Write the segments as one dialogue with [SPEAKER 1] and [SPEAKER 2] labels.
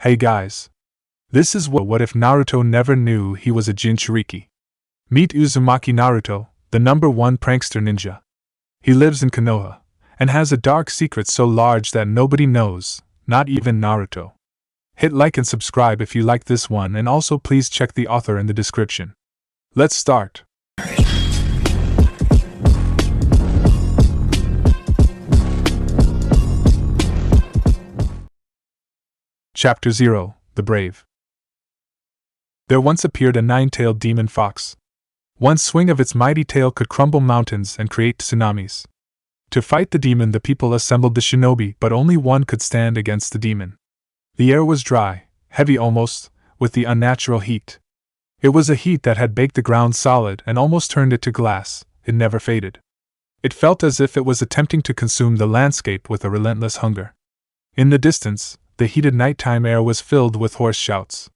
[SPEAKER 1] Hey guys. This is what if Naruto never knew he was a Jinchuuriki. Meet Uzumaki Naruto, the #1 prankster ninja. He lives in Konoha, and has a dark secret so large that nobody knows, not even Naruto. Hit like and subscribe if you like this one, and also please check the author in the description. Let's start. Chapter 0, The Brave. There once appeared a 9-tailed demon fox. One swing of its mighty tail could crumble mountains and create tsunamis. To fight the demon, the people assembled the shinobi, but only one could stand against the demon. The air was dry, heavy almost, with the unnatural heat. It was a heat that had baked the ground solid and almost turned it to glass. It never faded. It felt as if it was attempting to consume the landscape with a relentless hunger. In the distance, the heated nighttime air was filled with hoarse shouts.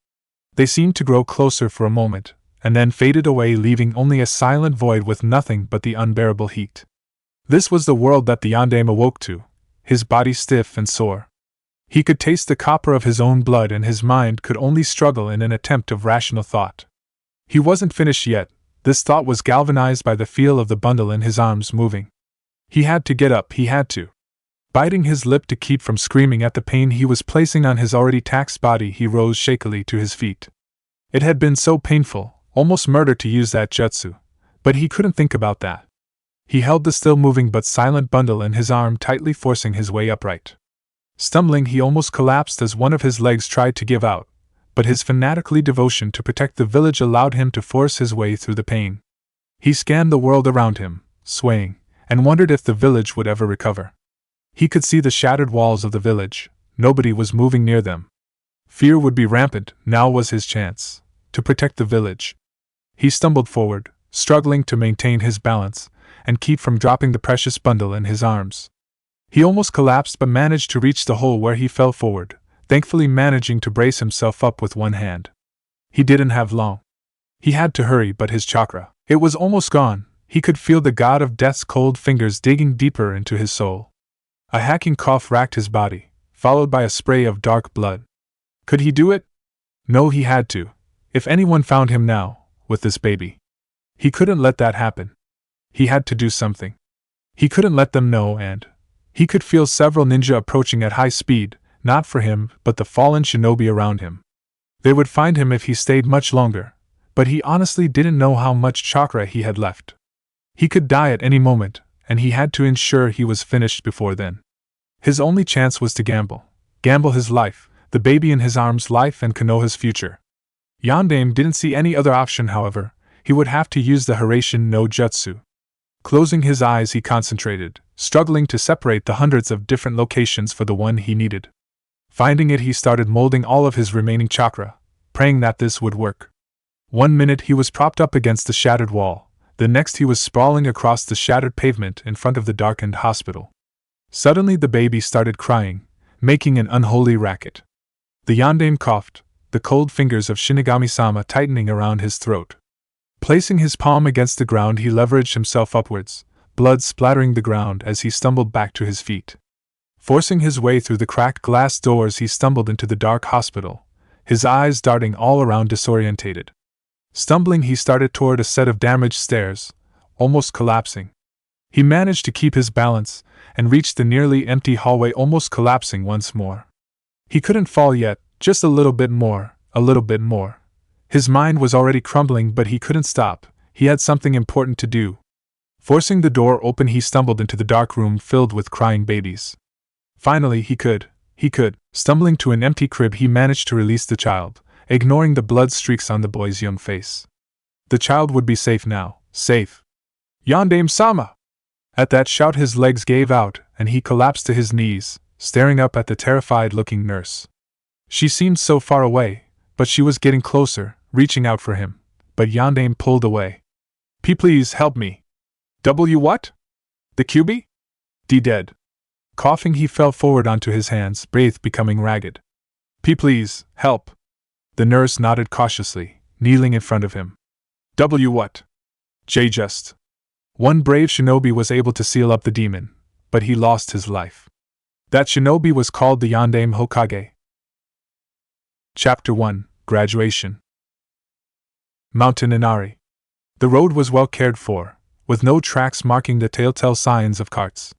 [SPEAKER 1] They seemed to grow closer for a moment, and then faded away, leaving only a silent void with nothing but the unbearable heat. This was the world that the yandere awoke to, his body stiff and sore. He could taste the copper of his own blood, and his mind could only struggle in an attempt of rational thought. He wasn't finished yet. This thought was galvanized by the feel of the bundle in his arms moving. He had to get up, he had to. Biting his lip to keep from screaming at the pain he was placing on his already taxed body, he rose shakily to his feet. It had been so painful, almost murder, to use that jutsu, but he couldn't think about that. He held the still moving but silent bundle in his arm, tightly forcing his way upright. Stumbling, he almost collapsed as one of his legs tried to give out, but his fanatical devotion to protect the village allowed him to force his way through the pain. He scanned the world around him, swaying, and wondered if the village would ever recover. He could see the shattered walls of the village. Nobody was moving near them. Fear would be rampant. Now was his chance to protect the village. He stumbled forward, struggling to maintain his balance and keep from dropping the precious bundle in his arms. He almost collapsed, but managed to reach the hole where he fell forward, thankfully managing to brace himself up with one hand. He didn't have long. He had to hurry, but his chakra, it was almost gone. He could feel the god of death's cold fingers digging deeper into his soul. A hacking cough racked his body, followed by a spray of dark blood. Could he do it? No, he had to. If anyone found him now, with this baby, he couldn't let that happen. He had to do something. He couldn't let them know, and he could feel several ninja approaching at high speed, not for him, but the fallen shinobi around him. They would find him if he stayed much longer, but he honestly didn't know how much chakra he had left. He could die at any moment, and he had to ensure he was finished before then. His only chance was to gamble his life, the baby in his arms' life, and Konoha's future. Yandere didn't see any other option, however. He would have to use the Hiraishin no Jutsu. Closing his eyes, he concentrated, struggling to separate the hundreds of different locations for the one he needed. Finding it, he started molding all of his remaining chakra, praying that this would work. 1 minute he was propped up against the shattered wall, the next he was sprawling across the shattered pavement in front of the darkened hospital. Suddenly the baby started crying, making an unholy racket. The yandere coughed, the cold fingers of Shinigami-sama tightening around his throat. Placing his palm against the ground, he leveraged himself upwards, blood splattering the ground as he stumbled back to his feet. Forcing his way through the cracked glass doors, he stumbled into the dark hospital, his eyes darting all around, disorientated. Stumbling, he started toward a set of damaged stairs, almost collapsing. He managed to keep his balance and reached the nearly empty hallway, almost collapsing once more. He couldn't fall yet, just a little bit more, a little bit more. His mind was already crumbling, but he couldn't stop. He had something important to do. Forcing the door open, he stumbled into the dark room filled with crying babies. Finally, he could. Stumbling to an empty crib, he managed to release the child, ignoring the blood streaks on the boy's young face. The child would be safe now, safe. Yandere-sama! At that shout, his legs gave out, and he collapsed to his knees, staring up at the terrified-looking nurse. She seemed so far away, but she was getting closer, reaching out for him, but Yandere pulled away. Please help me. What? The QB? Dead. Coughing, he fell forward onto his hands, breath becoming ragged. Please, help. The nurse nodded cautiously, kneeling in front of him. What? Just. One brave shinobi was able to seal up the demon, but he lost his life. That shinobi was called the Yandere Hokage. Chapter 1: Graduation. Mountain Inari. The road was well cared for, with no tracks marking the telltale signs of carts.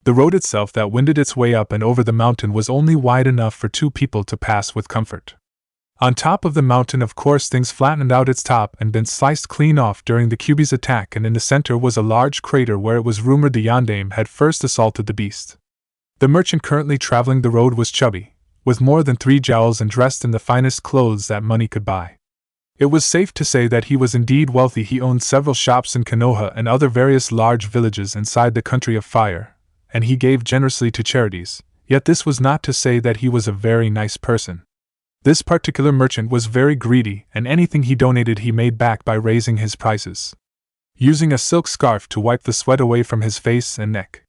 [SPEAKER 1] The road itself that wended its way up and over the mountain was only wide enough for two people to pass with comfort. On top of the mountain, of course, things flattened out its top and been sliced clean off during the Kyuubi's attack, and in the center was a large crater where it was rumored the Yondaime had first assaulted the beast. The merchant currently traveling the road was chubby, with more than 3 jowls and dressed in the finest clothes that money could buy. It was safe to say that he was indeed wealthy. He owned several shops in Konoha and other various large villages inside the country of fire, and he gave generously to charities, yet this was not to say that he was a very nice person. This particular merchant was very greedy, and anything he donated he made back by raising his prices. Using a silk scarf to wipe the sweat away from his face and neck.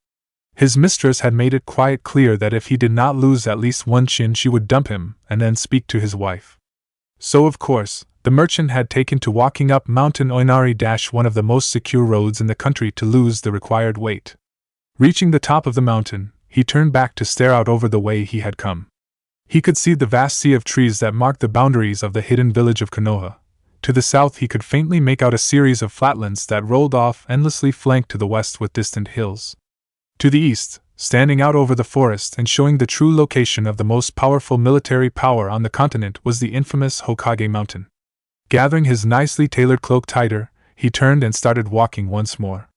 [SPEAKER 1] His mistress had made it quite clear that if he did not lose at least one chin she would dump him and then speak to his wife. So of course, the merchant had taken to walking up Mountain Oinari, one of the most secure roads in the country, to lose the required weight. Reaching the top of the mountain, he turned back to stare out over the way he had come. He could see the vast sea of trees that marked the boundaries of the hidden village of Konoha. To the south he could faintly make out a series of flatlands that rolled off endlessly, flanked to the west with distant hills. To the east, standing out over the forest and showing the true location of the most powerful military power on the continent, was the infamous Hokage Mountain. Gathering his nicely tailored cloak tighter, he turned and started walking once more.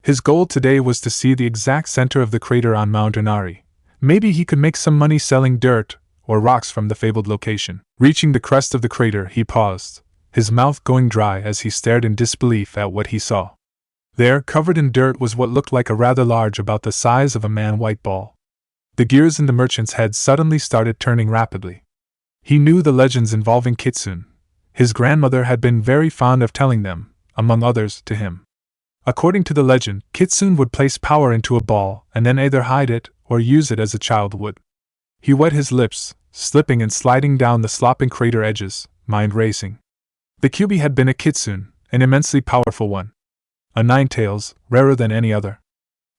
[SPEAKER 1] His goal today was to see the exact center of the crater on Mount Inari. Maybe he could make some money selling dirt or rocks from the fabled location. Reaching the crest of the crater, he paused, his mouth going dry as he stared in disbelief at what he saw. There, covered in dirt, was what looked like a rather large, about the size of a man, white ball. The gears in the merchant's head suddenly started turning rapidly. He knew the legends involving Kitsune. His grandmother had been very fond of telling them, among others, to him. According to the legend, Kitsune would place power into a ball and then either hide it or use it as a child would. He wet his lips, slipping and sliding down the sloping crater edges, mind racing. The Kyuubi had been a Kitsune, an immensely powerful one. A nine-tails, rarer than any other.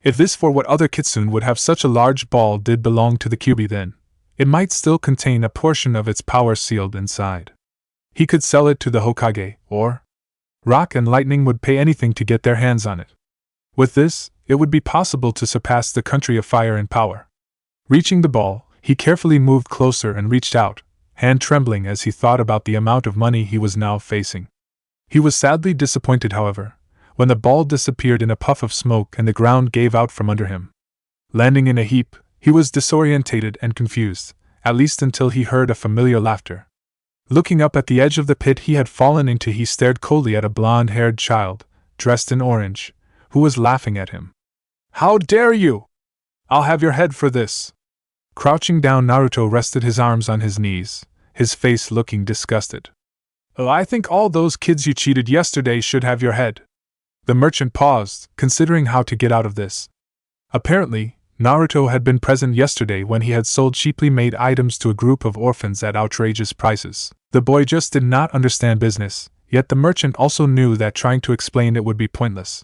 [SPEAKER 1] If this for what other Kitsune would have such a large ball did belong to the Kyuubi, then it might still contain a portion of its power sealed inside. He could sell it to the Hokage, or Rock and Lightning would pay anything to get their hands on it. With this, it would be possible to surpass the country of fire in power. Reaching the ball, he carefully moved closer and reached out, hand trembling as he thought about the amount of money he was now facing. He was sadly disappointed, however, when the ball disappeared in a puff of smoke and the ground gave out from under him. Landing in a heap, he was disorientated and confused, at least until he heard a familiar laughter. Looking up at the edge of the pit he had fallen into, he stared coldly at a blonde-haired child, dressed in orange, who was laughing at him. "How dare you! I'll have your head for this!" Crouching down, Naruto rested his arms on his knees, his face looking disgusted. "Oh, I think all those kids you cheated yesterday should have your head." The merchant paused, considering how to get out of this. Apparently, Naruto had been present yesterday when he had sold cheaply made items to a group of orphans at outrageous prices. The boy just did not understand business, yet the merchant also knew that trying to explain it would be pointless.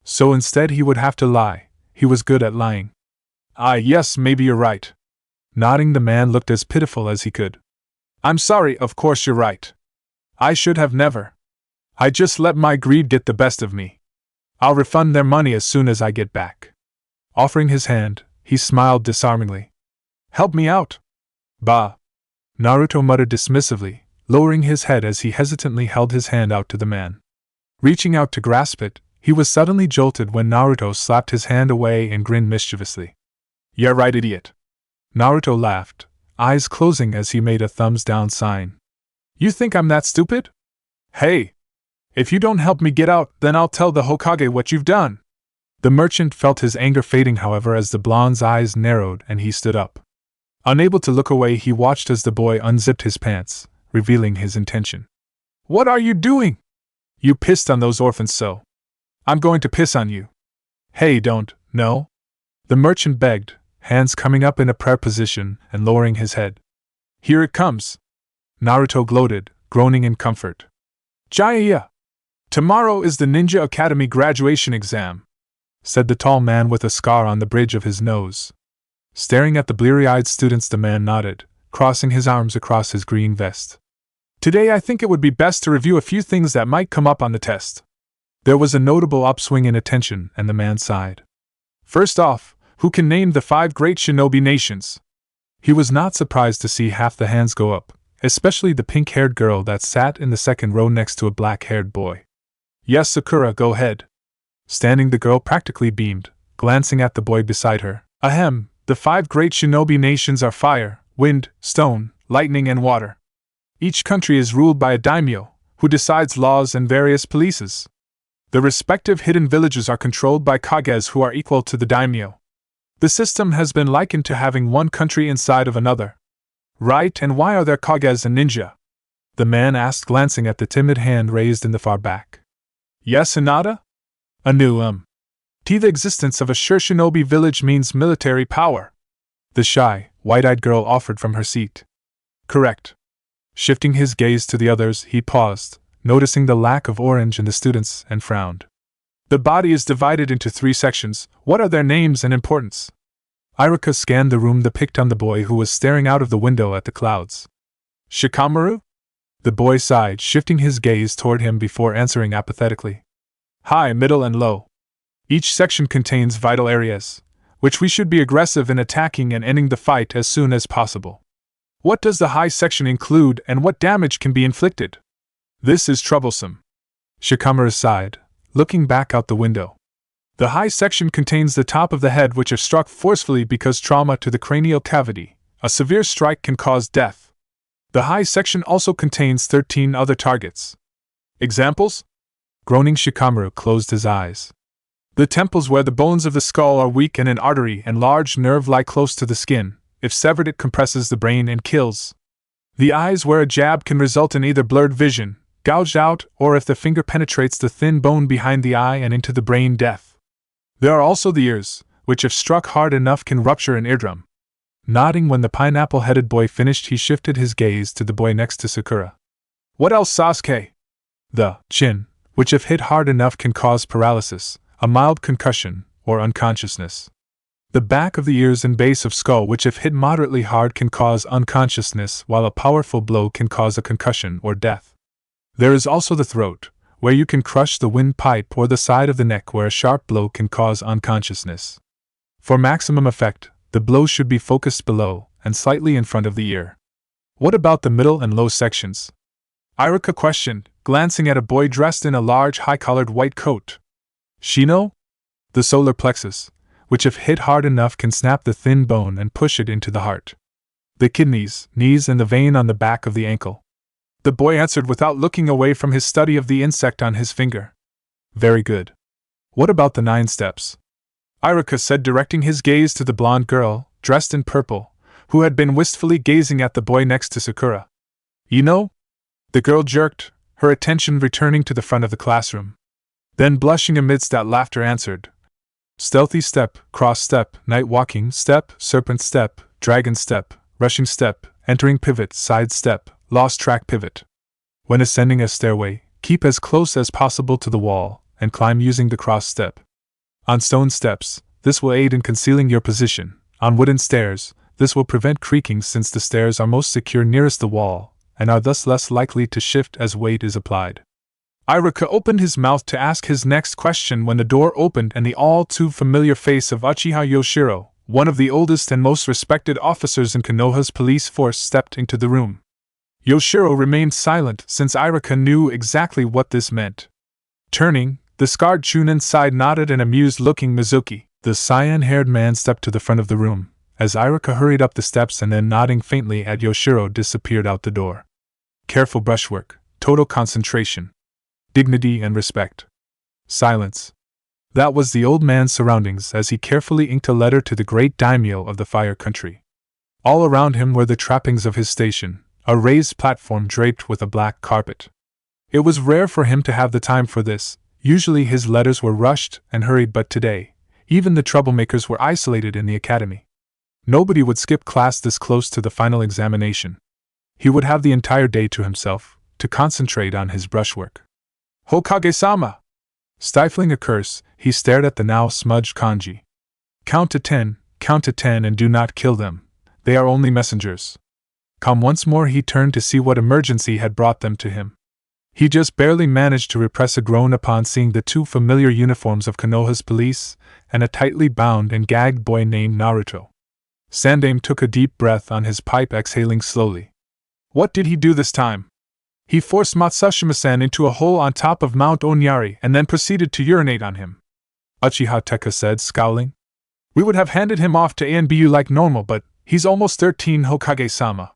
[SPEAKER 1] So instead he would have to lie. He was good at lying. Yes, maybe you're right." Nodding, the man looked as pitiful as he could. "I'm sorry, of course you're right. I should have never. I just let my greed get the best of me. I'll refund their money as soon as I get back." Offering his hand, he smiled disarmingly. "Help me out." "Bah!" Naruto muttered dismissively, lowering his head as he hesitantly held his hand out to the man. Reaching out to grasp it, he was suddenly jolted when Naruto slapped his hand away and grinned mischievously. "Yeah, right, idiot." Naruto laughed, eyes closing as he made a thumbs-down sign. "You think I'm that stupid? Hey! If you don't help me get out, then I'll tell the Hokage what you've done." The merchant felt his anger fading, however, as the blonde's eyes narrowed and he stood up. Unable to look away, he watched as the boy unzipped his pants, revealing his intention. "What are you doing? You pissed on those orphans, so I'm going to piss on you." "Hey, don't, no?" the merchant begged, hands coming up in a prayer position and lowering his head. "Here it comes." Naruto gloated, groaning in comfort. "Jaya! Tomorrow is the Ninja Academy graduation exam," said the tall man with a scar on the bridge of his nose. Staring at the bleary-eyed students, the man nodded, crossing his arms across his green vest. Today I think it would be best to review a few things that might come up on the test. There was a notable upswing in attention, and the man sighed. First off, who can name the 5 great shinobi nations? He was not surprised to see half the hands go up, especially the pink-haired girl that sat in the second row next to a black-haired boy. Yes, Sakura, go ahead. Standing, the girl practically beamed, glancing at the boy beside her. Ahem, the 5 great shinobi nations are fire, wind, stone, lightning, and water. Each country is ruled by a daimyo, who decides laws and various polices. The respective hidden villages are controlled by kages who are equal to the daimyo. The system has been likened to having one country inside of another. Right, and why are there kages and ninja? The man asked, glancing at the timid hand raised in the far back. Yes, Hinata? The existence of a sure shinobi village means military power. The shy, white-eyed girl offered from her seat. Correct. Shifting his gaze to the others, he paused, noticing the lack of orange in the students, and frowned. The body is divided into 3 sections. What are their names and importance? Iruka scanned the room, picked on the boy who was staring out of the window at the clouds. Shikamaru? The boy sighed, shifting his gaze toward him before answering apathetically. High, middle, and low. Each section contains vital areas, which we should be aggressive in attacking and ending the fight as soon as possible. What does the high section include, and what damage can be inflicted? This is troublesome. Shikamaru sighed, looking back out the window. The high section contains the top of the head, which if struck forcefully because trauma to the cranial cavity, a severe strike can cause death. The high section also contains 13 other targets. Examples? Groaning, Shikamaru closed his eyes. The temples, where the bones of the skull are weak and an artery and large nerve lie close to the skin. If severed, it compresses the brain and kills. The eyes, where a jab can result in either blurred vision, gouged out, or if the finger penetrates the thin bone behind the eye and into the brain, death. There are also the ears, which if struck hard enough can rupture an eardrum. Nodding when the pineapple-headed boy finished, he shifted his gaze to the boy next to Sakura. What else, Sasuke? The chin, which if hit hard enough can cause paralysis, a mild concussion, or unconsciousness. The back of the ears and base of skull, which if hit moderately hard can cause unconsciousness, while a powerful blow can cause a concussion or death. There is also the throat, where you can crush the windpipe, or the side of the neck, where a sharp blow can cause unconsciousness. For maximum effect, the blow should be focused below and slightly in front of the ear. What about the middle and low sections? Iruka questioned, glancing at a boy dressed in a large high-collared white coat. Shino? The solar plexus, which if hit hard enough can snap the thin bone and push it into the heart. The kidneys, knees, and the vein on the back of the ankle. The boy answered without looking away from his study of the insect on his finger. Very good. What about the 9 steps? Iruka said, directing his gaze to the blonde girl, dressed in purple, who had been wistfully gazing at the boy next to Sakura. You know? The girl jerked, her attention returning to the front of the classroom. Then, blushing amidst that laughter, answered. Stealthy step, cross step, night walking step, serpent step, dragon step, rushing step, entering pivot, side step, lost track pivot. When ascending a stairway, keep as close as possible to the wall, and climb using the cross step. On stone steps, this will aid in concealing your position. On wooden stairs, this will prevent creaking since the stairs are most secure nearest the wall, and are thus less likely to shift as weight is applied. Iruka opened his mouth to ask his next question when the door opened and the all-too-familiar face of Uchiha Yoshiro, one of the oldest and most respected officers in Konoha's police force, stepped into the room. Yoshiro remained silent since Iruka knew exactly what this meant. Turning, the scarred Chunin side nodded an amused-looking Mizuki. The cyan-haired man stepped to the front of the room, as Iruka hurried up the steps and then, nodding faintly at Yoshiro, disappeared out the door. Careful brushwork, total concentration. Dignity and respect. Silence. That was the old man's surroundings as he carefully inked a letter to the great daimyo of the Fire Country. All around him were the trappings of his station, a raised platform draped with a black carpet. It was rare for him to have the time for this. Usually his letters were rushed and hurried, but today, even the troublemakers were isolated in the academy. Nobody would skip class this close to the final examination. He would have the entire day to himself, to concentrate on his brushwork. Hokage-sama! Stifling a curse, he stared at the now smudged kanji. Count to 10, and do not kill them. They are only messengers. Calm once more, he turned to see what emergency had brought them to him. He just barely managed to repress a groan upon seeing the two familiar uniforms of Konoha's police and a tightly bound and gagged boy named Naruto. Sandaime took a deep breath on his pipe, exhaling slowly. What did he do this time? He forced Matsushima-san into a hole on top of Mount Onyari and then proceeded to urinate on him. Uchiha Tekka said, scowling. We would have handed him off to ANBU like normal, but he's almost 13, Hokage-sama.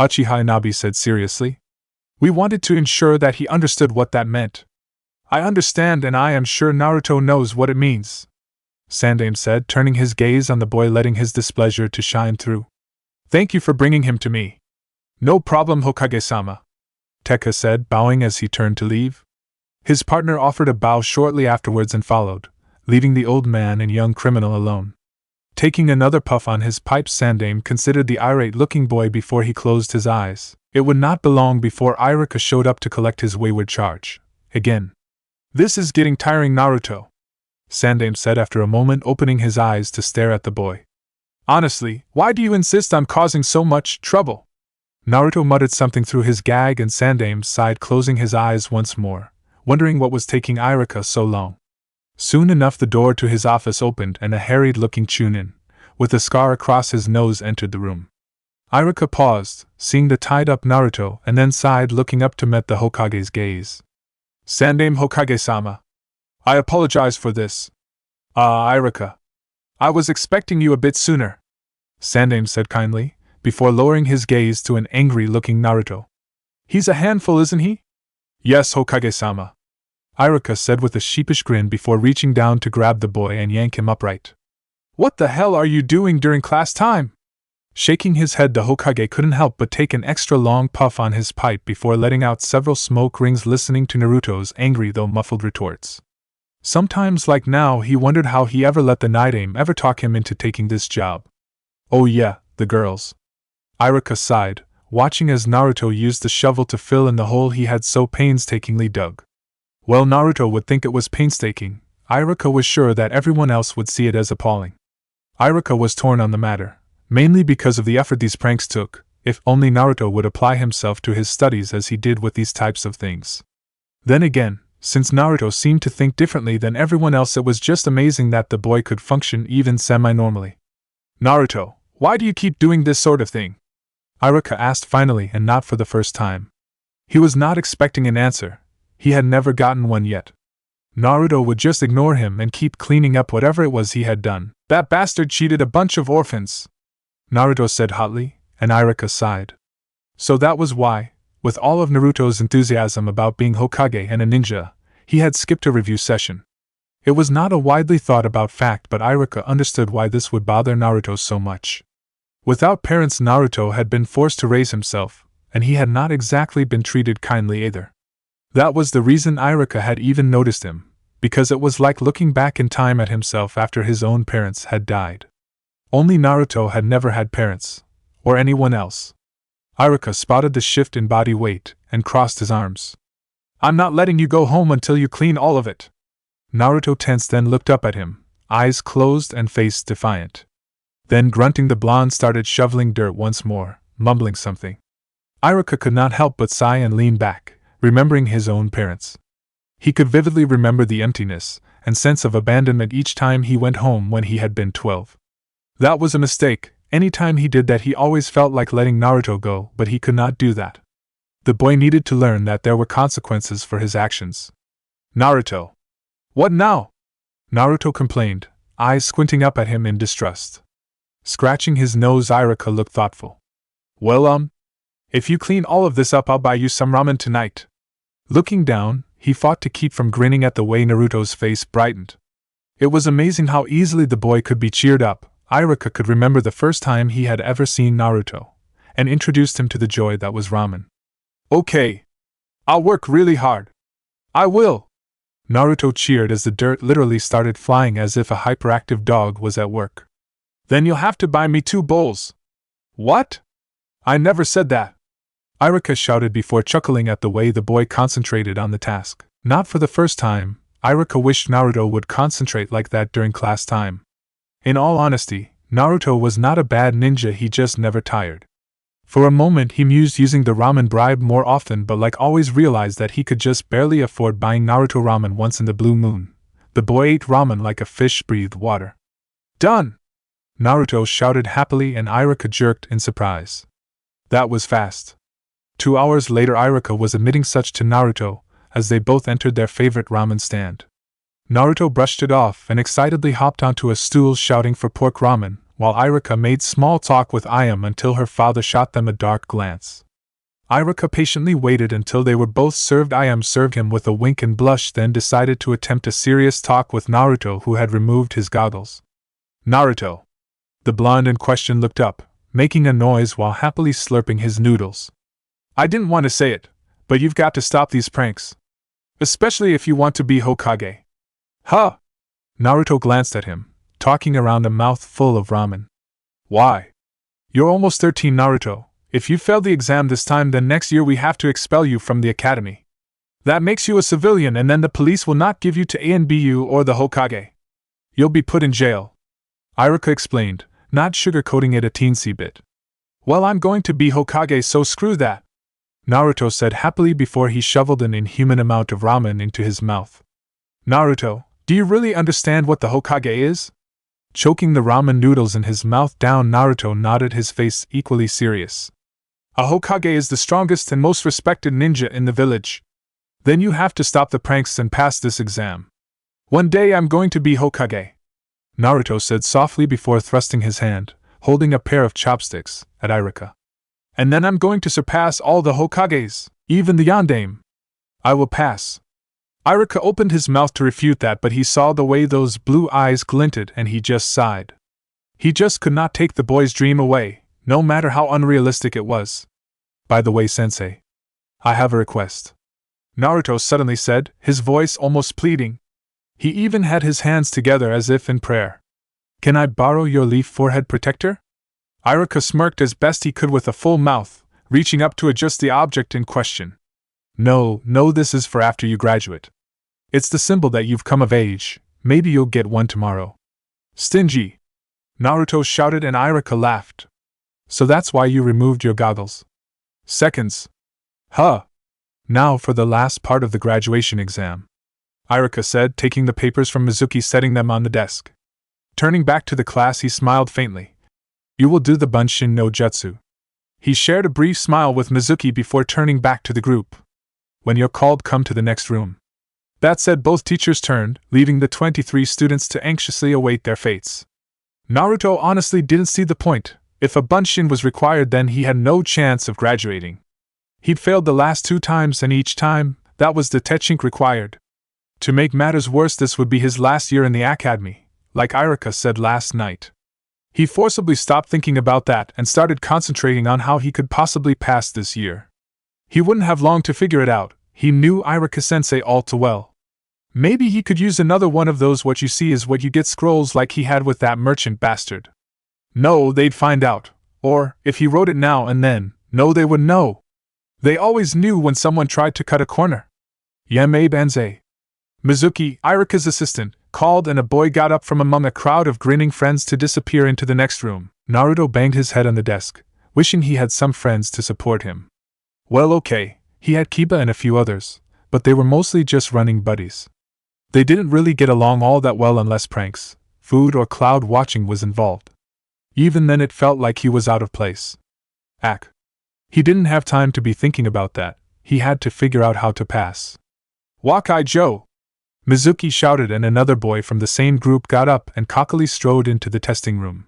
[SPEAKER 1] Uchiha Inabi said seriously. We wanted to ensure that he understood what that meant. I understand, and I am sure Naruto knows what it means, Sandaime said, turning his gaze on the boy, letting his displeasure to shine through. Thank you for bringing him to me. No problem, Hokage-sama, Tekka said, bowing as he turned to leave. His partner offered a bow shortly afterwards and followed, leaving the old man and young criminal alone. Taking another puff on his pipe, Sandaime considered the irate-looking boy before he closed his eyes. It would not be long before Iruka showed up to collect his wayward charge. Again. This is getting tiring, Naruto, Sandaime said after a moment, opening his eyes to stare at the boy. Honestly, why do you insist on causing so much trouble? Naruto muttered something through his gag, and Sandaime sighed, closing his eyes once more, wondering what was taking Iruka so long. Soon enough the door to his office opened and a harried-looking Chunin, with a scar across his nose, entered the room. Iruka paused, seeing the tied-up Naruto, and then sighed, looking up to meet the Hokage's gaze. Sandaime Hokage-sama. I apologize for this. Iruka. I was expecting you a bit sooner, Sandaime said kindly, before lowering his gaze to an angry-looking Naruto. He's a handful, isn't he? Yes, Hokage-sama, Iruka said with a sheepish grin before reaching down to grab the boy and yank him upright. What the hell are you doing during class time? Shaking his head, the Hokage couldn't help but take an extra long puff on his pipe before letting out several smoke rings, listening to Naruto's angry though muffled retorts. Sometimes, like now, he wondered how he ever let the night aim ever talk him into taking this job. Oh yeah, the girls. Iruka sighed, watching as Naruto used the shovel to fill in the hole he had so painstakingly dug. Well, Naruto would think it was painstaking. Iruka was sure that everyone else would see it as appalling. Iruka was torn on the matter, mainly because of the effort these pranks took. If only Naruto would apply himself to his studies as he did with these types of things. Then again, since Naruto seemed to think differently than everyone else, it was just amazing that the boy could function even semi-normally. Naruto, why do you keep doing this sort of thing? Iruka asked finally, and not for the first time. He was not expecting an answer. He had never gotten one yet. Naruto would just ignore him and keep cleaning up whatever it was he had done. That bastard cheated a bunch of orphans, Naruto said hotly, and Iruka sighed. So that was why, with all of Naruto's enthusiasm about being Hokage and a ninja, he had skipped a review session. It was not a widely thought about fact, but Iruka understood why this would bother Naruto so much. Without parents, Naruto had been forced to raise himself, and he had not exactly been treated kindly either. That was the reason Iruka had even noticed him, because it was like looking back in time at himself after his own parents had died. Only Naruto had never had parents, or anyone else. Iruka spotted the shift in body weight and crossed his arms. I'm not letting you go home until you clean all of it. Naruto tensed, then looked up at him, eyes closed and face defiant. Then, grunting, the blonde started shoveling dirt once more, mumbling something. Iruka could not help but sigh and lean back, remembering his own parents. He could vividly remember the emptiness and sense of abandonment each time he went home when he had been 12. That was a mistake. Any time he did that, he always felt like letting Naruto go, but he could not do that. The boy needed to learn that there were consequences for his actions. Naruto. What now? Naruto complained, eyes squinting up at him in distrust. Scratching his nose, Iruka looked thoughtful. Well, if you clean all of this up, I'll buy you some ramen tonight. Looking down, he fought to keep from grinning at the way Naruto's face brightened. It was amazing how easily the boy could be cheered up. Iruka could remember the first time he had ever seen Naruto, and introduced him to the joy that was ramen. Okay. I'll work really hard. I will. Naruto cheered as the dirt literally started flying as if a hyperactive dog was at work. Then you'll have to buy me 2 bowls. What? I never said that. Iruka shouted before chuckling at the way the boy concentrated on the task. Not for the first time, Iruka wished Naruto would concentrate like that during class time. In all honesty, Naruto was not a bad ninja, he just never tired. For a moment he mused using the ramen bribe more often, but like always realized that he could just barely afford buying Naruto ramen once in the blue moon. The boy ate ramen like a fish breathed water. Done! Naruto shouted happily and Irika jerked in surprise. That was fast. 2 hours later Irika was admitting such to Naruto, as they both entered their favorite ramen stand. Naruto brushed it off and excitedly hopped onto a stool shouting for pork ramen, while Irika made small talk with Ayam until her father shot them a dark glance. Irika patiently waited until they were both served. Ayam served him with a wink and blush, then decided to attempt a serious talk with Naruto, who had removed his goggles. Naruto. The blonde in question looked up, making a noise while happily slurping his noodles. I didn't want to say it, but you've got to stop these pranks. Especially if you want to be Hokage. Huh? Naruto glanced at him, talking around a mouth full of ramen. Why? You're almost 13, Naruto. If you fail the exam this time, then next year we have to expel you from the academy. That makes you a civilian, and then the police will not give you to ANBU or the Hokage. You'll be put in jail. Irika explained, not sugarcoating it a teensy bit. Well, I'm going to be Hokage, so screw that, Naruto said happily before he shoveled an inhuman amount of ramen into his mouth. Naruto, do you really understand what the Hokage is? Choking the ramen noodles in his mouth down, Naruto nodded, his face equally serious. A Hokage is the strongest and most respected ninja in the village. Then you have to stop the pranks and pass this exam. One day I'm going to be Hokage, Naruto said softly before thrusting his hand, holding a pair of chopsticks, at Irika. And then I'm going to surpass all the Hokages, even the Yondaime. I will pass. Irika opened his mouth to refute that, but he saw the way those blue eyes glinted and he just sighed. He just could not take the boy's dream away, no matter how unrealistic it was. By the way, sensei, I have a request, Naruto suddenly said, his voice almost pleading. He even had his hands together as if in prayer. Can I borrow your leaf forehead protector? Irika smirked as best he could with a full mouth, reaching up to adjust the object in question. No, this is for after you graduate. It's the symbol that you've come of age. Maybe you'll get one tomorrow. Stingy! Naruto shouted and Irika laughed. So that's why you removed your goggles. Seconds. Huh. Now for the last part of the graduation exam, Irika said, taking the papers from Mizuki, setting them on the desk. Turning back to the class, he smiled faintly. You will do the Bunshin no Jutsu. He shared a brief smile with Mizuki before turning back to the group. When you're called, come to the next room. That said, both teachers turned, leaving the 23 students to anxiously await their fates. Naruto honestly didn't see the point. If a Bunshin was required, then he had no chance of graduating. He'd failed the last 2 times, and each time, that was the technique required. To make matters worse, this would be his last year in the academy, like Irika said last night. He forcibly stopped thinking about that and started concentrating on how he could possibly pass this year. He wouldn't have long to figure it out. He knew Irika-sensei all too well. Maybe he could use another one of those what you see is what you get scrolls like he had with that merchant bastard. No, they'd find out. Or, if he wrote it now and then, no, they would know. They always knew when someone tried to cut a corner. Yamei Banzai. Mizuki, Irika's assistant, called, and a boy got up from among a crowd of grinning friends to disappear into the next room. Naruto banged his head on the desk, wishing he had some friends to support him. Well, okay, he had Kiba and a few others, but they were mostly just running buddies. They didn't really get along all that well unless pranks, food, or cloud watching was involved. Even then, it felt like he was out of place. He didn't have time to be thinking about that. He had to figure out how to pass. Wakai Joe! Mizuki shouted, and another boy from the same group got up and cockily strode into the testing room.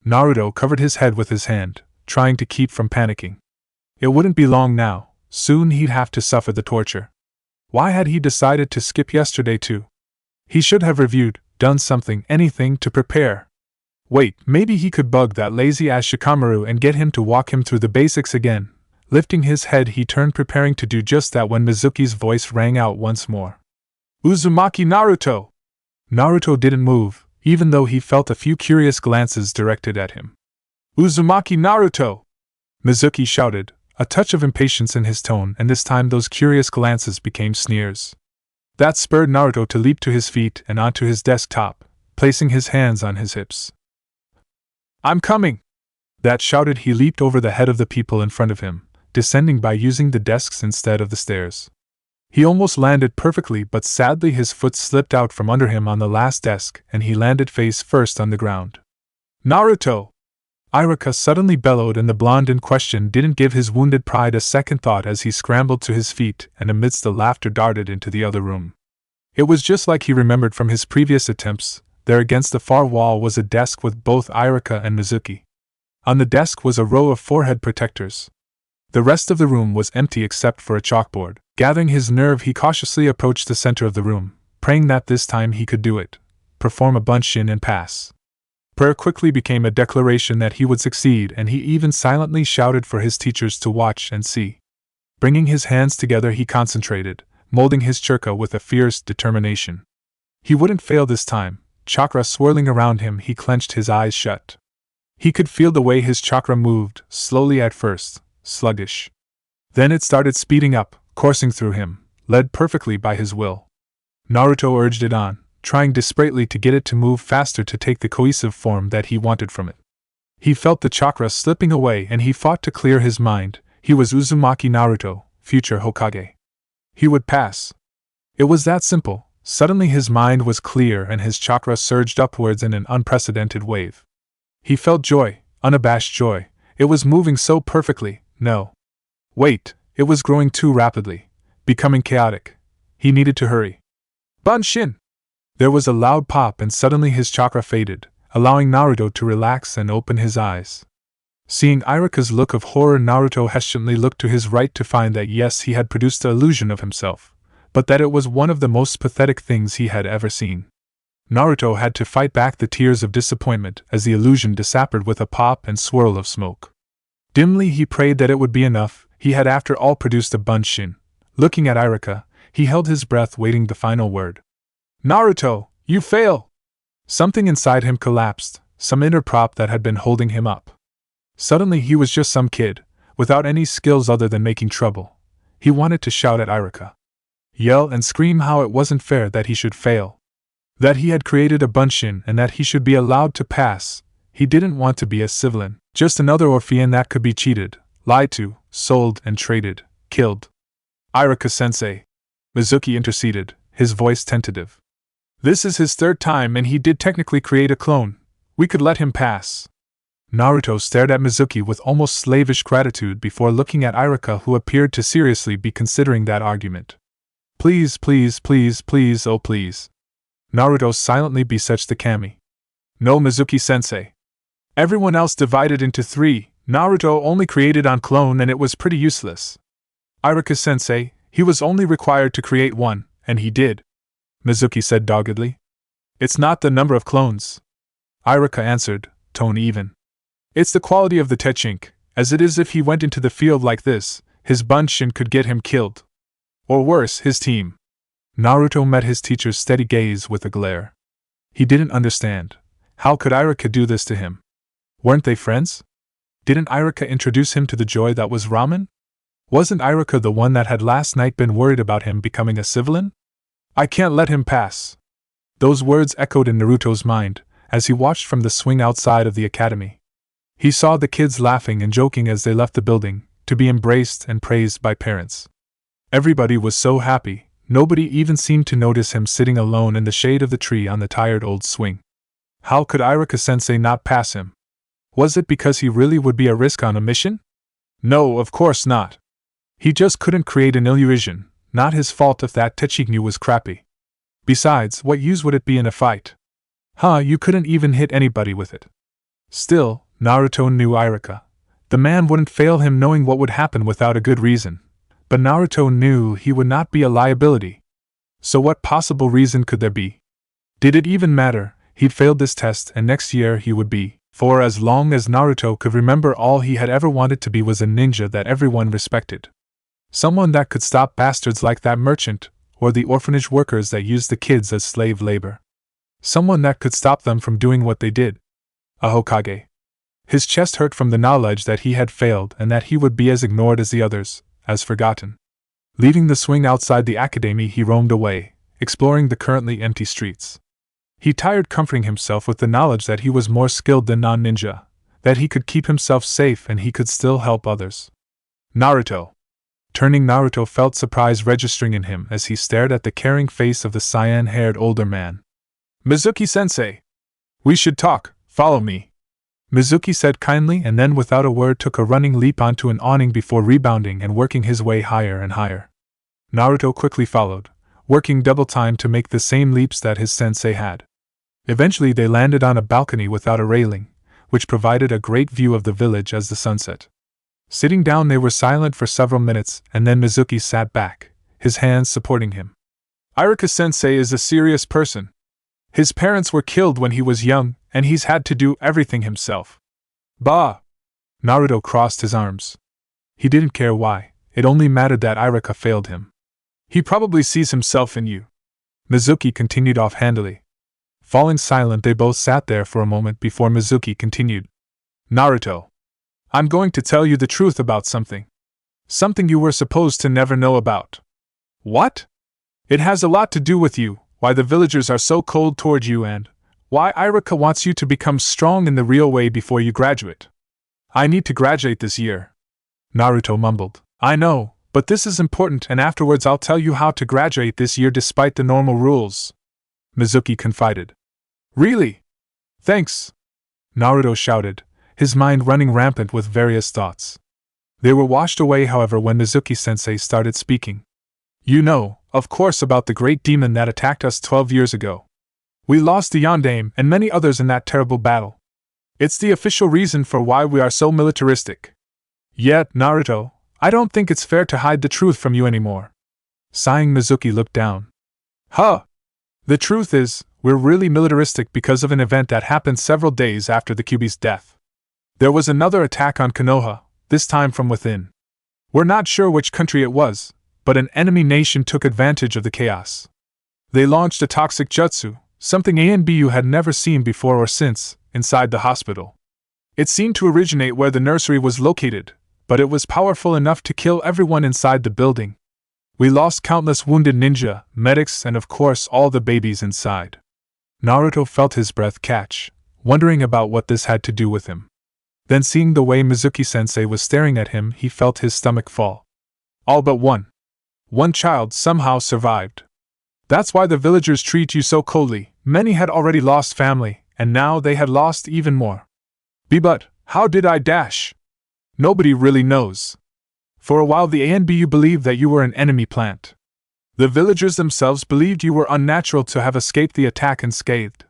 [SPEAKER 1] Naruto covered his head with his hand, trying to keep from panicking. It wouldn't be long now. Soon he'd have to suffer the torture. Why had he decided to skip yesterday too? He should have reviewed, done something, anything to prepare. Wait, maybe he could bug that lazy-ass Shikamaru and get him to walk him through the basics again. Lifting his head, he turned, preparing to do just that, when Mizuki's voice rang out once more. Uzumaki Naruto! Naruto didn't move, even though he felt a few curious glances directed at him. Uzumaki Naruto! Mizuki shouted, a touch of impatience in his tone, and this time those curious glances became sneers. That spurred Naruto to leap to his feet and onto his desktop, placing his hands on his hips. I'm coming! That shouted, he leaped over the head of the people in front of him, descending by using the desks instead of the stairs. He almost landed perfectly, but sadly his foot slipped out from under him on the last desk and he landed face first on the ground. Naruto! Iruka suddenly bellowed, and the blonde in question didn't give his wounded pride a second thought as he scrambled to his feet and amidst the laughter darted into the other room. It was just like he remembered from his previous attempts. There against the far wall was a desk with both Iruka and Mizuki. On the desk was a row of forehead protectors. The rest of the room was empty except for a chalkboard. Gathering his nerve, he cautiously approached the center of the room, praying that this time he could do it. Perform a bunshin and pass. Prayer quickly became a declaration that he would succeed, and he even silently shouted for his teachers to watch and see. Bringing his hands together, he concentrated, molding his chakra with a fierce determination. He wouldn't fail this time. Chakra swirling around him, he clenched his eyes shut. He could feel the way his chakra moved, slowly at first, sluggish. Then it started speeding up, coursing through him, led perfectly by his will. Naruto urged it on, trying desperately to get it to move faster to take the cohesive form that he wanted from it. He felt the chakra slipping away and he fought to clear his mind. He was Uzumaki Naruto, future Hokage. He would pass. It was that simple. Suddenly his mind was clear and his chakra surged upwards in an unprecedented wave. He felt joy, unabashed joy. It was moving so perfectly. No. Wait, it was growing too rapidly, becoming chaotic. He needed to hurry. Bunshin! There was a loud pop and suddenly his chakra faded, allowing Naruto to relax and open his eyes. Seeing Iruka's look of horror, Naruto hesitantly looked to his right to find that yes, he had produced the illusion of himself, but that it was one of the most pathetic things he had ever seen. Naruto had to fight back the tears of disappointment as the illusion disappeared with a pop and swirl of smoke. Dimly he prayed that it would be enough. He had after all produced a bunshin. Looking at Iruka, he held his breath waiting the final word. Naruto, you fail! Something inside him collapsed, some inner prop that had been holding him up. Suddenly he was just some kid, without any skills other than making trouble. He wanted to shout at Iruka. Yell and scream how it wasn't fair that he should fail. That he had created a bunshin and that he should be allowed to pass. He didn't want to be a civilian, just another orphan that could be cheated, lied to, sold and traded, killed. Iruka-sensei. Mizuki interceded, his voice tentative. This is his third time and he did technically create a clone. We could let him pass. Naruto stared at Mizuki with almost slavish gratitude before looking at Iruka, who appeared to seriously be considering that argument. Please, please, please, please, oh please. Naruto silently beseeched the kami. No, Mizuki-sensei. Everyone else divided into 3, Naruto only created on clone and it was pretty useless. Iruka-sensei, he was only required to create 1, and he did. Mizuki said doggedly. It's not the number of clones. Iruka answered, tone even. It's the quality of the technique, as it is if he went into the field like this, his bunshin could get him killed. Or worse, his team. Naruto met his teacher's steady gaze with a glare. He didn't understand. How could Iruka do this to him? Weren't they friends? Didn't Iruka introduce him to the joy that was ramen? Wasn't Iruka the one that had last night been worried about him becoming a civilian? I can't let him pass. Those words echoed in Naruto's mind, as he watched from the swing outside of the academy. He saw the kids laughing and joking as they left the building, to be embraced and praised by parents. Everybody was so happy, nobody even seemed to notice him sitting alone in the shade of the tree on the tired old swing. How could Iruka-sensei not pass him? Was it because he really would be a risk on a mission? No, of course not. He just couldn't create an illusion. Not his fault if that technique was crappy. Besides, what use would it be in a fight? You couldn't even hit anybody with it. Still, Naruto knew Iruka. The man wouldn't fail him knowing what would happen without a good reason. But Naruto knew he would not be a liability. So what possible reason could there be? Did it even matter? He'd failed this test and next year he would be, for as long as Naruto could remember, all he had ever wanted to be was a ninja that everyone respected. Someone that could stop bastards like that merchant, or the orphanage workers that used the kids as slave labor. Someone that could stop them from doing what they did. A Hokage. His chest hurt from the knowledge that he had failed and that he would be as ignored as the others, as forgotten. Leaving the swing outside the academy, he roamed away, exploring the currently empty streets. He tired comforting himself with the knowledge that he was more skilled than non-ninja, that he could keep himself safe and he could still help others. Naruto. Turning, Naruto felt surprise registering in him as he stared at the caring face of the cyan-haired older man. Mizuki-sensei. We should talk, follow me. Mizuki said kindly and then without a word took a running leap onto an awning before rebounding and working his way higher and higher. Naruto quickly followed, working double time to make the same leaps that his sensei had. Eventually they landed on a balcony without a railing, which provided a great view of the village as the sun set. Sitting down they were silent for several minutes and then Mizuki sat back, his hands supporting him. Iruka-sensei is a serious person. His parents were killed when he was young, and he's had to do everything himself. Bah! Naruto crossed his arms. He didn't care why, it only mattered that Iruka failed him. He probably sees himself in you. Mizuki continued offhandedly. Falling silent they both sat there for a moment before Mizuki continued. Naruto. I'm going to tell you the truth about something. Something you were supposed to never know about. What? It has a lot to do with you, why the villagers are so cold toward you and why Iruka wants you to become strong in the real way before you graduate. I need to graduate this year. Naruto mumbled. I know, but this is important and afterwards I'll tell you how to graduate this year despite the normal rules. Mizuki confided. Really? Thanks. Naruto shouted, his mind running rampant with various thoughts. They were washed away, however, when Mizuki-sensei started speaking. You know, of course, about the great demon that attacked us 12 years ago. We lost the Yondaime and many others in that terrible battle. It's the official reason for why we are so militaristic. Yet, Naruto, I don't think it's fair to hide the truth from you anymore. Sighing, Mizuki looked down. Huh! The truth is, we're really militaristic because of an event that happened several days after the Kyuubi's death. There was another attack on Konoha, this time from within. We're not sure which country it was, but an enemy nation took advantage of the chaos. They launched a toxic jutsu, something ANBU had never seen before or since, inside the hospital. It seemed to originate where the nursery was located, but it was powerful enough to kill everyone inside the building. We lost countless wounded ninja, medics, and of course all the babies inside. Naruto felt his breath catch, wondering about what this had to do with him. Then seeing the way Mizuki-sensei was staring at him, he felt his stomach fall. All but one. One child somehow survived. That's why the villagers treat you so coldly. Many had already lost family, and now they had lost even more. But how did I dash? Nobody really knows. For a while the ANBU believed that you were an enemy plant. The villagers themselves believed you were unnatural to have escaped the attack unscathed.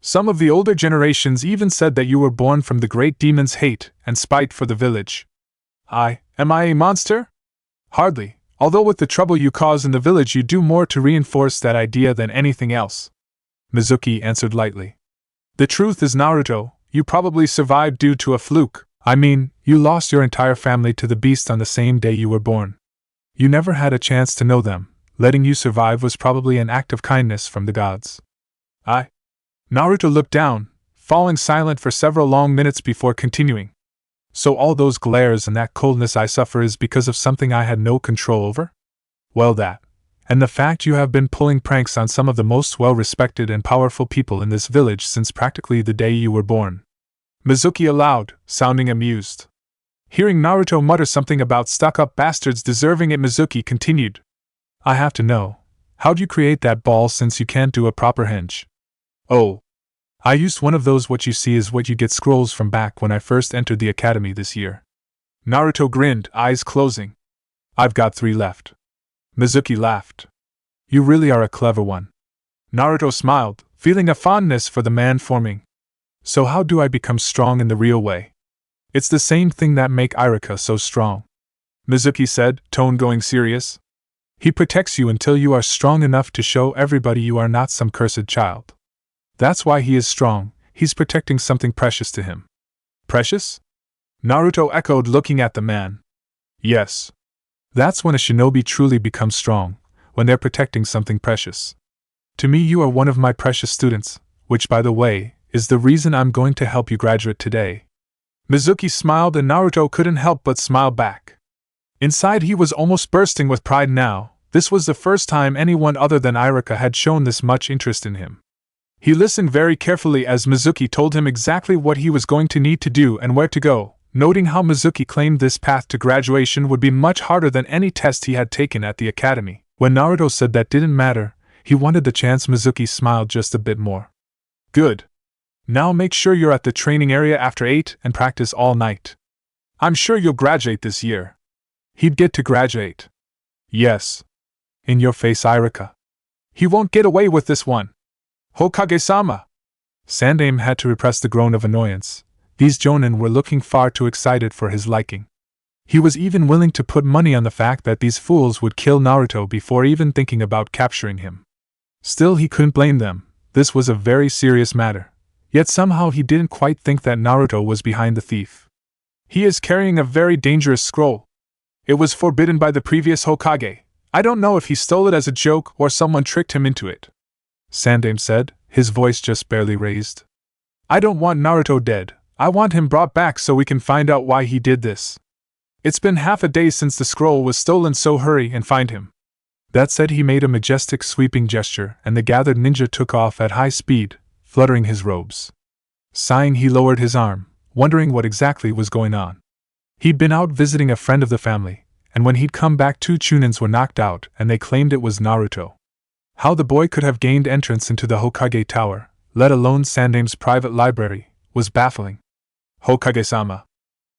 [SPEAKER 1] Some of the older generations even said that you were born from the great demon's hate and spite for the village. Am I a monster? Hardly, although with the trouble you cause in the village you do more to reinforce that idea than anything else. Mizuki answered lightly. The truth is, Naruto, you probably survived due to a fluke. I mean, you lost your entire family to the beast on the same day you were born. You never had a chance to know them. Letting you survive was probably an act of kindness from the gods. Naruto looked down, falling silent for several long minutes before continuing. So all those glares and that coldness I suffer is because of something I had no control over? Well, that, and the fact you have been pulling pranks on some of the most well-respected and powerful people in this village since practically the day you were born. Mizuki allowed, sounding amused. Hearing Naruto mutter something about stuck-up bastards deserving it, Mizuki continued. I have to know, how'd you create that ball since you can't do a proper henge? Oh. I used one of those. What you see is what you get scrolls from back when I first entered the academy this year. Naruto grinned, eyes closing. I've got 3 left. Mizuki laughed. You really are a clever one. Naruto smiled, feeling a fondness for the man forming. So how do I become strong in the real way? It's the same thing that make Iruka so strong. Mizuki said, tone going serious. He protects you until you are strong enough to show everybody you are not some cursed child. That's why he is strong, he's protecting something precious to him. Precious? Naruto echoed, looking at the man. Yes. That's when a shinobi truly becomes strong, when they're protecting something precious. To me you are one of my precious students, which by the way, is the reason I'm going to help you graduate today. Mizuki smiled and Naruto couldn't help but smile back. Inside he was almost bursting with pride now. This was the first time anyone other than Iruka had shown this much interest in him. He listened very carefully as Mizuki told him exactly what he was going to need to do and where to go, noting how Mizuki claimed this path to graduation would be much harder than any test he had taken at the academy. When Naruto said that didn't matter, he wanted the chance. Mizuki smiled just a bit more. Good. Now make sure you're at the training area after 8 and practice all night. I'm sure you'll graduate this year. He'd get to graduate. Yes. In your face, Irika. He won't get away with this one. Hokage-sama! Sandaime had to repress the groan of annoyance. These jonin were looking far too excited for his liking. He was even willing to put money on the fact that these fools would kill Naruto before even thinking about capturing him. Still, he couldn't blame them. This was a very serious matter. Yet somehow he didn't quite think that Naruto was behind the thief. He is carrying a very dangerous scroll. It was forbidden by the previous Hokage. I don't know if he stole it as a joke or someone tricked him into it. Sandaime said, his voice just barely raised. I don't want Naruto dead. I want him brought back so we can find out why he did this. It's been half a day since the scroll was stolen, so hurry and find him. That said, he made a majestic sweeping gesture and the gathered ninja took off at high speed, fluttering his robes. Sighing, he lowered his arm, wondering what exactly was going on. He'd been out visiting a friend of the family, and when he'd come back 2 chunins were knocked out and they claimed it was Naruto. How the boy could have gained entrance into the Hokage Tower, let alone Sandaime's private library, was baffling. Hokage-sama.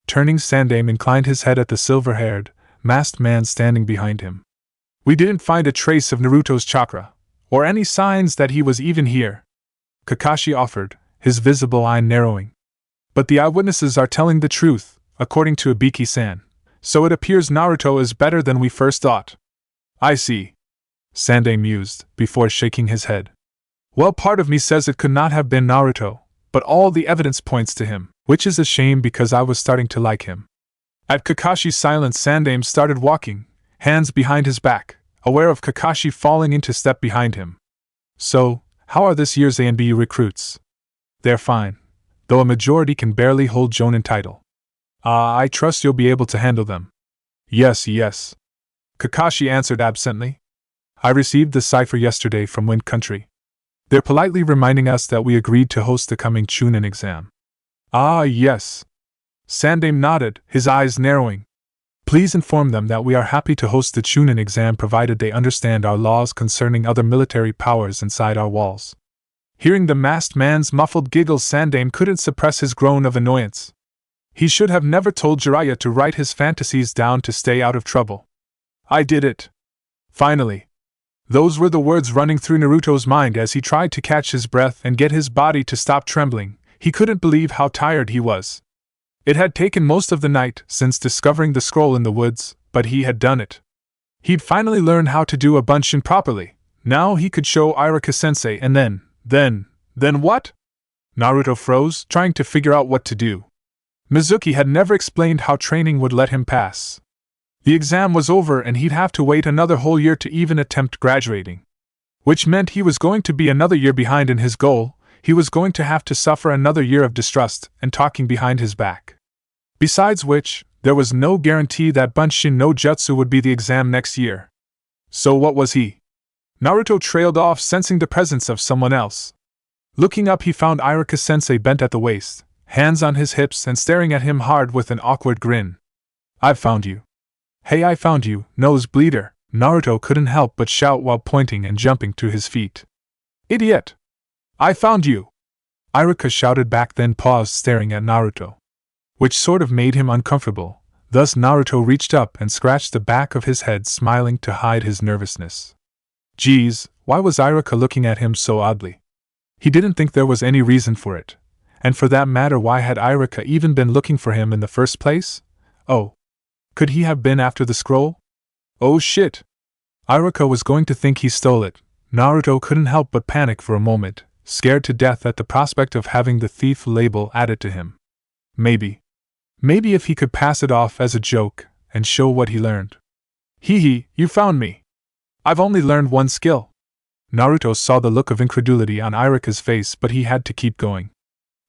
[SPEAKER 1] Turning, Sandaime inclined his head at the silver-haired, masked man standing behind him. We didn't find a trace of Naruto's chakra, or any signs that he was even here. Kakashi offered, his visible eye narrowing. But the eyewitnesses are telling the truth, according to Ibiki-san, so it appears Naruto is better than we first thought. I see. Sandaime mused, before shaking his head. Well, part of me says it could not have been Naruto, but all the evidence points to him, which is a shame because I was starting to like him. At Kakashi's silence, Sandaime started walking, hands behind his back, aware of Kakashi falling into step behind him. So, how are this year's ANBU recruits? They're fine, though a majority can barely hold Jonin title. I trust you'll be able to handle them. Yes. Kakashi answered absently. I received the cipher yesterday from Wind Country. They're politely reminding us that we agreed to host the coming Chunin exam. Yes. Sandaime nodded, his eyes narrowing. Please inform them that we are happy to host the Chunin exam provided they understand our laws concerning other military powers inside our walls. Hearing the masked man's muffled giggles, Sandaime couldn't suppress his groan of annoyance. He should have never told Jiraiya to write his fantasies down to stay out of trouble. I did it. Finally. Those were the words running through Naruto's mind as he tried to catch his breath and get his body to stop trembling. He couldn't believe how tired he was. It had taken most of the night since discovering the scroll in the woods, but he had done it. He'd finally learned how to do a bunshin properly. Now he could show Irika-sensei and then what? Naruto froze, trying to figure out what to do. Mizuki had never explained how training would let him pass. The exam was over and he'd have to wait another whole year to even attempt graduating. Which meant he was going to be another year behind in his goal. He was going to have to suffer another year of distrust and talking behind his back. Besides which, there was no guarantee that Bunshin no Jutsu would be the exam next year. So what was he? Naruto trailed off, sensing the presence of someone else. Looking up, he found Irika-sensei bent at the waist, hands on his hips and staring at him hard with an awkward grin. I've found you. Hey, I found you, nose bleeder, Naruto couldn't help but shout while pointing and jumping to his feet. Idiot! I found you! Irika shouted back, then paused, staring at Naruto. Which sort of made him uncomfortable. Thus Naruto reached up and scratched the back of his head, smiling to hide his nervousness. Geez, why was Irika looking at him so oddly? He didn't think there was any reason for it. And for that matter, why had Irika even been looking for him in the first place? Oh. Could he have been after the scroll? Oh shit! Irika was going to think he stole it. Naruto couldn't help but panic for a moment, scared to death at the prospect of having the thief label added to him. Maybe if he could pass it off as a joke and show what he learned. Hee, you found me. I've only learned one skill. Naruto saw the look of incredulity on Irika's face, but he had to keep going.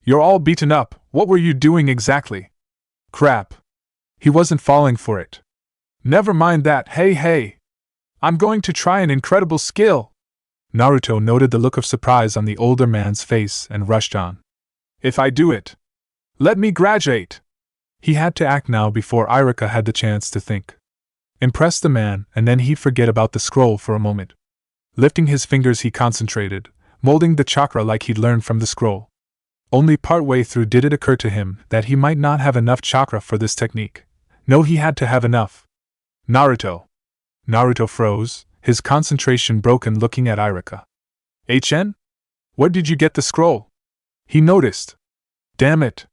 [SPEAKER 1] You're all beaten up, what were you doing exactly? Crap. He wasn't falling for it. Never mind that, hey. I'm going to try an incredible skill. Naruto noted the look of surprise on the older man's face and rushed on. If I do it, let me graduate! He had to act now before Iruka had the chance to think. Impress the man, and then he'd forget about the scroll for a moment. Lifting his fingers, he concentrated, molding the chakra like he'd learned from the scroll. Only partway through did it occur to him that he might not have enough chakra for this technique. No, he had to have enough. Naruto. Naruto froze, his concentration broken, looking at Iruka. HN? Where did you get the scroll? He noticed. Damn it.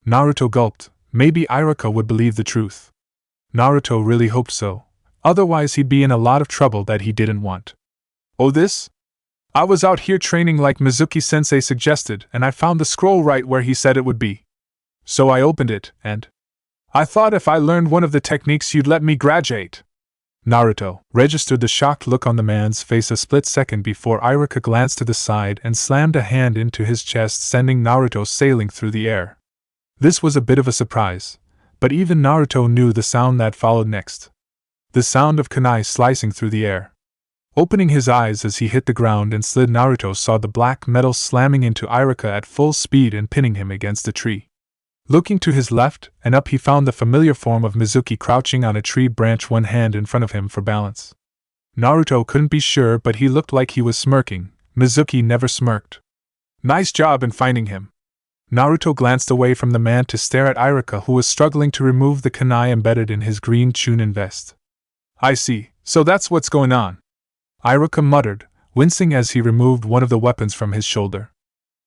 [SPEAKER 1] Naruto gulped. Maybe Iruka would believe the truth. Naruto really hoped so. Otherwise he'd be in a lot of trouble that he didn't want. Oh, this? I was out here training like Mizuki-sensei suggested, and I found the scroll right where he said it would be. So I opened it, and I thought if I learned one of the techniques you'd let me graduate. Naruto registered the shocked look on the man's face a split second before Iruka glanced to the side and slammed a hand into his chest, sending Naruto sailing through the air. This was a bit of a surprise, but even Naruto knew the sound that followed next. The sound of kunai slicing through the air. Opening his eyes as he hit the ground and slid, Naruto saw the black metal slamming into Iruka at full speed and pinning him against a tree. Looking to his left and up, he found the familiar form of Mizuki crouching on a tree branch, one hand in front of him for balance. Naruto couldn't be sure, but he looked like he was smirking. Mizuki never smirked. Nice job in finding him. Naruto glanced away from the man to stare at Iruka, who was struggling to remove the kunai embedded in his green Chunin vest. I see, so that's what's going on. Iruka muttered, wincing as he removed one of the weapons from his shoulder.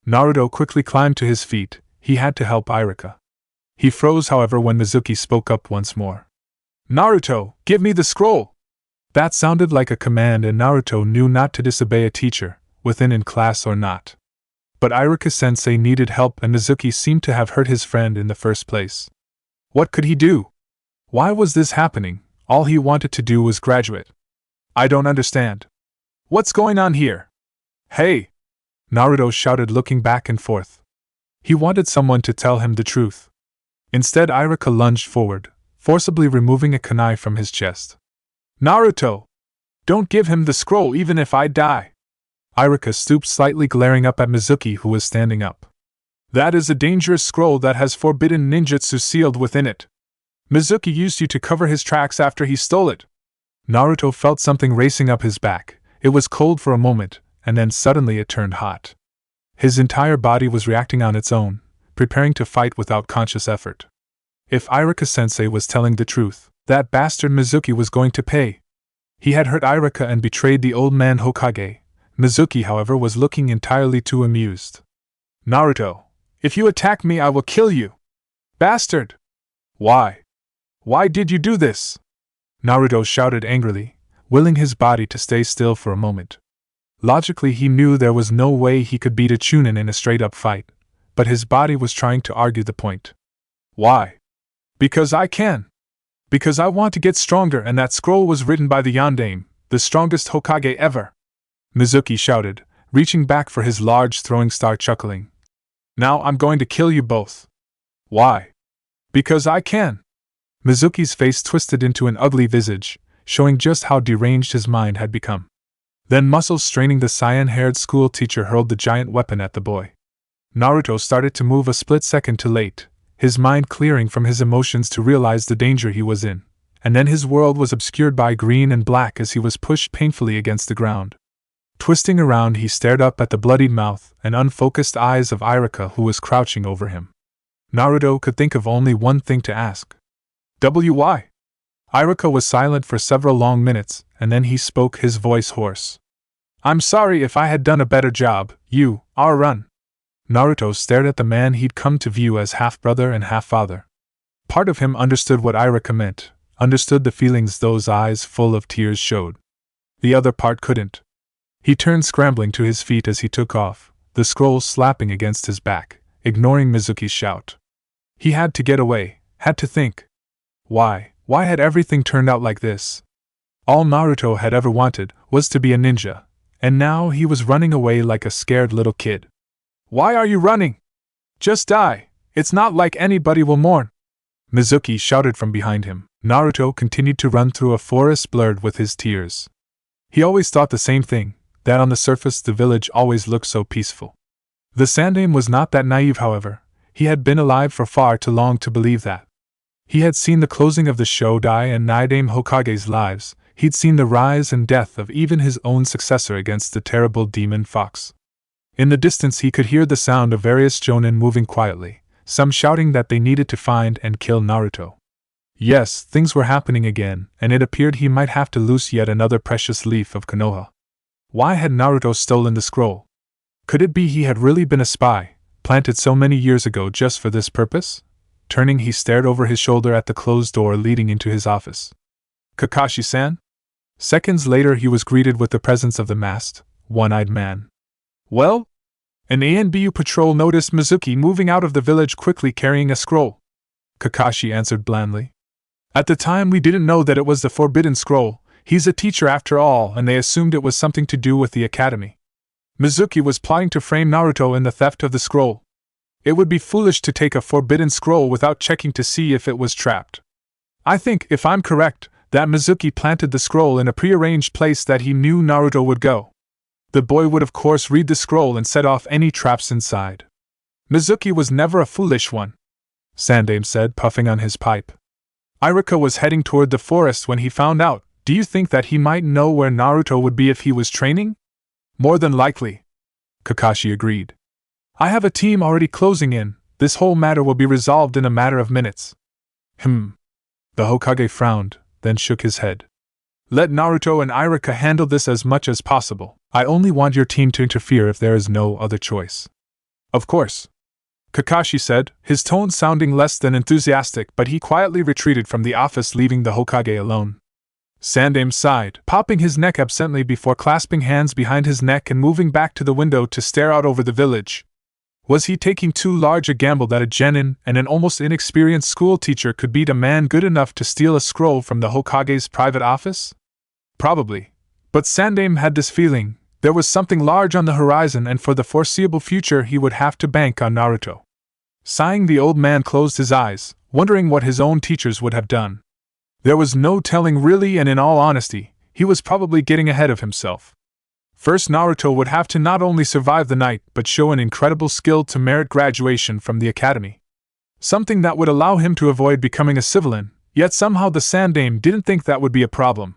[SPEAKER 1] Naruto quickly climbed to his feet. He had to help Iruka. He froze, however, when Mizuki spoke up once more. Naruto, give me the scroll! That sounded like a command, and Naruto knew not to disobey a teacher, within in class or not. But Iruka-sensei needed help, and Mizuki seemed to have hurt his friend in the first place. What could he do? Why was this happening? All he wanted to do was graduate. I don't understand. What's going on here? Hey! Naruto shouted, looking back and forth. He wanted someone to tell him the truth. Instead, Iruka lunged forward, forcibly removing a kunai from his chest. Naruto! Don't give him the scroll even if I die! Iruka stooped slightly, glaring up at Mizuki, who was standing up. That is a dangerous scroll that has forbidden ninjutsu sealed within it. Mizuki used you to cover his tracks after he stole it. Naruto felt something racing up his back. It was cold for a moment, and then suddenly it turned hot. His entire body was reacting on its own, preparing to fight without conscious effort. If Iruka-sensei was telling the truth, that bastard Mizuki was going to pay. He had hurt Iruka and betrayed the old man Hokage. Mizuki, however, was looking entirely too amused. Naruto, if you attack me, I will kill you. Bastard! Why? Why did you do this? Naruto shouted angrily, willing his body to stay still for a moment. Logically, he knew there was no way he could beat a Chunin in a straight-up fight, but his body was trying to argue the point. Why? Because I can. Because I want to get stronger, and that scroll was written by the Yondaime, the strongest Hokage ever. Mizuki shouted, reaching back for his large throwing star, chuckling. Now I'm going to kill you both. Why? Because I can. Mizuki's face twisted into an ugly visage, showing just how deranged his mind had become. Then, muscles straining, the cyan-haired school teacher hurled the giant weapon at the boy. Naruto started to move a split second too late, his mind clearing from his emotions to realize the danger he was in, and then his world was obscured by green and black as he was pushed painfully against the ground. Twisting around, he stared up at the bloodied mouth and unfocused eyes of Iruka, who was crouching over him. Naruto could think of only one thing to ask. Why? Iruka was silent for several long minutes, and then he spoke, his voice hoarse. I'm sorry if I had done a better job, you, our run. Naruto stared at the man he'd come to view as half-brother and half-father. Part of him understood what Iruka meant, understood the feelings those eyes full of tears showed. The other part couldn't. He turned scrambling to his feet as he took off, the scroll slapping against his back, ignoring Mizuki's shout. He had to get away, had to think. Why had everything turned out like this? All Naruto had ever wanted was to be a ninja, and now he was running away like a scared little kid. Why are you running? Just die, it's not like anybody will mourn. Mizuki shouted from behind him. Naruto continued to run through a forest blurred with his tears. He always thought the same thing, that on the surface the village always looked so peaceful. The Sandaime was not that naive, however. He had been alive for far too long to believe that. He had seen the closing of the Shodai and Nidaime Hokage's lives. He'd seen the rise and death of even his own successor against the terrible demon fox. In the distance he could hear the sound of various jonin moving quietly, some shouting that they needed to find and kill Naruto. Yes, things were happening again, and it appeared he might have to loose yet another precious leaf of Konoha. Why had Naruto stolen the scroll? Could it be he had really been a spy, planted so many years ago just for this purpose? Turning, he stared over his shoulder at the closed door leading into his office. Kakashi-san? Seconds later he was greeted with the presence of the masked, one-eyed man. Well? An ANBU patrol noticed Mizuki moving out of the village quickly carrying a scroll. Kakashi answered blandly. At the time we didn't know that it was the forbidden scroll. He's a teacher after all, and they assumed it was something to do with the academy. Mizuki was plotting to frame Naruto in the theft of the scroll. It would be foolish to take a forbidden scroll without checking to see if it was trapped. I think, if I'm correct, that Mizuki planted the scroll in a prearranged place that he knew Naruto would go. The boy would of course read the scroll and set off any traps inside. Mizuki was never a foolish one, Sandaime said, puffing on his pipe. Iruka was heading toward the forest when he found out. Do you think that he might know where Naruto would be if he was training? More than likely, Kakashi agreed. I have a team already closing in. This whole matter will be resolved in a matter of minutes. The Hokage frowned, then shook his head. Let Naruto and Iruka handle this as much as possible. I only want your team to interfere if there is no other choice. Of course, Kakashi said, his tone sounding less than enthusiastic, but he quietly retreated from the office, leaving the Hokage alone. Sandaime sighed, popping his neck absently before clasping hands behind his neck and moving back to the window to stare out over the village. Was he taking too large a gamble that a genin and an almost inexperienced schoolteacher could beat a man good enough to steal a scroll from the Hokage's private office? Probably. But Sandaime had this feeling. There was something large on the horizon, and for the foreseeable future he would have to bank on Naruto. Sighing, the old man closed his eyes, wondering what his own teachers would have done. There was no telling really, and in all honesty, he was probably getting ahead of himself. First, Naruto would have to not only survive the night but show an incredible skill to merit graduation from the academy. Something that would allow him to avoid becoming a civilian, yet somehow the Sandaime didn't think that would be a problem.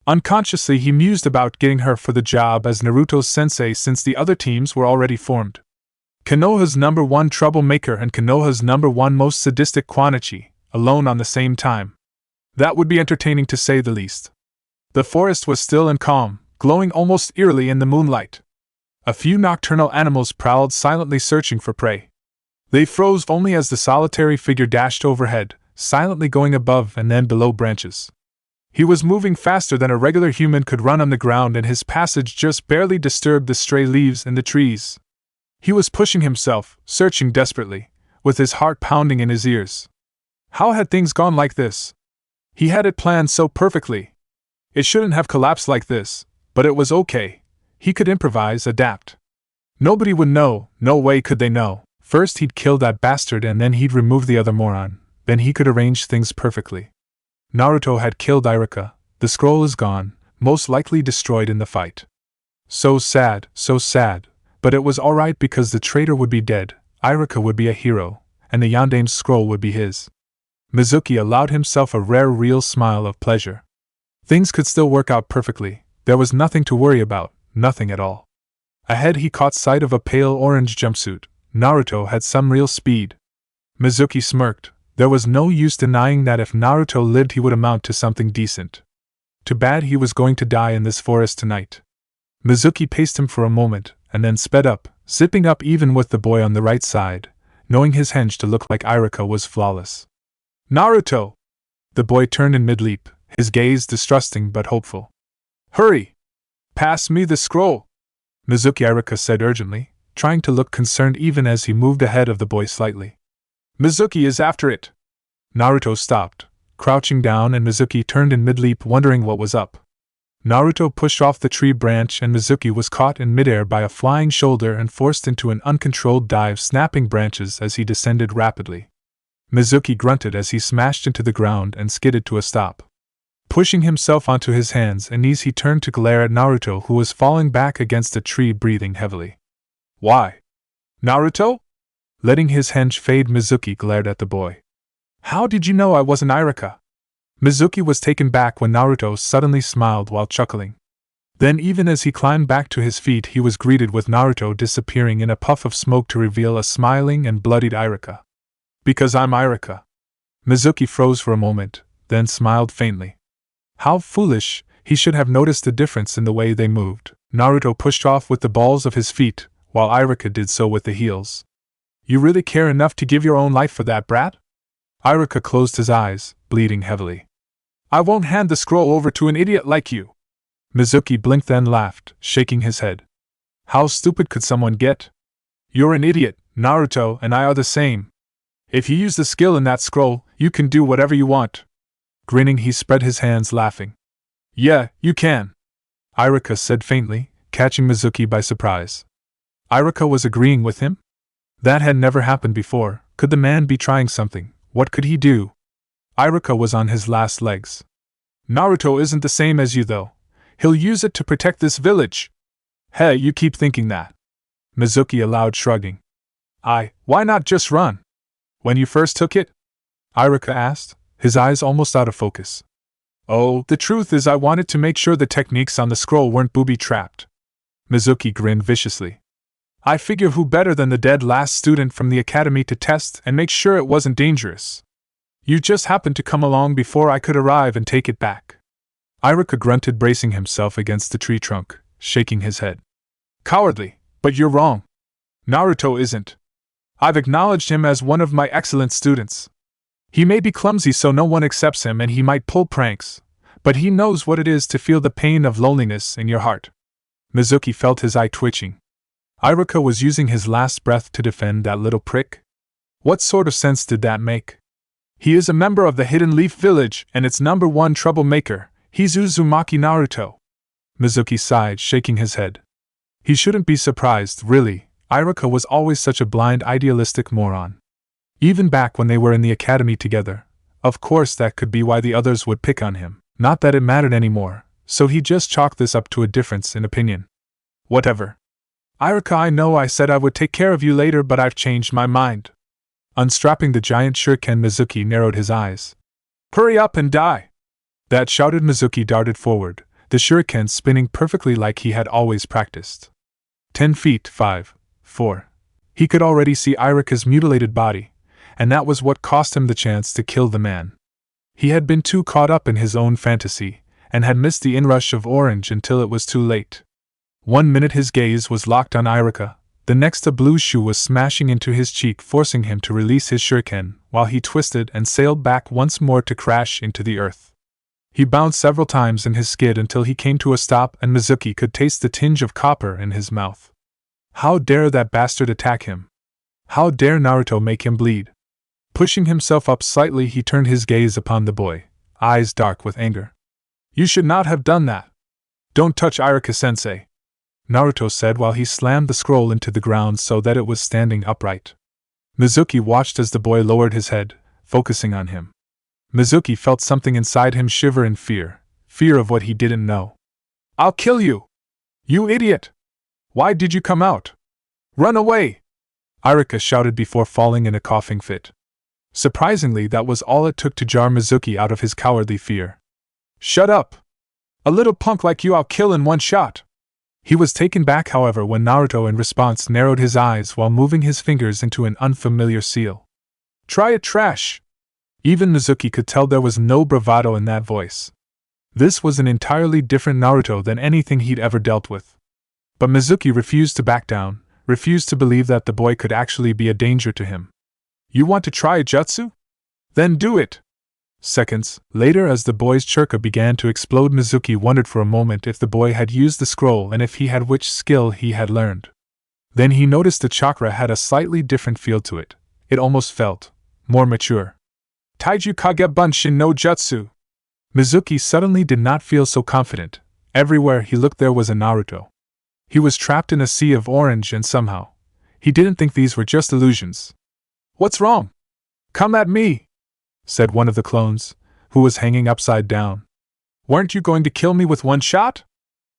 [SPEAKER 1] Unconsciously he mused about getting her for the job as Naruto's sensei, since the other teams were already formed. Konoha's #1 troublemaker and Konoha's #1 most sadistic Kwanichi, alone on the same time. That would be entertaining to say the least. The forest was still and calm, glowing almost eerily in the moonlight. A few nocturnal animals prowled silently, searching for prey. They froze only as the solitary figure dashed overhead, silently going above and then below branches. He was moving faster than a regular human could run on the ground, and his passage just barely disturbed the stray leaves in the trees. He was pushing himself, searching desperately, with his heart pounding in his ears. How had things gone like this? He had it planned so perfectly. It shouldn't have collapsed like this, but it was okay. He could improvise, adapt. Nobody would know, no way could they know. First he'd kill that bastard and then he'd remove the other moron. Then he could arrange things perfectly. Naruto had killed Iruka. The scroll is gone, most likely destroyed in the fight. So sad, but it was alright because the traitor would be dead, Iruka would be a hero, and the Yandaime's scroll would be his. Mizuki allowed himself a rare, real smile of pleasure. Things could still work out perfectly. There was nothing to worry about, nothing at all. Ahead he caught sight of a pale orange jumpsuit. Naruto had some real speed. Mizuki smirked. There was no use denying that if Naruto lived he would amount to something decent. Too bad he was going to die in this forest tonight. Mizuki paced him for a moment, and then sped up, zipping up even with the boy on the right side, knowing his henge to look like Iruka was flawless. Naruto! The boy turned in mid-leap, his gaze distrusting but hopeful. Hurry! Pass me the scroll! Mizuki Iruka said urgently, trying to look concerned even as he moved ahead of the boy slightly. Mizuki is after it! Naruto stopped, crouching down, and Mizuki turned in mid-leap, wondering what was up. Naruto pushed off the tree branch and Mizuki was caught in midair by a flying shoulder and forced into an uncontrolled dive, snapping branches as he descended rapidly. Mizuki grunted as he smashed into the ground and skidded to a stop. Pushing himself onto his hands and knees, he turned to glare at Naruto, who was falling back against a tree, breathing heavily. Why? Naruto? Letting his hench fade, Mizuki glared at the boy. How did you know I wasn't Irika? Mizuki was taken back when Naruto suddenly smiled while chuckling. Then, even as he climbed back to his feet, he was greeted with Naruto disappearing in a puff of smoke to reveal a smiling and bloodied Irika. Because I'm Irika. Mizuki froze for a moment, then smiled faintly. How foolish, he should have noticed the difference in the way they moved. Naruto pushed off with the balls of his feet, while Irika did so with the heels. You really care enough to give your own life for that brat? Irika closed his eyes, bleeding heavily. I won't hand the scroll over to an idiot like you. Mizuki blinked, then laughed, shaking his head. How stupid could someone get? You're an idiot, Naruto and I are the same. If you use the skill in that scroll, you can do whatever you want. Grinning, he spread his hands, laughing. Yeah, you can. Irika said faintly, catching Mizuki by surprise. Irika was agreeing with him? That had never happened before. Could the man be trying something? What could he do? Irika was on his last legs. Naruto isn't the same as you, though. He'll use it to protect this village. Hey, you keep thinking that. Mizuki allowed, shrugging. Why not just run? When you first took it? Irika asked, his eyes almost out of focus. Oh, the truth is I wanted to make sure the techniques on the scroll weren't booby-trapped. Mizuki grinned viciously. I figure who better than the dead last student from the academy to test and make sure it wasn't dangerous. You just happened to come along before I could arrive and take it back. Irika grunted, bracing himself against the tree trunk, shaking his head. Cowardly, but you're wrong. Naruto isn't. I've acknowledged him as one of my excellent students. He may be clumsy so no one accepts him and he might pull pranks, but he knows what it is to feel the pain of loneliness in your heart. Mizuki felt his eye twitching. Irika was using his last breath to defend that little prick? What sort of sense did that make? He is a member of the Hidden Leaf Village and its #1 troublemaker. He's Uzumaki Naruto. Mizuki sighed, shaking his head. He shouldn't be surprised, really. Irika was always such a blind, idealistic moron. Even back when they were in the academy together. Of course that could be why the others would pick on him. Not that it mattered anymore, so he just chalked this up to a difference in opinion. Whatever. Irika, I know I said I would take care of you later, but I've changed my mind. Unstrapping the giant shuriken, Mizuki narrowed his eyes. Hurry up and die! That shouted. Mizuki darted forward, the shuriken spinning perfectly like he had always practiced. 10 feet, 5, 4. He could already see Irika's mutilated body, and that was what cost him the chance to kill the man. He had been too caught up in his own fantasy, and had missed the inrush of orange until it was too late. 1 minute his gaze was locked on Irika, the next a blue shoe was smashing into his cheek, forcing him to release his shuriken, while he twisted and sailed back once more to crash into the earth. He bounced several times in his skid until he came to a stop, and Mizuki could taste the tinge of copper in his mouth. How dare that bastard attack him? How dare Naruto make him bleed? Pushing himself up slightly, he turned his gaze upon the boy, eyes dark with anger. You should not have done that. Don't touch Irika-sensei, Naruto said while he slammed the scroll into the ground so that it was standing upright. Mizuki watched as the boy lowered his head, focusing on him. Mizuki felt something inside him shiver in fear, fear of what he didn't know. I'll kill you! You idiot! Why did you come out? Run away! Irika shouted before falling in a coughing fit. Surprisingly, that was all it took to jar Mizuki out of his cowardly fear. Shut up! A little punk like you I'll kill in one shot! He was taken back, however, when Naruto in response narrowed his eyes while moving his fingers into an unfamiliar seal. Try it, trash! Even Mizuki could tell there was no bravado in that voice. This was an entirely different Naruto than anything he'd ever dealt with. But Mizuki refused to back down, refused to believe that the boy could actually be a danger to him. You want to try a jutsu? Then do it! Seconds later, as the boy's chakra began to explode, Mizuki wondered for a moment if the boy had used the scroll and if he had which skill he had learned. Then he noticed the chakra had a slightly different feel to it. It almost felt more mature. Taiju Kage Bunshin no Jutsu! Mizuki suddenly did not feel so confident. Everywhere he looked there was a Naruto. He was trapped in a sea of orange, and somehow he didn't think these were just illusions. What's wrong? Come at me! Said one of the clones, who was hanging upside down. Weren't you going to kill me with one shot?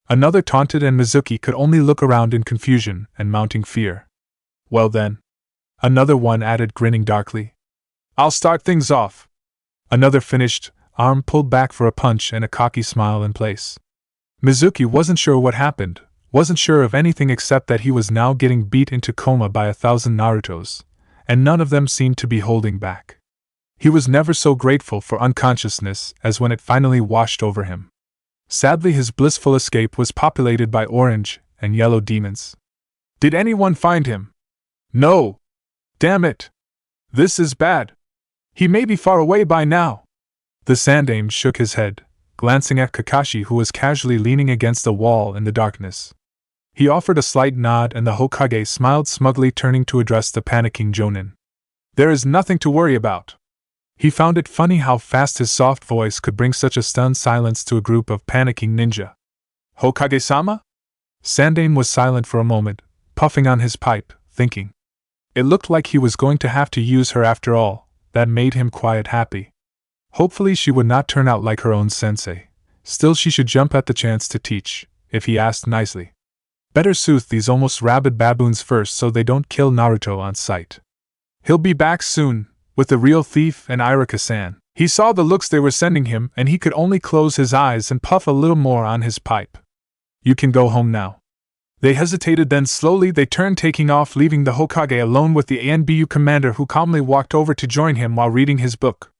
[SPEAKER 1] Another taunted, and Mizuki could only look around in confusion and mounting fear. Well then. Another one added, grinning darkly. I'll start things off. Another finished, arm pulled back for a punch and a cocky smile in place. Mizuki wasn't sure what happened, wasn't sure of anything except that he was now getting beat into coma by 1,000 Narutos, and none of them seemed to be holding back. He was never so grateful for unconsciousness as when it finally washed over him. Sadly, his blissful escape was populated by orange and yellow demons. Did anyone find him? No! Damn it! This is bad. He may be far away by now. The Sandaime shook his head, glancing at Kakashi, who was casually leaning against the wall in the darkness. He offered a slight nod, and the Hokage smiled smugly, turning to address the panicking Jonin. There is nothing to worry about. He found it funny how fast his soft voice could bring such a stunned silence to a group of panicking ninja. Hokage-sama? Sandaime was silent for a moment, puffing on his pipe, thinking. It looked like he was going to have to use her after all. That made him quite happy. Hopefully she would not turn out like her own sensei. Still, she should jump at the chance to teach, if he asked nicely. Better soothe these almost rabid baboons first so they don't kill Naruto on sight. He'll be back soon, with the real thief and Iruka-san. He saw the looks they were sending him, and he could only close his eyes and puff a little more on his pipe. You can go home now. They hesitated, then slowly they turned, taking off, leaving the Hokage alone with the ANBU commander, who calmly walked over to join him while reading his book.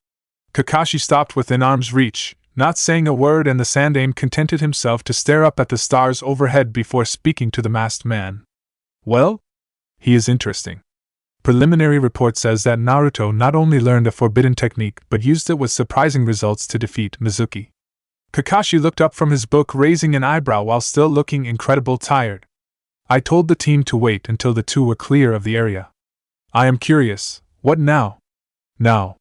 [SPEAKER 1] Kakashi stopped within arm's reach, not saying a word, and the Sandaime contented himself to stare up at the stars overhead before speaking to the masked man. Well? He is interesting. Preliminary report says that Naruto not only learned a forbidden technique but used it with surprising results to defeat Mizuki. Kakashi looked up from his book, raising an eyebrow while still looking incredibly tired. I told the team to wait until the two were clear of the area. I am curious, what now? Now.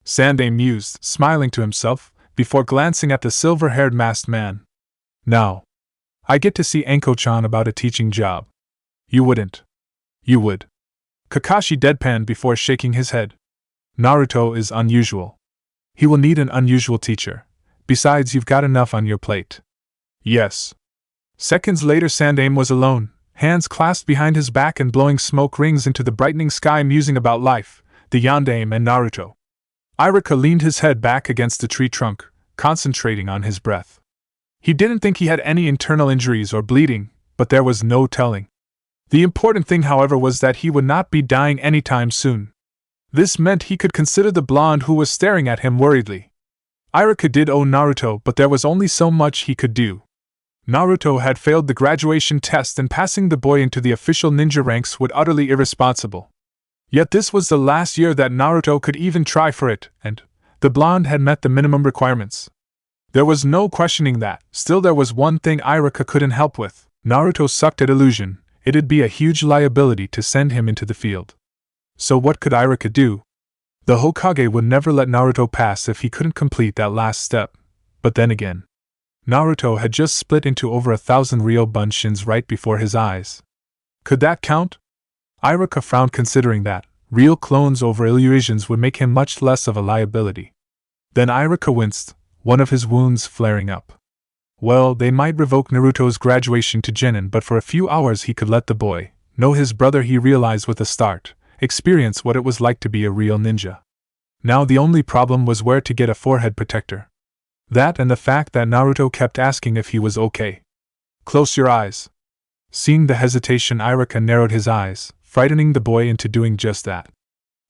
[SPEAKER 1] Sandaime mused, smiling to himself, before glancing at the silver-haired masked man. Now. I get to see Anko-chan about a teaching job. You wouldn't. You would. Kakashi deadpanned before shaking his head. Naruto is unusual. He will need an unusual teacher. Besides, you've got enough on your plate. Yes. Seconds later, Sandaime was alone, hands clasped behind his back and blowing smoke rings into the brightening sky, musing about life, the Yondaime, and Naruto. Iruka leaned his head back against the tree trunk, concentrating on his breath. He didn't think he had any internal injuries or bleeding, but there was no telling. The important thing, however, was that he would not be dying anytime soon. This meant he could consider the blonde who was staring at him worriedly. Iruka did owe Naruto, but there was only so much he could do. Naruto had failed the graduation test, and passing the boy into the official ninja ranks would utterly irresponsible. Yet this was the last year that Naruto could even try for it, and the blonde had met the minimum requirements. There was no questioning that. Still, there was one thing Iruka couldn't help with. Naruto sucked at illusion. It'd be a huge liability to send him into the field. So what could Iruka do? The Hokage would never let Naruto pass if he couldn't complete that last step. But then again, Naruto had just split into over 1,000 real bunshins right before his eyes. Could that count? Iruka frowned, considering that real clones over illusions would make him much less of a liability. Then Iruka winced, one of his wounds flaring up. Well, they might revoke Naruto's graduation to Genin, but for a few hours he could let the boy know his brother. He realized with a start, experience what it was like to be a real ninja. Now the only problem was where to get a forehead protector. That and the fact that Naruto kept asking if he was okay. Close your eyes. Seeing the hesitation, Iruka narrowed his eyes, frightening the boy into doing just that.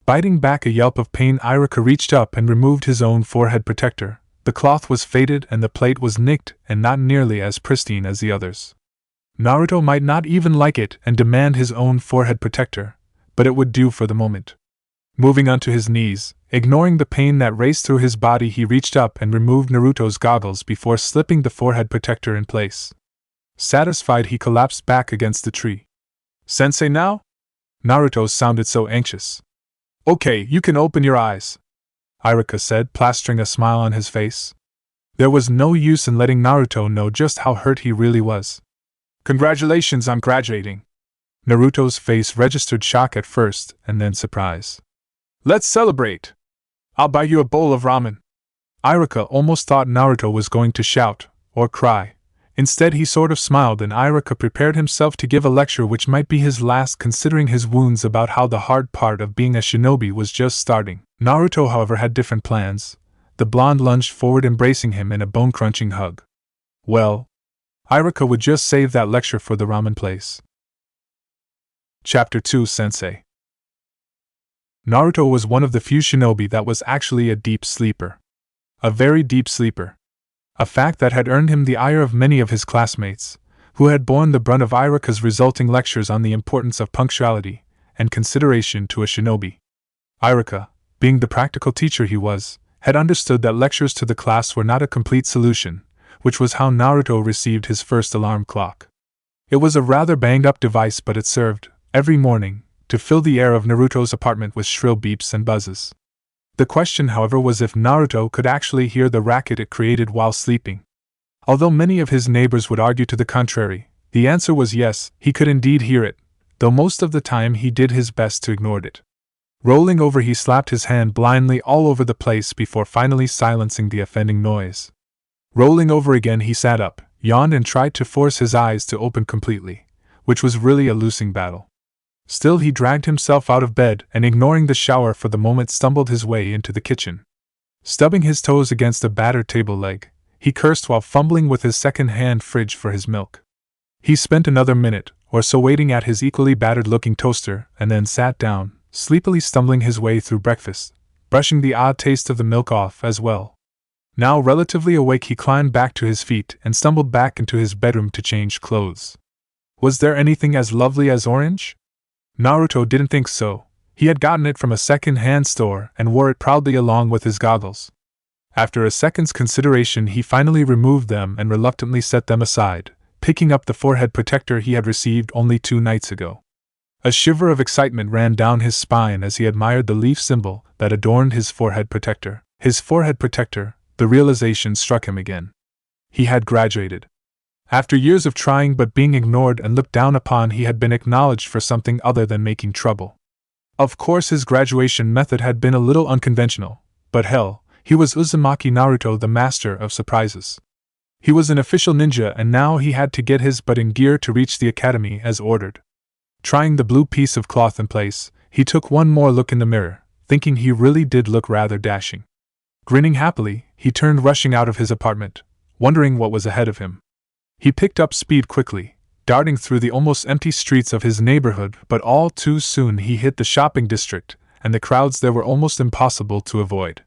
[SPEAKER 1] Biting back a yelp of pain, Iruka reached up and removed his own forehead protector. The cloth was faded and the plate was nicked and not nearly as pristine as the others. Naruto might not even like it and demand his own forehead protector, but it would do for the moment. Moving onto his knees, ignoring the pain that raced through his body, he reached up and removed Naruto's goggles before slipping the forehead protector in place. Satisfied, he collapsed back against the tree. Sensei now? Naruto sounded so anxious. Okay, you can open your eyes, Iruka said, plastering a smile on his face. There was no use in letting Naruto know just how hurt he really was. Congratulations on graduating. Naruto's face registered shock at first, and then surprise. Let's celebrate. I'll buy you a bowl of ramen. Iruka almost thought Naruto was going to shout, or cry. Instead he sort of smiled and Iruka prepared himself to give a lecture which might be his last considering his wounds about how the hard part of being a shinobi was just starting. Naruto however had different plans. The blonde lunged forward embracing him in a bone-crunching hug. Well, Iruka would just save that lecture for the ramen place. Chapter 2 Sensei. Naruto was one of the few shinobi that was actually a deep sleeper. A very deep sleeper. A fact that had earned him the ire of many of his classmates, who had borne the brunt of Iruka's resulting lectures on the importance of punctuality and consideration to a shinobi. Iruka, being the practical teacher he was, had understood that lectures to the class were not a complete solution, which was how Naruto received his first alarm clock. It was a rather banged-up device but it served, every morning, to fill the air of Naruto's apartment with shrill beeps and buzzes. The question, however, was if Naruto could actually hear the racket it created while sleeping. Although many of his neighbors would argue to the contrary, the answer was yes, he could indeed hear it, though most of the time he did his best to ignore it. Rolling over, he slapped his hand blindly all over the place before finally silencing the offending noise. Rolling over again, he sat up, yawned and tried to force his eyes to open completely, which was really a losing battle. Still he dragged himself out of bed and ignoring the shower for the moment stumbled his way into the kitchen. Stubbing his toes against a battered table leg, he cursed while fumbling with his second-hand fridge for his milk. He spent another minute or so waiting at his equally battered-looking toaster and then sat down, sleepily stumbling his way through breakfast, brushing the odd taste of the milk off as well. Now relatively awake, he climbed back to his feet and stumbled back into his bedroom to change clothes. Was there anything as lovely as orange? Naruto didn't think so. He had gotten it from a second-hand store and wore it proudly along with his goggles. After a second's consideration, he finally removed them and reluctantly set them aside, picking up the forehead protector he had received only 2 nights ago. A shiver of excitement ran down his spine as he admired the leaf symbol that adorned his forehead protector. His forehead protector, the realization struck him again. He had graduated. After years of trying but being ignored and looked down upon, he had been acknowledged for something other than making trouble. Of course his graduation method had been a little unconventional, but hell, he was Uzumaki Naruto, the master of surprises. He was an official ninja and now he had to get his butt in gear to reach the academy as ordered. Trying the blue piece of cloth in place, he took one more look in the mirror, thinking he really did look rather dashing. Grinning happily, he turned rushing out of his apartment, wondering what was ahead of him. He picked up speed quickly, darting through the almost empty streets of his neighborhood, but all too soon he hit the shopping district, and the crowds there were almost impossible to avoid.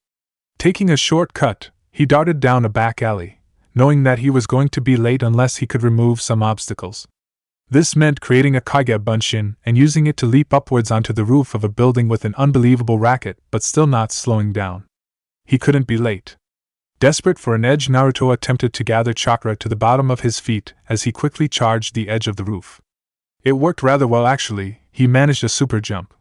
[SPEAKER 1] Taking a short cut, he darted down a back alley, knowing that he was going to be late unless he could remove some obstacles. This meant creating a kage bunshin and using it to leap upwards onto the roof of a building with an unbelievable racket, but still not slowing down. He couldn't be late. Desperate for an edge, Naruto attempted to gather chakra to the bottom of his feet as he quickly charged the edge of the roof. It worked rather well actually. He managed a super jump,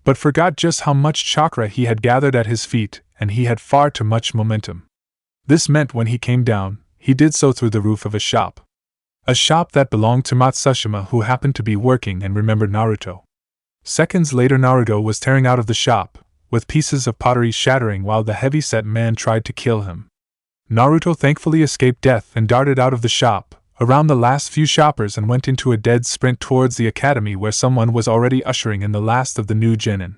[SPEAKER 1] but forgot just how much chakra he had gathered at his feet, and he had far too much momentum. This meant when he came down, he did so through the roof of a shop. A shop that belonged to Matsushima, who happened to be working and remembered Naruto. Seconds later Naruto was tearing out of the shop, with pieces of pottery shattering while the heavy-set man tried to kill him. Naruto thankfully escaped death and darted out of the shop, around the last few shoppers, and went into a dead sprint towards the academy where someone was already ushering in the last of the new genin.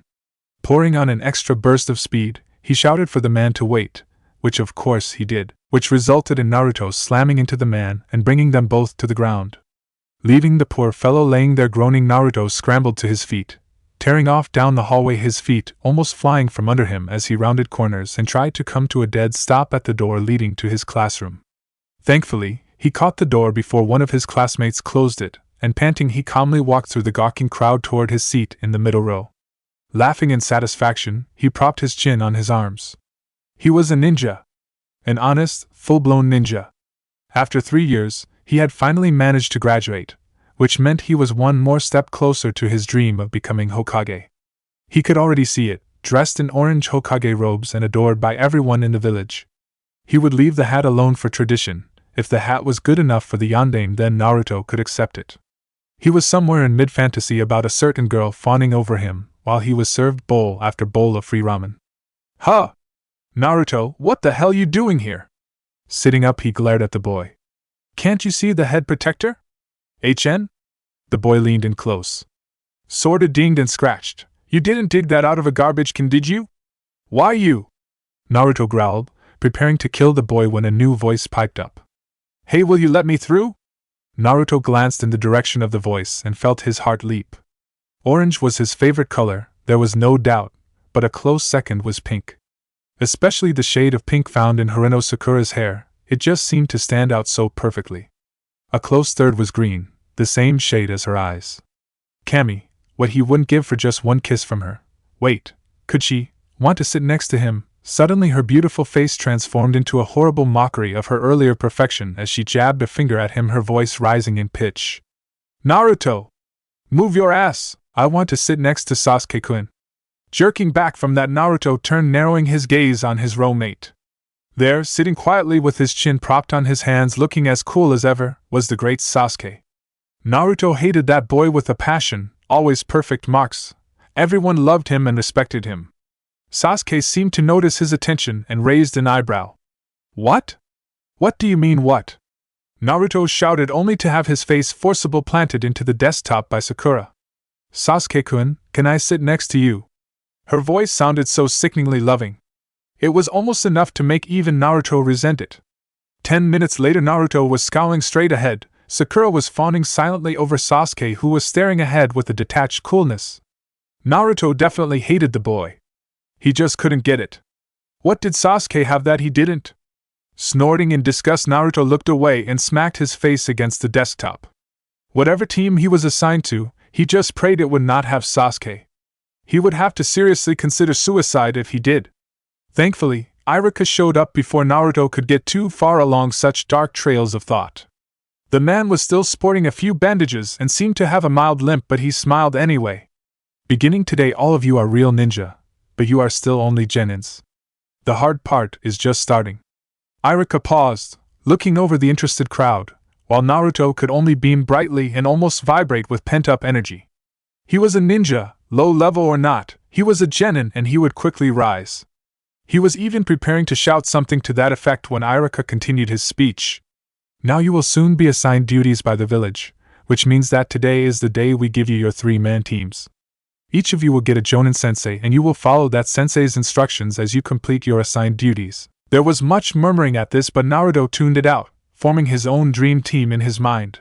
[SPEAKER 1] Pouring on an extra burst of speed, he shouted for the man to wait, which of course he did, which resulted in Naruto slamming into the man and bringing them both to the ground. Leaving the poor fellow laying there groaning, Naruto scrambled to his feet, tearing off down the hallway, his feet almost flying from under him as he rounded corners and tried to come to a dead stop at the door leading to his classroom. Thankfully, he caught the door before one of his classmates closed it, and panting he calmly walked through the gawking crowd toward his seat in the middle row. Laughing in satisfaction, he propped his chin on his arms. He was a ninja. An honest, full-blown ninja. After 3 years, he had finally managed to graduate, which meant he was one more step closer to his dream of becoming Hokage. He could already see it, dressed in orange Hokage robes and adored by everyone in the village. He would leave the hat alone for tradition. If the hat was good enough for the yondaime, then Naruto could accept it. He was somewhere in mid-fantasy about a certain girl fawning over him, while he was served bowl after bowl of free ramen. "Huh!" Naruto, what the hell you doing here? Sitting up, he glared at the boy. Can't you see the head protector? HN? The boy leaned in close. Sorta dinged and scratched. You didn't dig that out of a garbage can, did you? Why you? Naruto growled, preparing to kill the boy when a new voice piped up. Hey, will you let me through? Naruto glanced in the direction of the voice and felt his heart leap. Orange was his favorite color, there was no doubt, but a close second was pink. Especially the shade of pink found in Haruno Sakura's hair, it just seemed to stand out so perfectly. A close third was green, the same shade as her eyes. Cammy, what he wouldn't give for just one kiss from her. Wait, could she want to sit next to him? Suddenly her beautiful face transformed into a horrible mockery of her earlier perfection as she jabbed a finger at him, her voice rising in pitch. Naruto! Move your ass! I want to sit next to Sasuke-kun. Jerking back from that, Naruto turned, narrowing his gaze on his roommate. There, sitting quietly with his chin propped on his hands, looking as cool as ever, was the great Sasuke. Naruto hated that boy with a passion, always perfect marks. Everyone loved him and respected him. Sasuke seemed to notice his attention and raised an eyebrow. What? What do you mean what? Naruto shouted, only to have his face forcibly planted into the desktop by Sakura. Sasuke-kun, can I sit next to you? Her voice sounded so sickeningly loving. It was almost enough to make even Naruto resent it. 10 minutes later, Naruto was scowling straight ahead. Sakura was fawning silently over Sasuke, who was staring ahead with a detached coolness. Naruto definitely hated the boy. He just couldn't get it. What did Sasuke have that he didn't? Snorting in disgust, Naruto looked away and smacked his face against the desktop. Whatever team he was assigned to, he just prayed it would not have Sasuke. He would have to seriously consider suicide if he did. Thankfully, Iruka showed up before Naruto could get too far along such dark trails of thought. The man was still sporting a few bandages and seemed to have a mild limp, but he smiled anyway. Beginning today, all of you are real ninja, but you are still only genins. The hard part is just starting. Iruka paused, looking over the interested crowd, while Naruto could only beam brightly and almost vibrate with pent-up energy. He was a ninja, low level or not, he was a genin and he would quickly rise. He was even preparing to shout something to that effect when Iruka continued his speech. Now you will soon be assigned duties by the village, which means that today is the day we give you your 3-man teams. Each of you will get a Jonin sensei and you will follow that sensei's instructions as you complete your assigned duties. There was much murmuring at this, but Naruto tuned it out, forming his own dream team in his mind.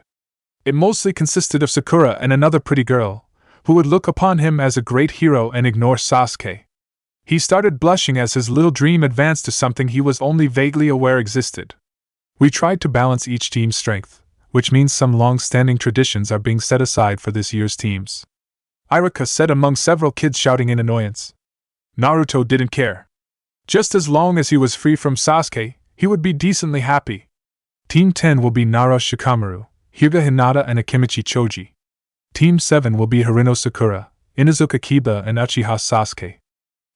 [SPEAKER 1] It mostly consisted of Sakura and another pretty girl, who would look upon him as a great hero and ignore Sasuke. He started blushing as his little dream advanced to something he was only vaguely aware existed. We tried to balance each team's strength, which means some long-standing traditions are being set aside for this year's teams. Iruka said among several kids shouting in annoyance. Naruto didn't care. Just as long as he was free from Sasuke, he would be decently happy. Team 10 will be Nara Shikamaru, Hyuga Hinata and Akimichi Choji. Team 7 will be Haruno Sakura, Inuzuka Kiba and Uchiha Sasuke.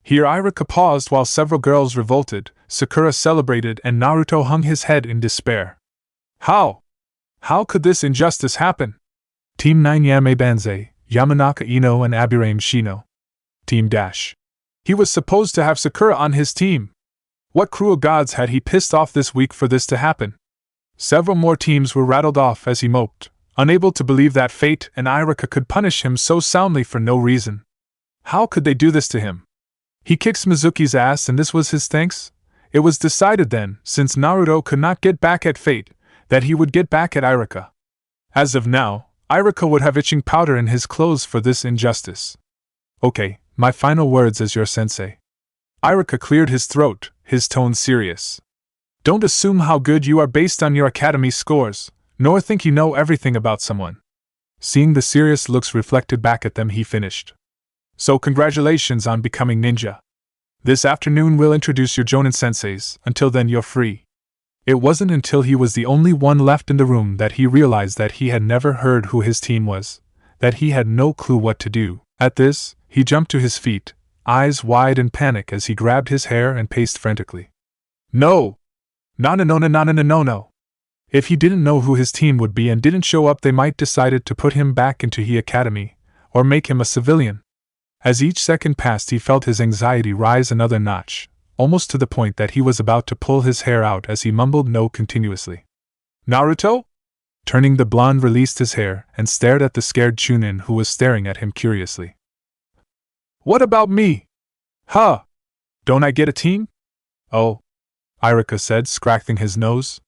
[SPEAKER 1] Here Iruka paused while several girls revolted, Sakura celebrated, and Naruto hung his head in despair. How? How could this injustice happen? Team 9 Yame Banzai, Yamanaka Ino and Abirame Shino. Team Dash. He was supposed to have Sakura on his team. What cruel gods had he pissed off this week for this to happen? Several more teams were rattled off as he moped, unable to believe that fate and Iruka could punish him so soundly for no reason. How could they do this to him? He kicked Mizuki's ass and this was his thanks? It was decided then, since Naruto could not get back at fate, that he would get back at Iruka. As of now, Iruka would have itching powder in his clothes for this injustice. Okay, my final words as your sensei. Iruka cleared his throat, his tone serious. Don't assume how good you are based on your academy scores, nor think you know everything about someone. Seeing the serious looks reflected back at them, he finished. So congratulations on becoming ninja. This afternoon we'll introduce your Jonin senseis, until then you're free. It wasn't until he was the only one left in the room that he realized that he had never heard who his team was, that he had no clue what to do. At this, he jumped to his feet, eyes wide in panic as he grabbed his hair and paced frantically. No! No. If he didn't know who his team would be and didn't show up, they might decided to put him back into the academy, or make him a civilian. As each second passed, he felt his anxiety rise another notch, almost to the point that he was about to pull his hair out as he mumbled no continuously. Naruto? Turning, the blonde released his hair and stared at the scared Chunin, who was staring at him curiously. What about me? Huh? Don't I get a team? Oh, Irika said, scratching his nose.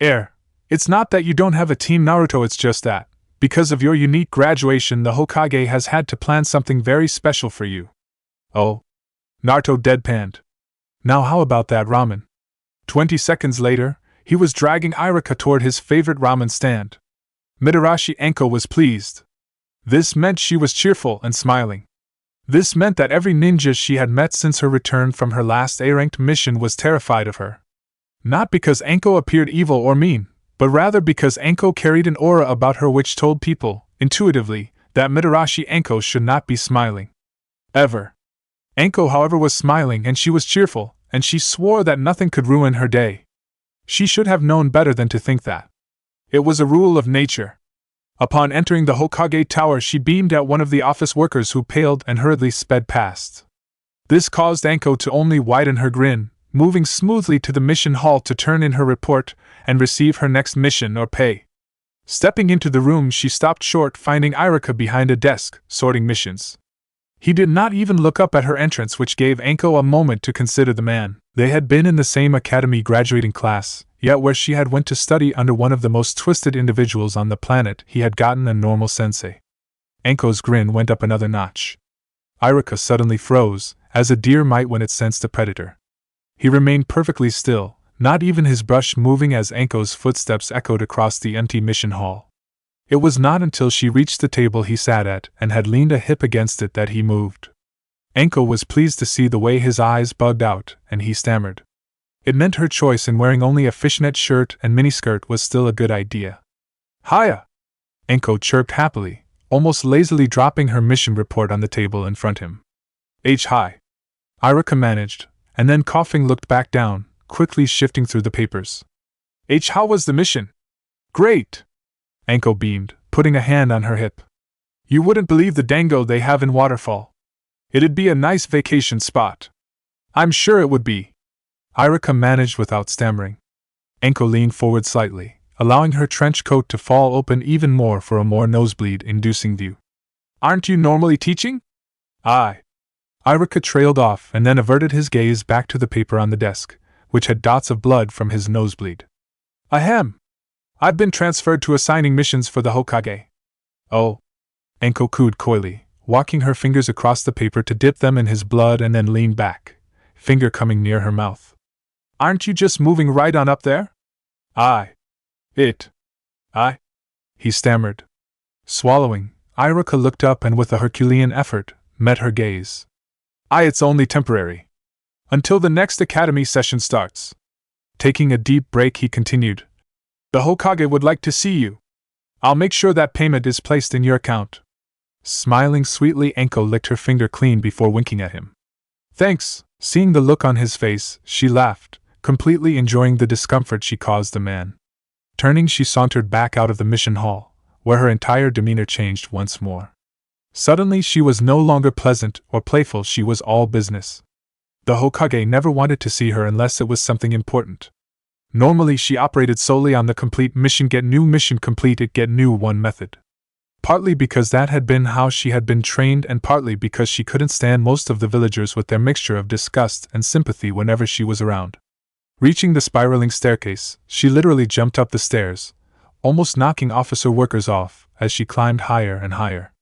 [SPEAKER 1] It's not that you don't have a team, Naruto, it's just that, because of your unique graduation, the Hokage has had to plan something very special for you. Oh? Naruto deadpanned. Now how about that ramen? 20 seconds later, he was dragging Irika toward his favorite ramen stand. Mitarashi Anko was pleased. This meant she was cheerful and smiling. This meant that every ninja she had met since her return from her last A-ranked mission was terrified of her. Not because Anko appeared evil or mean, but rather because Anko carried an aura about her which told people, intuitively, that Mitarashi Anko should not be smiling. Ever. Anko, however, was smiling, and she was cheerful, and she swore that nothing could ruin her day. She should have known better than to think that. It was a rule of nature. Upon entering the Hokage Tower, she beamed at one of the office workers, who paled and hurriedly sped past. This caused Anko to only widen her grin, moving smoothly to the mission hall to turn in her report and receive her next mission or pay. Stepping into the room, she stopped short, finding Irika behind a desk, sorting missions. He did not even look up at her entrance, which gave Anko a moment to consider the man. They had been in the same academy graduating class, yet where she had went to study under one of the most twisted individuals on the planet, he had gotten a normal sensei. Anko's grin went up another notch. Irika suddenly froze, as a deer might when it sensed a predator. He remained perfectly still, not even his brush moving as Anko's footsteps echoed across the empty mission hall. It was not until she reached the table he sat at and had leaned a hip against it that he moved. Anko was pleased to see the way his eyes bugged out, and he stammered. It meant her choice in wearing only a fishnet shirt and miniskirt was still a good idea. Hiya! Anko chirped happily, almost lazily dropping her mission report on the table in front of him. Hi. Irika managed, and then coughing looked back down, quickly shifting through the papers. How was the mission? Great! Anko beamed, putting a hand on her hip. You wouldn't believe the dango they have in Waterfall. It'd be a nice vacation spot. I'm sure it would be. Irika managed without stammering. Anko leaned forward slightly, allowing her trench coat to fall open even more for a more nosebleed-inducing view. Aren't you normally teaching? Aye. Irika trailed off and then averted his gaze back to the paper on the desk, which had dots of blood from his nosebleed. Ahem. I've been transferred to assigning missions for the Hokage. Oh. Anko cooed coyly, walking her fingers across the paper to dip them in his blood and then leaned back, finger coming near her mouth. Aren't you just moving right on up there? Aye. He stammered. Swallowing, Irika looked up and with a Herculean effort, met her gaze. It's only temporary. Until the next academy session starts. Taking a deep break, he continued. The Hokage would like to see you. I'll make sure that payment is placed in your account. Smiling sweetly, Anko licked her finger clean before winking at him. Thanks. Seeing the look on his face, she laughed, completely enjoying the discomfort she caused the man. Turning, she sauntered back out of the mission hall, where her entire demeanor changed once more. Suddenly she was no longer pleasant or playful, she was all business. The Hokage never wanted to see her unless it was something important. Normally she operated solely on the complete mission get new mission complete it get new one method. Partly because that had been how she had been trained, and partly because she couldn't stand most of the villagers with their mixture of disgust and sympathy whenever she was around. Reaching the spiraling staircase, she literally jumped up the stairs, almost knocking officer workers off as she climbed higher and higher.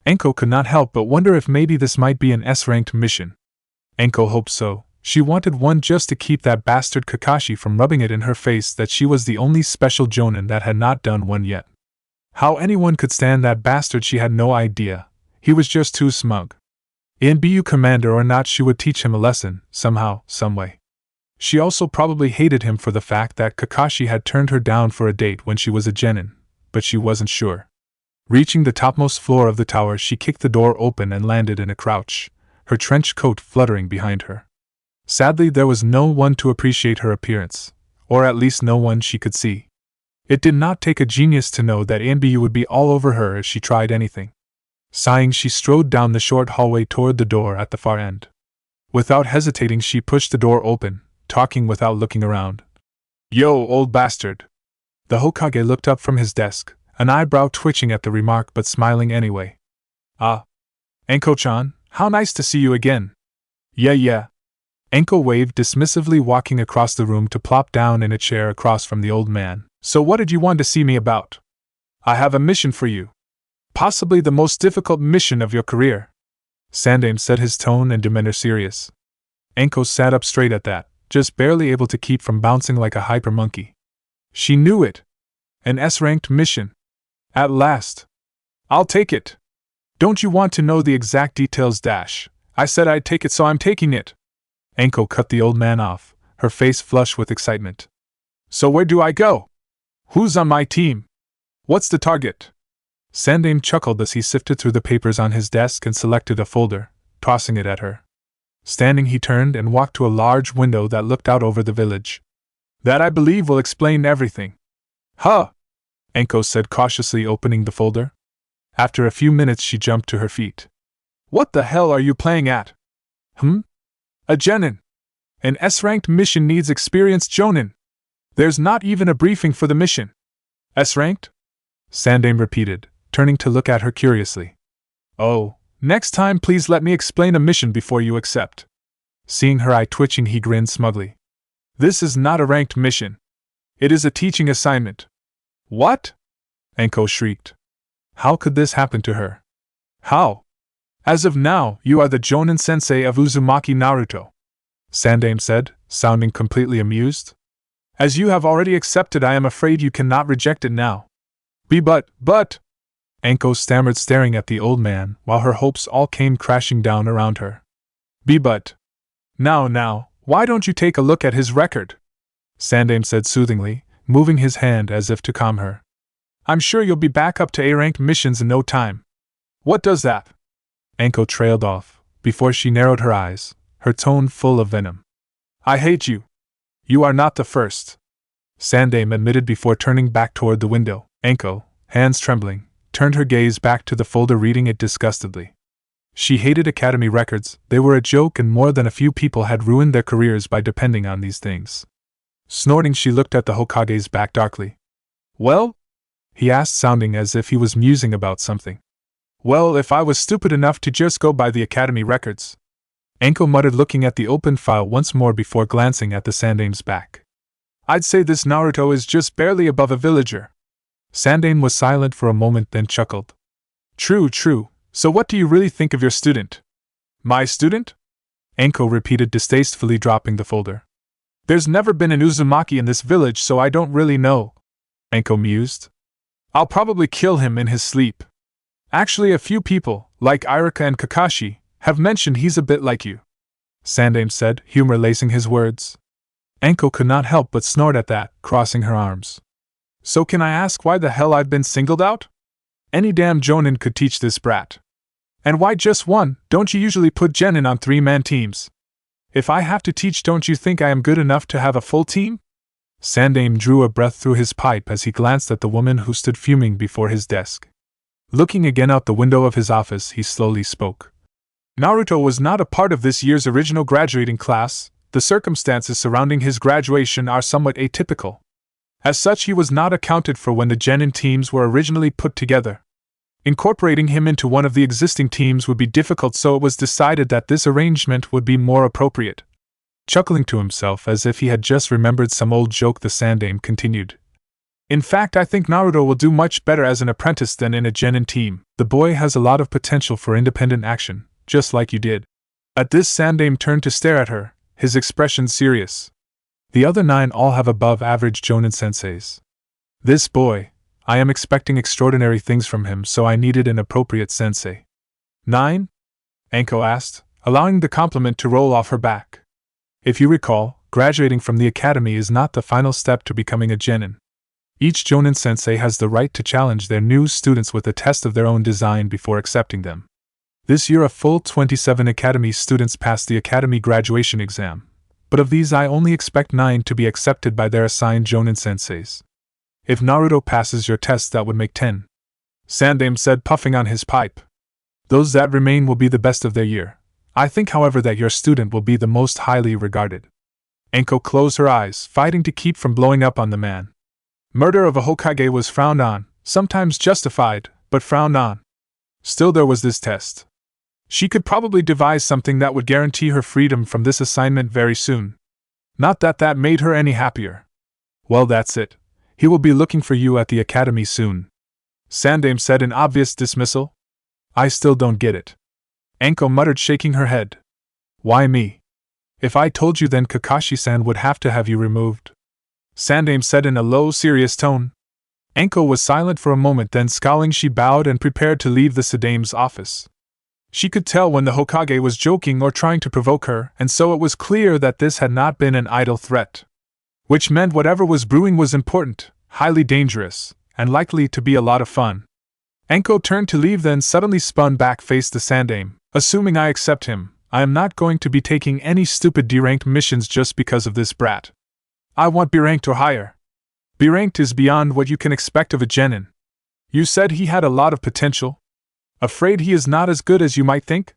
[SPEAKER 1] Anko could not help but wonder if maybe this might be an S-ranked mission. Anko hoped so. She wanted one just to keep that bastard Kakashi from rubbing it in her face that she was the only special jonin that had not done one yet. How anyone could stand that bastard she had no idea. He was just too smug. Be commander or not, she would teach him a lesson, somehow, someway. She also probably hated him for the fact that Kakashi had turned her down for a date when she was a genin, but she wasn't sure. Reaching the topmost floor of the tower, she kicked the door open and landed in a crouch, her trench coat fluttering behind her. Sadly, there was no one to appreciate her appearance, or at least no one she could see. It did not take a genius to know that Anbu would be all over her if she tried anything. Sighing, she strode down the short hallway toward the door at the far end. Without hesitating, she pushed the door open, talking without looking around. Yo, old bastard! The Hokage looked up from his desk, an eyebrow twitching at the remark but smiling anyway. Ah. Enko-chan, how nice to see you again. Yeah. Enko waved dismissively, walking across the room to plop down in a chair across from the old man. So what did you want to see me about? I have a mission for you. Possibly the most difficult mission of your career. Sandaime said, his tone and demeanor serious. Enko sat up straight at that, just barely able to keep from bouncing like a hyper monkey. She knew it. An S-ranked mission. At last. I'll take it. Don't you want to know the exact details? I said I'd take it, so I'm taking it. Enko cut the old man off, her face flush with excitement. So where do I go? Who's on my team? What's the target? Sandaime chuckled as he sifted through the papers on his desk and selected a folder, tossing it at her. Standing, he turned and walked to a large window that looked out over the village. That, I believe, will explain everything. Huh? Enko said cautiously, opening the folder. After a few minutes she jumped to her feet. What the hell are you playing at? A genin. An S-ranked mission needs experienced jonin. There's not even a briefing for the mission. S-ranked? Sandaime repeated, turning to look at her curiously. Oh, next time please let me explain a mission before you accept. Seeing her eye twitching, he grinned smugly. This is not a ranked mission. It is a teaching assignment. What? Enko shrieked. How could this happen to her? How? As of now, you are the Jonin sensei of Uzumaki Naruto. Sandaime said, sounding completely amused. As you have already accepted, I am afraid you cannot reject it now. But... Enko stammered, staring at the old man, while her hopes all came crashing down around her. But... Now, why don't you take a look at his record? Sandaime said soothingly, moving his hand as if to calm her. I'm sure you'll be back up to A-ranked missions in no time. What does that? Enko trailed off, before she narrowed her eyes, her tone full of venom. I hate you. You are not the first. Sandaime admitted before turning back toward the window. Enko, hands trembling, turned her gaze back to the folder, reading it disgustedly. She hated academy records. They were a joke, and more than a few people had ruined their careers by depending on these things. Snorting, she looked at the Hokage's back darkly. Well? He asked, sounding as if he was musing about something. Well, if I was stupid enough to just go by the academy records. Enko muttered, looking at the open file once more before glancing at the Sandaime's back. I'd say this Naruto is just barely above a villager. Sandaime was silent for a moment, then chuckled. True. So what do you really think of your student? My student? Enko repeated distastefully, dropping the folder. There's never been an Uzumaki in this village, so I don't really know. Enko mused. I'll probably kill him in his sleep. Actually, a few people, like Iruka and Kakashi, have mentioned he's a bit like you. Sandaime said, humor lacing his words. Enko could not help but snort at that, crossing her arms. So can I ask why the hell I've been singled out? Any damn jonin could teach this brat. And why just one? Don't you usually put genin on 3-man teams? If I have to teach, don't you think I am good enough to have a full team? Sandaime drew a breath through his pipe as he glanced at the woman who stood fuming before his desk. Looking again out the window of his office, he slowly spoke. Naruto was not a part of this year's original graduating class. The circumstances surrounding his graduation are somewhat atypical. As such, he was not accounted for when the genin teams were originally put together. Incorporating him into one of the existing teams would be difficult, so it was decided that this arrangement would be more appropriate. Chuckling to himself as if he had just remembered some old joke, the Sandaime continued. In fact, I think Naruto will do much better as an apprentice than in a genin team. The boy has a lot of potential for independent action, just like you did. At this, Sandaime turned to stare at her, his expression serious. The other 9 all have above-average jonin senseis. This boy, I am expecting extraordinary things from him, so I needed an appropriate sensei. 9? Enko asked, allowing the compliment to roll off her back. If you recall, graduating from the academy is not the final step to becoming a genin. Each jonin sensei has the right to challenge their new students with a test of their own design before accepting them. This year a full 27 academy students passed the academy graduation exam, but of these I only expect 9 to be accepted by their assigned jonin senseis. If Naruto passes your test, that would make 10. Sandaime said, puffing on his pipe. Those that remain will be the best of their year. I think, however, that your student will be the most highly regarded. Enko closed her eyes, fighting to keep from blowing up on the man. Murder of a Hokage was frowned on, sometimes justified, but frowned on. Still, there was this test. She could probably devise something that would guarantee her freedom from this assignment very soon. Not that that made her any happier. Well, that's it. He will be looking for you at the academy soon. Sandame said in obvious dismissal. I still don't get it. Enko muttered, shaking her head. Why me? If I told you, then Kakashi-san would have to have you removed. Sandame said in a low, serious tone. Enko was silent for a moment, then scowling she bowed and prepared to leave the Sadame's office. She could tell when the Hokage was joking or trying to provoke her, and so it was clear that this had not been an idle threat. Which meant whatever was brewing was important, highly dangerous, and likely to be a lot of fun. Enko turned to leave, then suddenly spun back, faced the Sandame. Assuming I accept him, I am not going to be taking any stupid D-ranked missions just because of this brat. I want B-ranked or higher. B-ranked is beyond what you can expect of a genin. You said he had a lot of potential? Afraid he is not as good as you might think?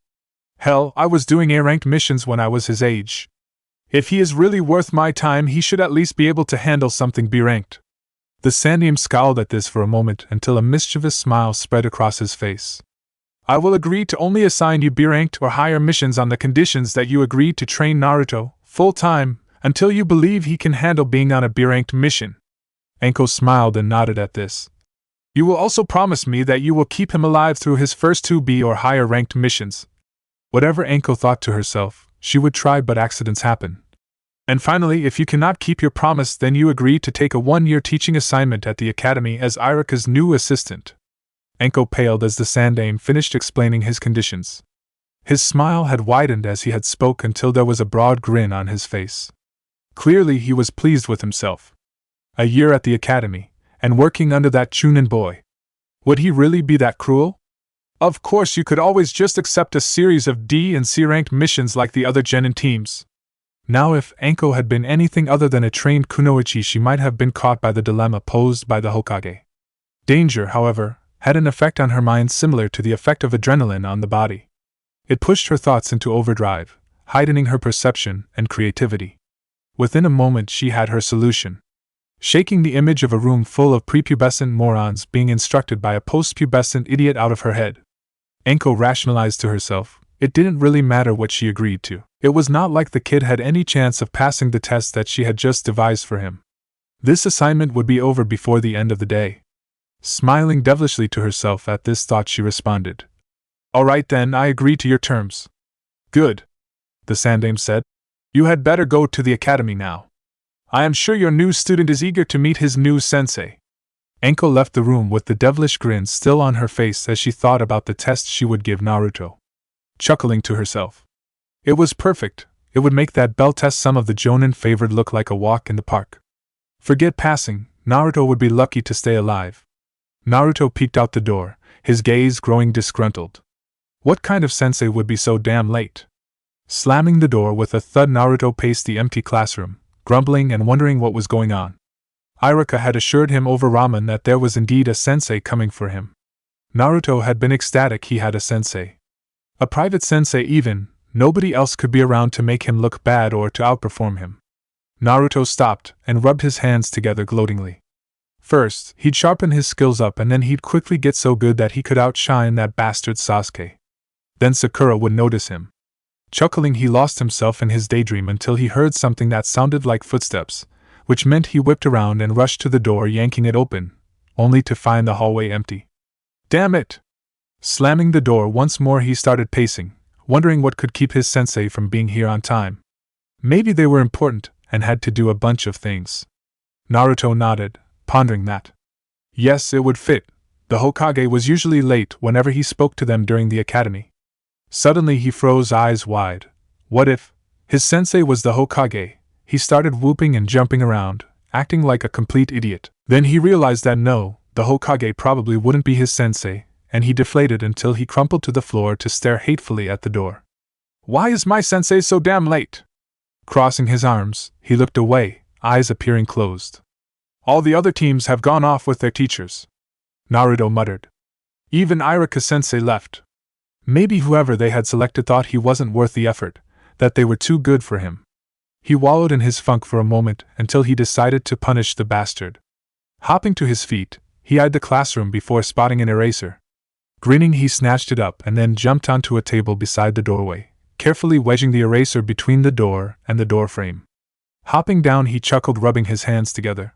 [SPEAKER 1] Hell, I was doing A-ranked missions when I was his age. If he is really worth my time, he should at least be able to handle something B-ranked. The Sandame scowled at this for a moment until a mischievous smile spread across his face. I will agree to only assign you B-ranked or higher missions on the conditions that you agree to train Naruto, full-time, until you believe he can handle being on a B-ranked mission. Enko smiled and nodded at this. You will also promise me that you will keep him alive through his first 2 B or higher ranked missions. Whatever Enko thought to herself, she would try, but accidents happen. And finally, if you cannot keep your promise, then you agree to take a 1-year teaching assignment at the academy as Irika's new assistant. Enko paled as the Sandame finished explaining his conditions. His smile had widened as he had spoke until there was a broad grin on his face. Clearly he was pleased with himself. A year at the academy, and working under that Chunin boy. Would he really be that cruel? Of course, you could always just accept a series of D and C ranked missions like the other genin teams. Now, if Enko had been anything other than a trained kunoichi, she might have been caught by the dilemma posed by the Hokage. Danger, however, had an effect on her mind similar to the effect of adrenaline on the body. It pushed her thoughts into overdrive, heightening her perception and creativity. Within a moment she had her solution. Shaking the image of a room full of prepubescent morons being instructed by a postpubescent idiot out of her head, Enko rationalized to herself, it didn't really matter what she agreed to. It was not like the kid had any chance of passing the test that she had just devised for him. This assignment would be over before the end of the day. Smiling devilishly to herself at this thought, she responded. All right then, I agree to your terms. Good, the Sandame said. You had better go to the academy now. I am sure your new student is eager to meet his new sensei. Enko left the room with the devilish grin still on her face as she thought about the test she would give Naruto. Chuckling to herself. It was perfect. It would make that bell test some of the jonin favored look like a walk in the park. Forget passing, Naruto would be lucky to stay alive. Naruto peeked out the door, his gaze growing disgruntled. What kind of sensei would be so damn late? Slamming the door with a thud, Naruto paced the empty classroom, grumbling and wondering what was going on. Irika had assured him over ramen that there was indeed a sensei coming for him. Naruto had been ecstatic he had a sensei. A private sensei even, nobody else could be around to make him look bad or to outperform him. Naruto stopped and rubbed his hands together gloatingly. First, he'd sharpen his skills up, and then he'd quickly get so good that he could outshine that bastard Sasuke. Then Sakura would notice him. Chuckling, he lost himself in his daydream until he heard something that sounded like footsteps, which meant he whipped around and rushed to the door, yanking it open, only to find the hallway empty. Damn it! Slamming the door once more, he started pacing, wondering what could keep his sensei from being here on time. Maybe they were important and had to do a bunch of things. Naruto nodded, pondering that. Yes, it would fit. The Hokage was usually late whenever he spoke to them during the academy. Suddenly he froze, eyes wide. What if his sensei was the Hokage? He started whooping and jumping around, acting like a complete idiot. Then he realized that no, the Hokage probably wouldn't be his sensei, and he deflated until he crumpled to the floor to stare hatefully at the door. Why is my sensei so damn late? Crossing his arms, he looked away, eyes appearing closed. All the other teams have gone off with their teachers. Naruto muttered. Even Irika-sensei left. Maybe whoever they had selected thought he wasn't worth the effort, that they were too good for him. He wallowed in his funk for a moment until he decided to punish the bastard. Hopping to his feet, he eyed the classroom before spotting an eraser. Grinning, he snatched it up and then jumped onto a table beside the doorway, carefully wedging the eraser between the door and the door frame. Hopping down, he chuckled, rubbing his hands together.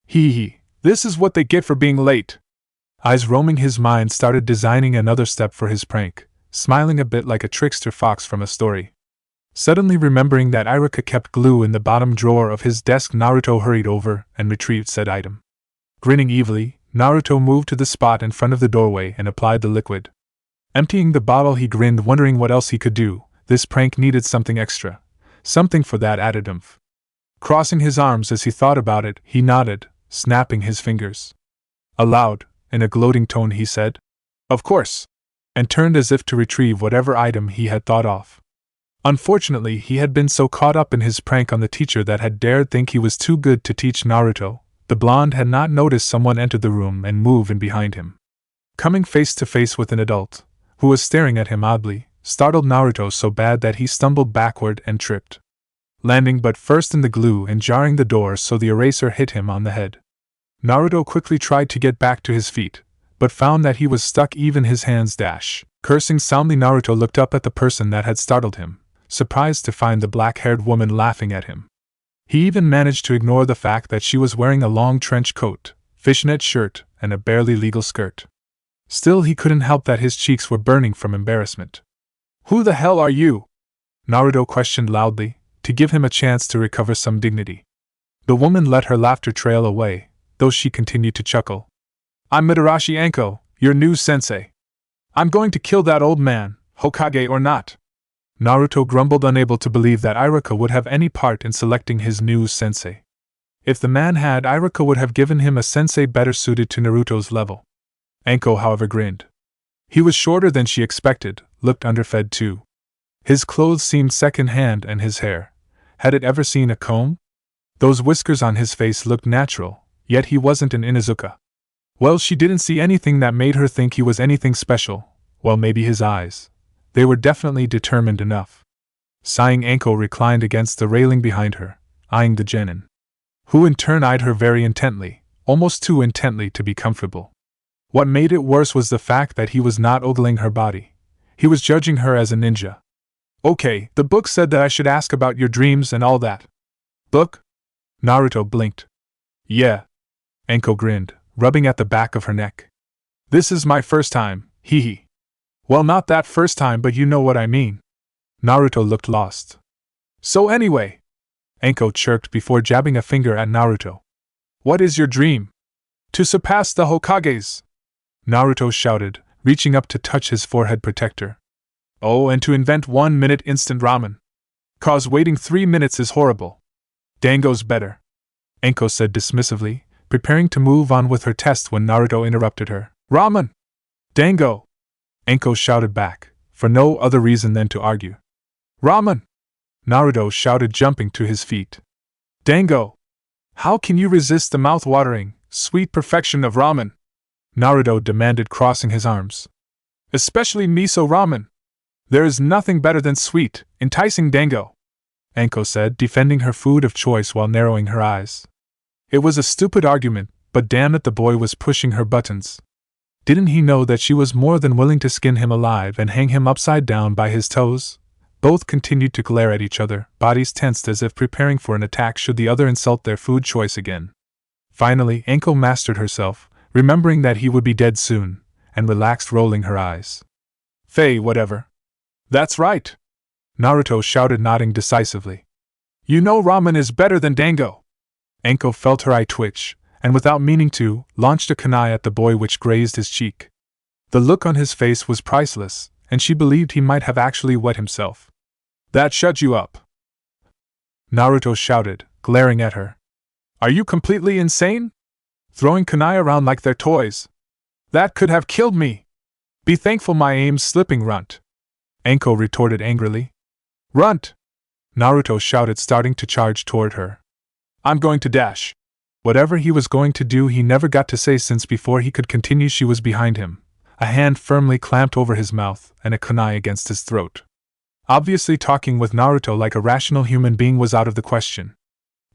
[SPEAKER 1] Hee, this is what they get for being late. Eyes roaming his mind, started designing another step for his prank, smiling a bit like a trickster fox from a story. Suddenly remembering that Iruka kept glue in the bottom drawer of his desk, Naruto hurried over and retrieved said item. Grinning evilly, Naruto moved to the spot in front of the doorway and applied the liquid. Emptying the bottle, he grinned, wondering what else he could do. This prank needed something extra, something for that added oomph. Crossing his arms as he thought about it, he nodded, snapping his fingers. Aloud, in a gloating tone, he said, "Of course," and turned as if to retrieve whatever item he had thought of. Unfortunately, he had been so caught up in his prank on the teacher that had dared think he was too good to teach Naruto. The blonde had not noticed someone enter the room and move in behind him. Coming face to face with an adult, who was staring at him oddly, startled Naruto so bad that he stumbled backward and tripped, landing butt first in the glue and jarring the door so the eraser hit him on the head. Naruto quickly tried to get back to his feet, but found that he was stuck, even his hands dash. Cursing soundly, Naruto looked up at the person that had startled him, surprised to find the black-haired woman laughing at him. He even managed to ignore the fact that she was wearing a long trench coat, fishnet shirt, and a barely legal skirt. Still, he couldn't help that his cheeks were burning from embarrassment. "Who the hell are you?" Naruto questioned loudly, to give him a chance to recover some dignity. The woman let her laughter trail away, though she continued to chuckle. "I'm Madarashi Anko, your new sensei. I'm going to kill that old man, Hokage or not." Naruto grumbled, unable to believe that Iruka would have any part in selecting his new sensei. If the man had, Iruka would have given him a sensei better suited to Naruto's level. Anko, however, grinned. He was shorter than she expected, looked underfed too. His clothes seemed second-hand, and his hair, had it ever seen a comb? Those whiskers on his face looked natural, yet he wasn't an Inuzuka. Well, she didn't see anything that made her think he was anything special. Well, maybe his eyes. They were definitely determined enough. Sighing, Anko reclined against the railing behind her, eyeing the genin, who in turn eyed her very intently, almost too intently to be comfortable. What made it worse was the fact that he was not ogling her body. He was judging her as a ninja. "Okay, the book said that I should ask about your dreams and all that." "Book?" Naruto blinked. "Yeah." Anko grinned, rubbing at the back of her neck. "This is my first time, hee hee." "Well, not that first time, but you know what I mean." Naruto looked lost. "So anyway," Anko chirped before jabbing a finger at Naruto. "What is your dream?" "To surpass the Hokages," Naruto shouted, reaching up to touch his forehead protector. "Oh, and to invent 1-minute instant ramen. 'Cause waiting 3 minutes is horrible." "Dango's better," Anko said dismissively, preparing to move on with her test when Naruto interrupted her. "Ramen! Dango!" Anko shouted back, for no other reason than to argue. "Ramen!" Naruto shouted, jumping to his feet. "Dango! How can you resist the mouth-watering, sweet perfection of ramen?" Naruto demanded, crossing his arms. "Especially miso ramen. There is nothing better than sweet, enticing dango," Anko said, defending her food of choice while narrowing her eyes. It was a stupid argument, but damn it, the boy was pushing her buttons. Didn't he know that she was more than willing to skin him alive and hang him upside down by his toes? Both continued to glare at each other, bodies tensed as if preparing for an attack should the other insult their food choice again. Finally, Anko mastered herself, remembering that he would be dead soon, and relaxed, rolling her eyes. "Faye, whatever." "That's right," Naruto shouted, nodding decisively. "You know ramen is better than dango." Anko felt her eye twitch, and without meaning to, launched a kunai at the boy which grazed his cheek. The look on his face was priceless, and she believed he might have actually wet himself. "That shut you up," Naruto shouted, glaring at her. "Are you completely insane? Throwing kunai around like they're toys? That could have killed me. Be thankful my aim's slipping, runt," Anko retorted angrily. "Runt!" Naruto shouted, starting to charge toward her. "I'm going to dash." Whatever he was going to do, he never got to say, since before he could continue she was behind him, a hand firmly clamped over his mouth and a kunai against his throat. Obviously, talking with Naruto like a rational human being was out of the question.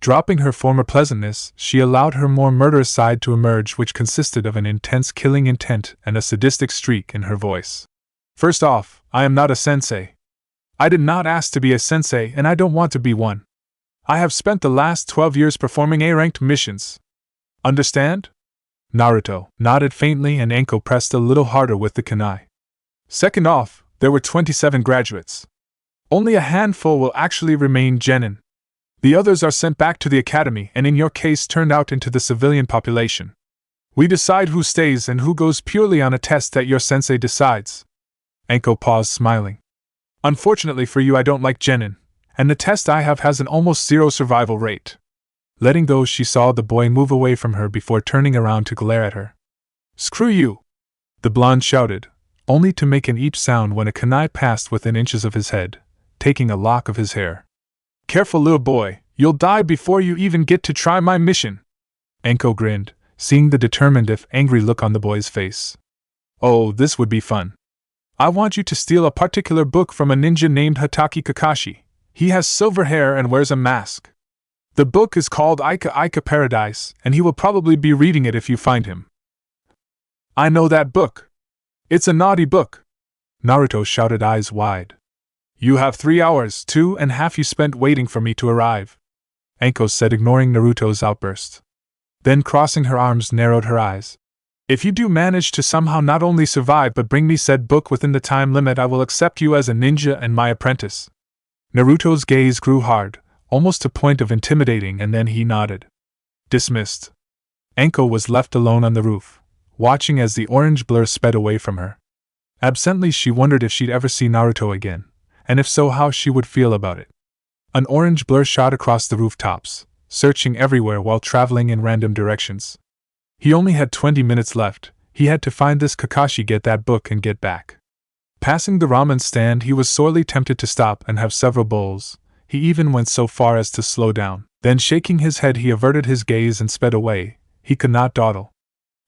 [SPEAKER 1] Dropping her former pleasantness, she allowed her more murderous side to emerge, which consisted of an intense killing intent and a sadistic streak in her voice. First off, I am not a sensei. I did not ask to be a sensei, and I don't want to be one. I have spent the last 12 years performing A-ranked missions. Understand? Naruto nodded faintly, and Anko pressed a little harder with the kunai. Second off, there were 27 graduates. Only a handful will actually remain genin. The others are sent back to the academy and in your case turned out into the civilian population. We decide who stays and who goes purely on a test that your sensei decides. Anko paused, smiling. Unfortunately for you, I don't like genin, and the test I have has an almost zero survival rate. Letting go, she saw the boy move away from her before turning around to glare at her. Screw you! The blonde shouted, only to make an eep sound when a kunai passed within inches of his head, taking a lock of his hair. Careful, little boy, you'll die before you even get to try my mission. Anko grinned, seeing the determined if angry look on the boy's face. Oh, this would be fun. I want you to steal a particular book from a ninja named Hatake Kakashi. He has silver hair and wears a mask. The book is called Ika Ika Paradise, and he will probably be reading it if you find him. I know that book. It's a naughty book. Naruto shouted, eyes wide. You have 3 hours, 2.5 you spent waiting for me to arrive. Anko said, ignoring Naruto's outburst. Then, crossing her arms, narrowed her eyes. If you do manage to somehow not only survive but bring me said book within the time limit, I will accept you as a ninja and my apprentice. Naruto's gaze grew hard, almost to point of intimidating, and then he nodded. Dismissed. Anko was left alone on the roof, watching as the orange blur sped away from her. Absently, she wondered if she'd ever see Naruto again, and if so, how she would feel about it. An orange blur shot across the rooftops, searching everywhere while traveling in random directions. He only had 20 minutes left. He had to find this Kakashi, get that book, and get back. Passing the ramen stand, he was sorely tempted to stop and have several bowls. He even went so far as to slow down. Then, shaking his head, he averted his gaze and sped away. He could not dawdle.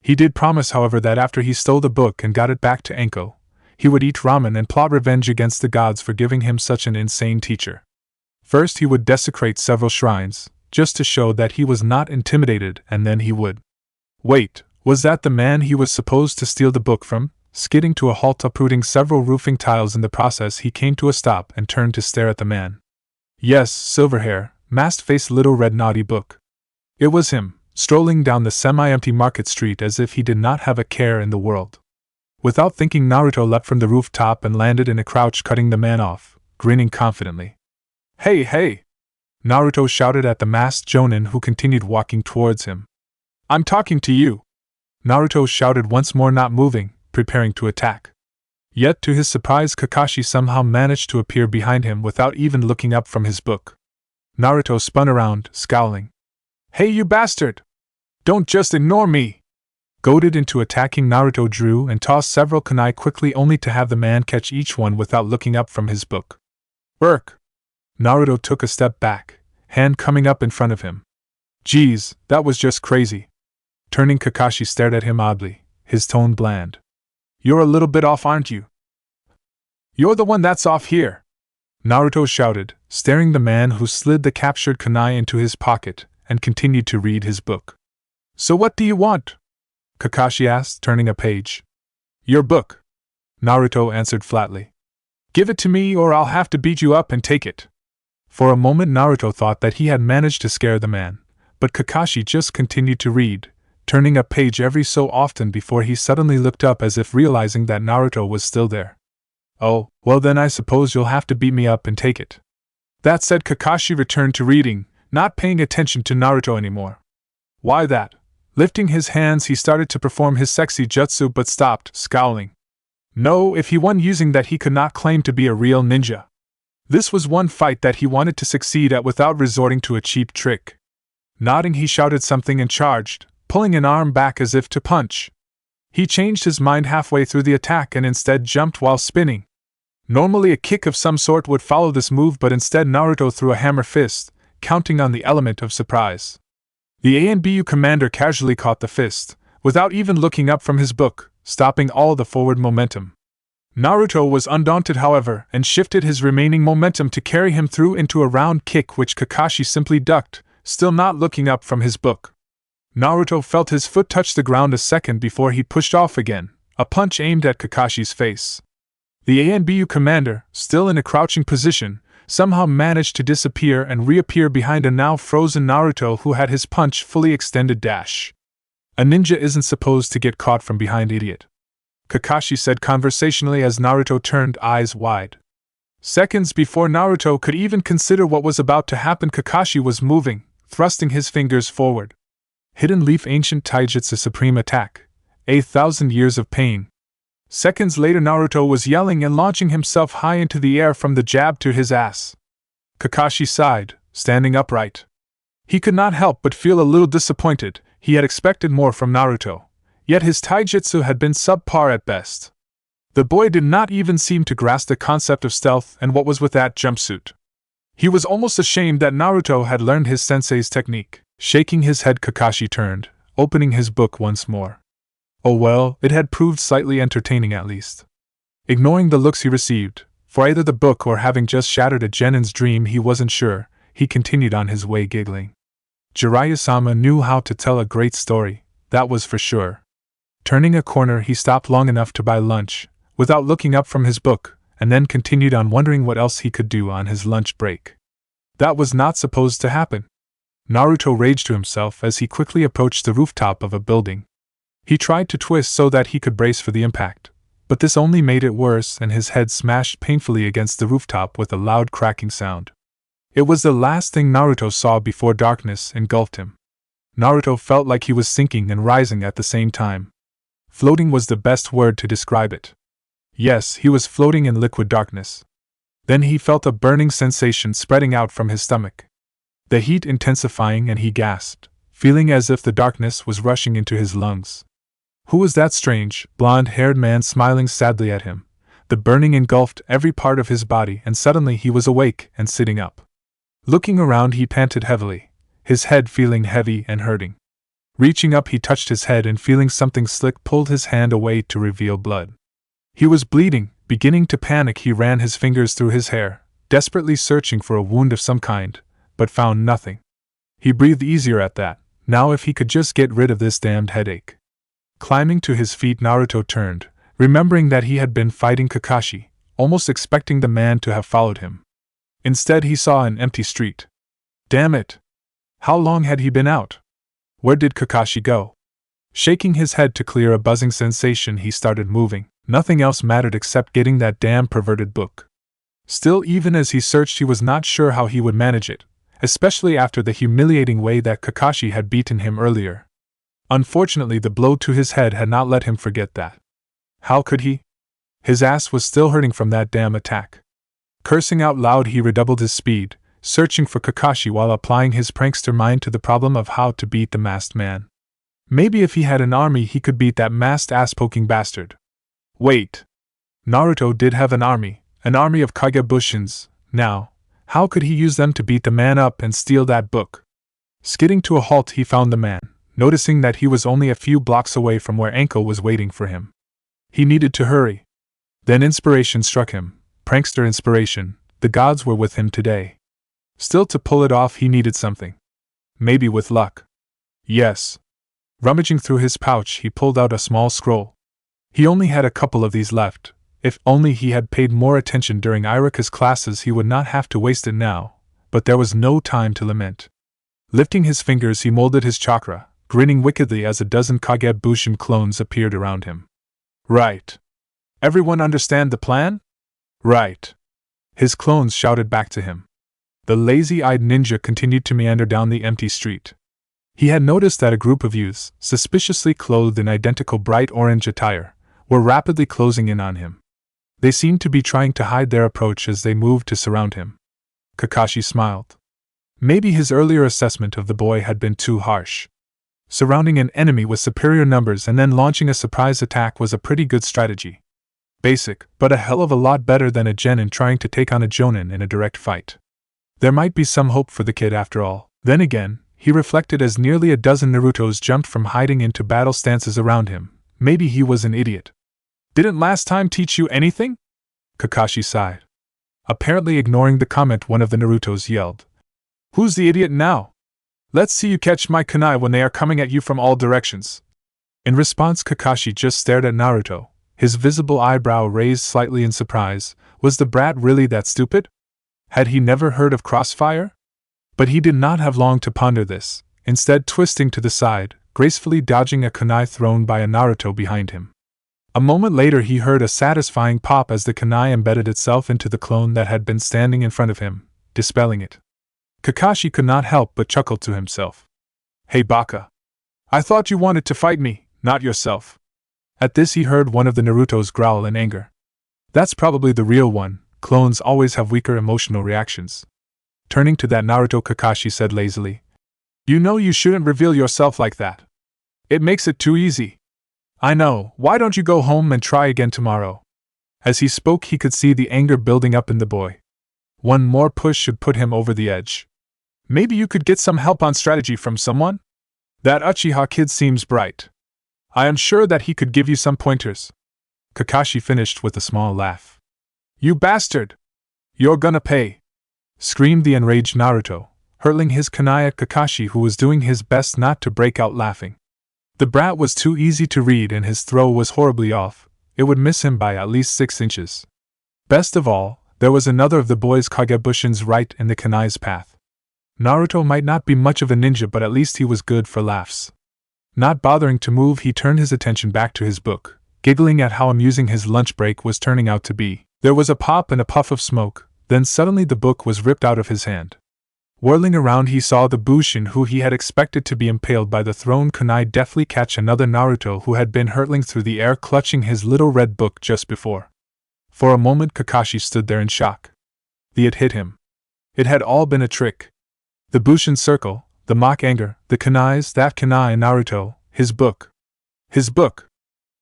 [SPEAKER 1] He did promise, however, that after he stole the book and got it back to Anko, he would eat ramen and plot revenge against the gods for giving him such an insane teacher. First, he would desecrate several shrines, just to show that he was not intimidated, and then he would. Wait, was that the man he was supposed to steal the book from? Skidding to a halt, uprooting several roofing tiles in the process, he came to a stop and turned to stare at the man. Yes, silver hair, masked face, little red naughty book. It was him, strolling down the semi-empty market street as if he did not have a care in the world. Without thinking, Naruto leapt from the rooftop and landed in a crouch, cutting the man off, grinning confidently. Hey, hey! Naruto shouted at the masked jonin, who continued walking towards him. I'm talking to you! Naruto shouted once more, not moving, preparing to attack. Yet, to his surprise, Kakashi somehow managed to appear behind him without even looking up from his book. Naruto spun around, scowling. Hey, you bastard! Don't just ignore me! Goaded into attacking, Naruto drew and tossed several kunai quickly, only to have the man catch each one without looking up from his book. Urk! Naruto took a step back, hand coming up in front of him. Geez, that was just crazy. Turning, Kakashi stared at him oddly, his tone bland. You're a little bit off, aren't you? You're the one that's off here! Naruto shouted, staring the man who slid the captured kunai into his pocket and continued to read his book. So what do you want? Kakashi asked, turning a page. Your book, Naruto answered flatly. Give it to me or I'll have to beat you up and take it. For a moment, Naruto thought that he had managed to scare the man, but Kakashi just continued to read, turning a page every so often before he suddenly looked up as if realizing that Naruto was still there. Oh, well then I suppose you'll have to beat me up and take it. That said, Kakashi returned to reading, not paying attention to Naruto anymore. Why that? Lifting his hands, he started to perform his sexy jutsu but stopped, scowling. No, if he won using that, he could not claim to be a real ninja. This was one fight that he wanted to succeed at without resorting to a cheap trick. Nodding, he shouted something and charged, pulling an arm back as if to punch. He changed his mind halfway through the attack and instead jumped while spinning. Normally a kick of some sort would follow this move, but instead Naruto threw a hammer fist, counting on the element of surprise. The ANBU commander casually caught the fist, without even looking up from his book, stopping all the forward momentum. Naruto was undaunted, however, and shifted his remaining momentum to carry him through into a round kick which Kakashi simply ducked, still not looking up from his book. Naruto felt his foot touch the ground a second before he pushed off again, a punch aimed at Kakashi's face. The ANBU commander, still in a crouching position, somehow managed to disappear and reappear behind a now frozen Naruto who had his punch fully extended dash. A ninja isn't supposed to get caught from behind, idiot, Kakashi said conversationally as Naruto turned eyes wide. Seconds before Naruto could even consider what was about to happen, Kakashi was moving, thrusting his fingers forward. Hidden Leaf Ancient Taijutsu Supreme Attack. 1,000 Years of Pain. Seconds later, Naruto was yelling and launching himself high into the air from the jab to his ass. Kakashi sighed, standing upright. He could not help but feel a little disappointed. He had expected more from Naruto, yet his taijutsu had been subpar at best. The boy did not even seem to grasp the concept of stealth and what was with that jumpsuit. He was almost ashamed that Naruto had learned his sensei's technique. Shaking his head, Kakashi turned, opening his book once more. Oh well, it had proved slightly entertaining at least. Ignoring the looks he received, for either the book or having just shattered a genin's dream he wasn't sure, he continued on his way giggling. Jiraiya-sama knew how to tell a great story, that was for sure. Turning a corner, he stopped long enough to buy lunch, without looking up from his book, and then continued on wondering what else he could do on his lunch break. That was not supposed to happen. Naruto raged to himself as he quickly approached the rooftop of a building. He tried to twist so that he could brace for the impact, but this only made it worse and his head smashed painfully against the rooftop with a loud cracking sound. It was the last thing Naruto saw before darkness engulfed him. Naruto felt like he was sinking and rising at the same time. Floating was the best word to describe it. Yes, he was floating in liquid darkness. Then he felt a burning sensation spreading out from his stomach. The heat intensifying, and he gasped, feeling as if the darkness was rushing into his lungs. Who was that strange, blonde-haired man smiling sadly at him? The burning engulfed every part of his body, and suddenly he was awake and sitting up. Looking around, he panted heavily, his head feeling heavy and hurting. Reaching up, he touched his head and feeling something slick pulled his hand away to reveal blood. He was bleeding. Beginning to panic, he ran his fingers through his hair, desperately searching for a wound of some kind, but found nothing. He breathed easier at that. Now if he could just get rid of this damned headache. Climbing to his feet, Naruto turned, remembering that he had been fighting Kakashi, almost expecting the man to have followed him. Instead, he saw an empty street. Damn it! How long had he been out? Where did Kakashi go? Shaking his head to clear a buzzing sensation, he started moving. Nothing else mattered except getting that damn perverted book. Still, even as he searched, he was not sure how he would manage it, especially after the humiliating way that Kakashi had beaten him earlier. Unfortunately, the blow to his head had not let him forget that. How could he? His ass was still hurting from that damn attack. Cursing out loud, he redoubled his speed, searching for Kakashi while applying his prankster mind to the problem of how to beat the masked man. Maybe if he had an army, he could beat that masked ass-poking bastard. Wait. Naruto did have an army of Kagebushins. Now, how could he use them to beat the man up and steal that book? Skidding to a halt, he found the man, noticing that he was only a few blocks away from where Anko was waiting for him. He needed to hurry. Then inspiration struck him. Prankster inspiration. The gods were with him today. Still, to pull it off, he needed something. Maybe with luck. Yes. Rummaging through his pouch, he pulled out a small scroll. He only had a couple of these left. If only he had paid more attention during Irika's classes, he would not have to waste it now, but there was no time to lament. Lifting his fingers, he molded his chakra, grinning wickedly as a dozen Kagebushin clones appeared around him. Right. Everyone understand the plan? Right. His clones shouted back to him. The lazy-eyed ninja continued to meander down the empty street. He had noticed that a group of youths, suspiciously clothed in identical bright orange attire, were rapidly closing in on him. They seemed to be trying to hide their approach as they moved to surround him. Kakashi smiled. Maybe his earlier assessment of the boy had been too harsh. Surrounding an enemy with superior numbers and then launching a surprise attack was a pretty good strategy. Basic, but a hell of a lot better than a genin trying to take on a jonin in a direct fight. There might be some hope for the kid after all. Then again, he reflected as nearly a dozen Narutos jumped from hiding into battle stances around him. Maybe he was an idiot. Didn't last time teach you anything? Kakashi sighed. Apparently ignoring the comment, one of the Narutos yelled. Who's the idiot now? Let's see you catch my kunai when they are coming at you from all directions. In response, Kakashi just stared at Naruto, his visible eyebrow raised slightly in surprise. Was the brat really that stupid? Had he never heard of crossfire? But he did not have long to ponder this, instead twisting to the side, gracefully dodging a kunai thrown by a Naruto behind him. A moment later he heard a satisfying pop as the kunai embedded itself into the clone that had been standing in front of him, dispelling it. Kakashi could not help but chuckle to himself. Hey Baka! I thought you wanted to fight me, not yourself. At this he heard one of the Narutos growl in anger. That's probably the real one, clones always have weaker emotional reactions. Turning to that Naruto, Kakashi said lazily. You know you shouldn't reveal yourself like that. It makes it too easy. I know, why don't you go home and try again tomorrow? As he spoke he could see the anger building up in the boy. One more push should put him over the edge. Maybe you could get some help on strategy from someone? That Uchiha kid seems bright. I am sure that he could give you some pointers. Kakashi finished with a small laugh. You bastard! You're gonna pay! Screamed the enraged Naruto, hurling his kunai at Kakashi, who was doing his best not to break out laughing. The brat was too easy to read and his throw was horribly off. It would miss him by at least 6 inches. Best of all, there was another of the boy's Kagebushins right in the kunai's path. Naruto might not be much of a ninja, but at least he was good for laughs. Not bothering to move, he turned his attention back to his book, giggling at how amusing his lunch break was turning out to be. There was a pop and a puff of smoke, then suddenly the book was ripped out of his hand. Whirling around he saw the Bushin who he had expected to be impaled by the thrown kunai deftly catch another Naruto who had been hurtling through the air clutching his little red book just before. For a moment Kakashi stood there in shock. The it hit him. It had all been a trick. The Bushin circle, the mock anger, the kunais, that kunai and Naruto, his book. His book!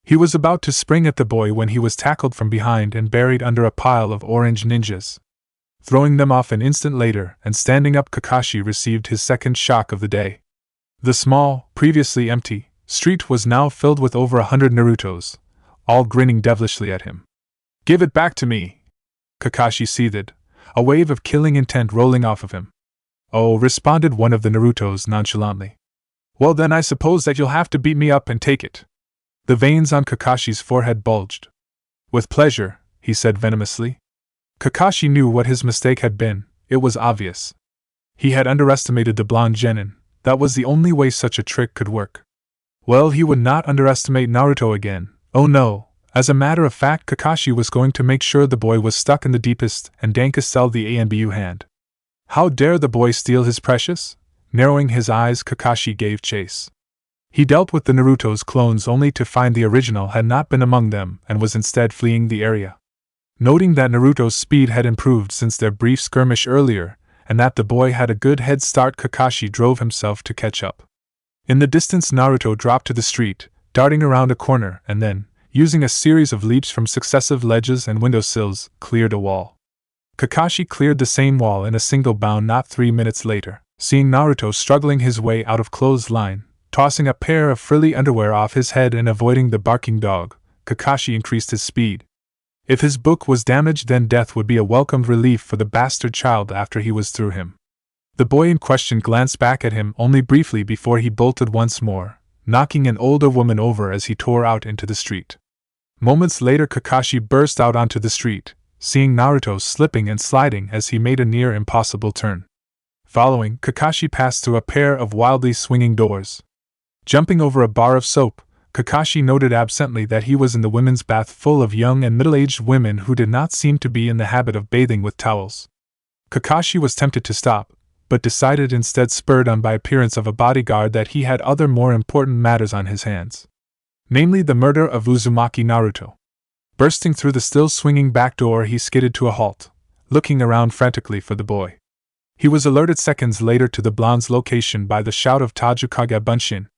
[SPEAKER 1] He was about to spring at the boy when he was tackled from behind and buried under a pile of orange ninjas. Throwing them off an instant later and standing up, Kakashi received his second shock of the day. The small, previously empty, street was now filled with over 100 Narutos, all grinning devilishly at him. Give it back to me! Kakashi seethed, a wave of killing intent rolling off of him. Oh, responded one of the Narutos nonchalantly. Well then I suppose that you'll have to beat me up and take it. The veins on Kakashi's forehead bulged. With pleasure, he said venomously. Kakashi knew what his mistake had been, it was obvious. He had underestimated the blonde genin, that was the only way such a trick could work. Well, he would not underestimate Naruto again, oh no, as a matter of fact Kakashi was going to make sure the boy was stuck in the deepest and dankest cell the ANBU hand. How dare the boy steal his precious? Narrowing his eyes Kakashi gave chase. He dealt with the Naruto's clones only to find the original had not been among them and was instead fleeing the area. Noting that Naruto's speed had improved since their brief skirmish earlier, and that the boy had a good head start, Kakashi drove himself to catch up. In the distance Naruto dropped to the street, darting around a corner and then, using a series of leaps from successive ledges and windowsills, cleared a wall. Kakashi cleared the same wall in a single bound not 3 minutes later, seeing Naruto struggling his way out of clothesline, tossing a pair of frilly underwear off his head and avoiding the barking dog, Kakashi increased his speed. If his book was damaged, then death would be a welcomed relief for the bastard child after he was through him. The boy in question glanced back at him only briefly before he bolted once more, knocking an older woman over as he tore out into the street. Moments later Kakashi burst out onto the street, seeing Naruto slipping and sliding as he made a near impossible turn. Following, Kakashi passed through a pair of wildly swinging doors. Jumping over a bar of soap, Kakashi noted absently that he was in the women's bath full of young and middle-aged women who did not seem to be in the habit of bathing with towels. Kakashi was tempted to stop, but decided instead, spurred on by appearance of a bodyguard, that he had other more important matters on his hands. Namely the murder of Uzumaki Naruto. Bursting through the still swinging back door he skidded to a halt, looking around frantically for the boy. He was alerted seconds later to the blonde's location by the shout of Tajukage Bunshin.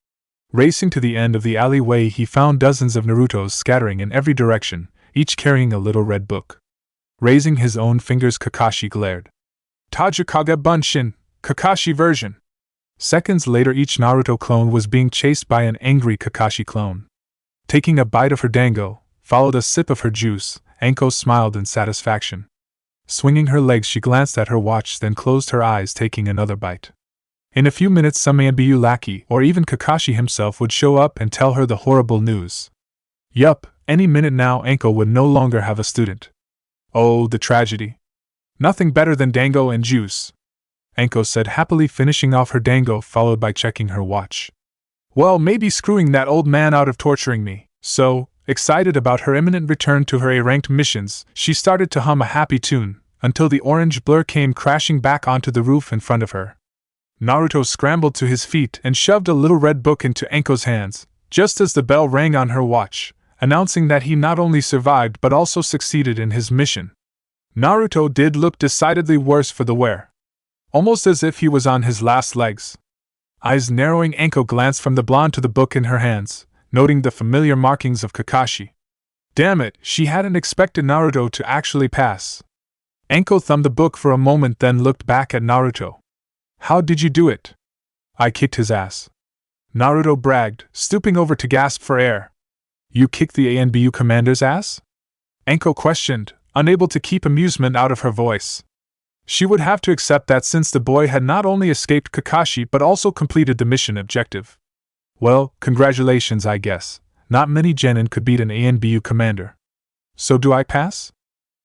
[SPEAKER 1] Racing to the end of the alleyway he found dozens of Narutos scattering in every direction, each carrying a little red book. Raising his own fingers Kakashi glared. Tajukage Bunshin, Kakashi version! Seconds later each Naruto clone was being chased by an angry Kakashi clone. Taking a bite of her dango, followed a sip of her juice, Anko smiled in satisfaction. Swinging her legs, she glanced at her watch, then closed her eyes, taking another bite. In a few minutes, some ANBU lackey, or even Kakashi himself, would show up and tell her the horrible news. Yup, any minute now Anko would no longer have a student. Oh, the tragedy. Nothing better than dango and juice, Anko said, happily finishing off her dango, followed by checking her watch. Well, maybe screwing that old man out of torturing me. So, excited about her imminent return to her A-ranked missions, she started to hum a happy tune, until the orange blur came crashing back onto the roof in front of her. Naruto scrambled to his feet and shoved a little red book into Anko's hands, just as the bell rang on her watch, announcing that he not only survived but also succeeded in his mission. Naruto did look decidedly worse for the wear. Almost as if he was on his last legs. Eyes narrowing, Anko glanced from the blonde to the book in her hands, noting the familiar markings of Kakashi. Damn it, she hadn't expected Naruto to actually pass. Anko thumbed the book for a moment, then looked back at Naruto. How did you do it? I kicked his ass, Naruto bragged, stooping over to gasp for air. You kicked the ANBU commander's ass? Anko questioned, unable to keep amusement out of her voice. She would have to accept that since the boy had not only escaped Kakashi but also completed the mission objective. Well, congratulations, I guess. Not many genin could beat an ANBU commander. So do I pass?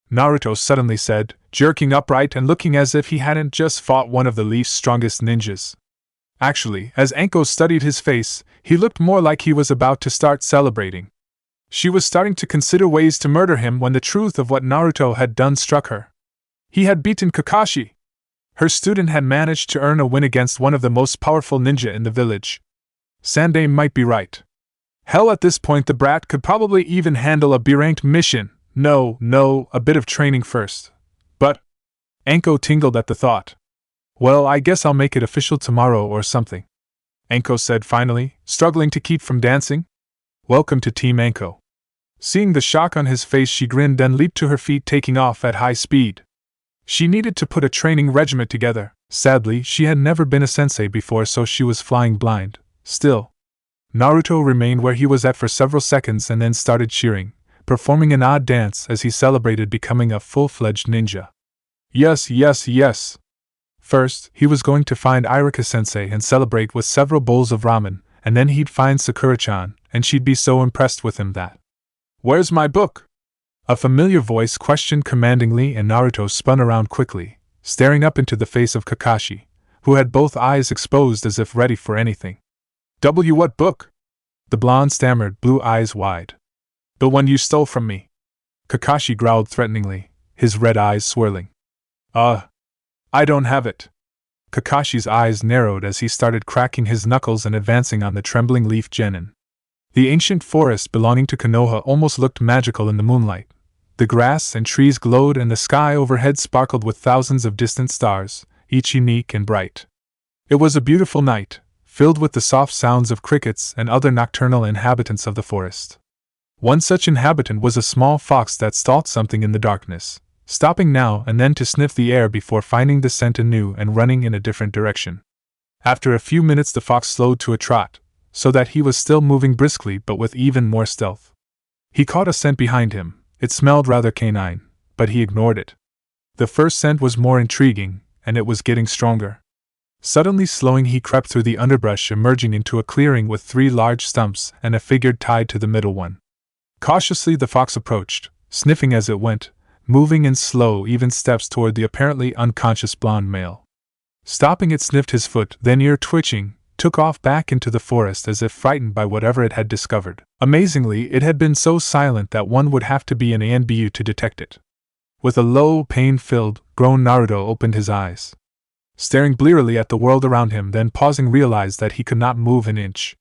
[SPEAKER 1] Naruto suddenly said, jerking upright and looking as if he hadn't just fought one of the Leaf's strongest ninjas. Actually, as Anko studied his face, he looked more like he was about to start celebrating. She was starting to consider ways to murder him when the truth of what Naruto had done struck her. He had beaten Kakashi. Her student had managed to earn a win against one of the most powerful ninja in the village. Sandai might be right. Hell, at this point the brat could probably even handle a B-ranked mission. No, a bit of training first. But Anko tingled at the thought. Well, I guess I'll make it official tomorrow or something, Anko said finally, struggling to keep from dancing. Welcome to Team Anko. Seeing the shock on his face, she grinned, then leaped to her feet, taking off at high speed. She needed to put a training regimen together. Sadly, she had never been a sensei before, so she was flying blind. Still, Naruto remained where he was at for several seconds and then started cheering, performing an odd dance as he celebrated becoming a full-fledged ninja. Yes. First, he was going to find Iruka-sensei and celebrate with several bowls of ramen, and then he'd find Sakura-chan, and she'd be so impressed with him that... Where's my book? A familiar voice questioned commandingly, and Naruto spun around quickly, staring up into the face of Kakashi, who had both eyes exposed as if ready for anything. What book? The blonde stammered, blue eyes wide. The one you stole from me. Kakashi growled threateningly, his red eyes swirling. I don't have it. Kakashi's eyes narrowed as he started cracking his knuckles and advancing on the trembling Leaf genin. The ancient forest belonging to Konoha almost looked magical in the moonlight. The grass and trees glowed and the sky overhead sparkled with thousands of distant stars, each unique and bright. It was a beautiful night, filled with the soft sounds of crickets and other nocturnal inhabitants of the forest. One such inhabitant was a small fox that stalked something in the darkness, stopping now and then to sniff the air before finding the scent anew and running in a different direction. After a few minutes the fox slowed to a trot, so that he was still moving briskly but with even more stealth. He caught a scent behind him. It smelled rather canine, but he ignored it. The first scent was more intriguing, and it was getting stronger. Suddenly slowing, he crept through the underbrush, emerging into a clearing with 3 large stumps and a figure tied to the middle one. Cautiously the fox approached, sniffing as it went, moving in slow, even steps toward the apparently unconscious blonde male. Stopping, it sniffed his foot, then, ear twitching, took off back into the forest as if frightened by whatever it had discovered. Amazingly, it had been so silent that one would have to be an ANBU to detect it. With a low, pain-filled groan, Naruto opened his eyes, staring blearily at the world around him, then pausing realized that he could not move an inch.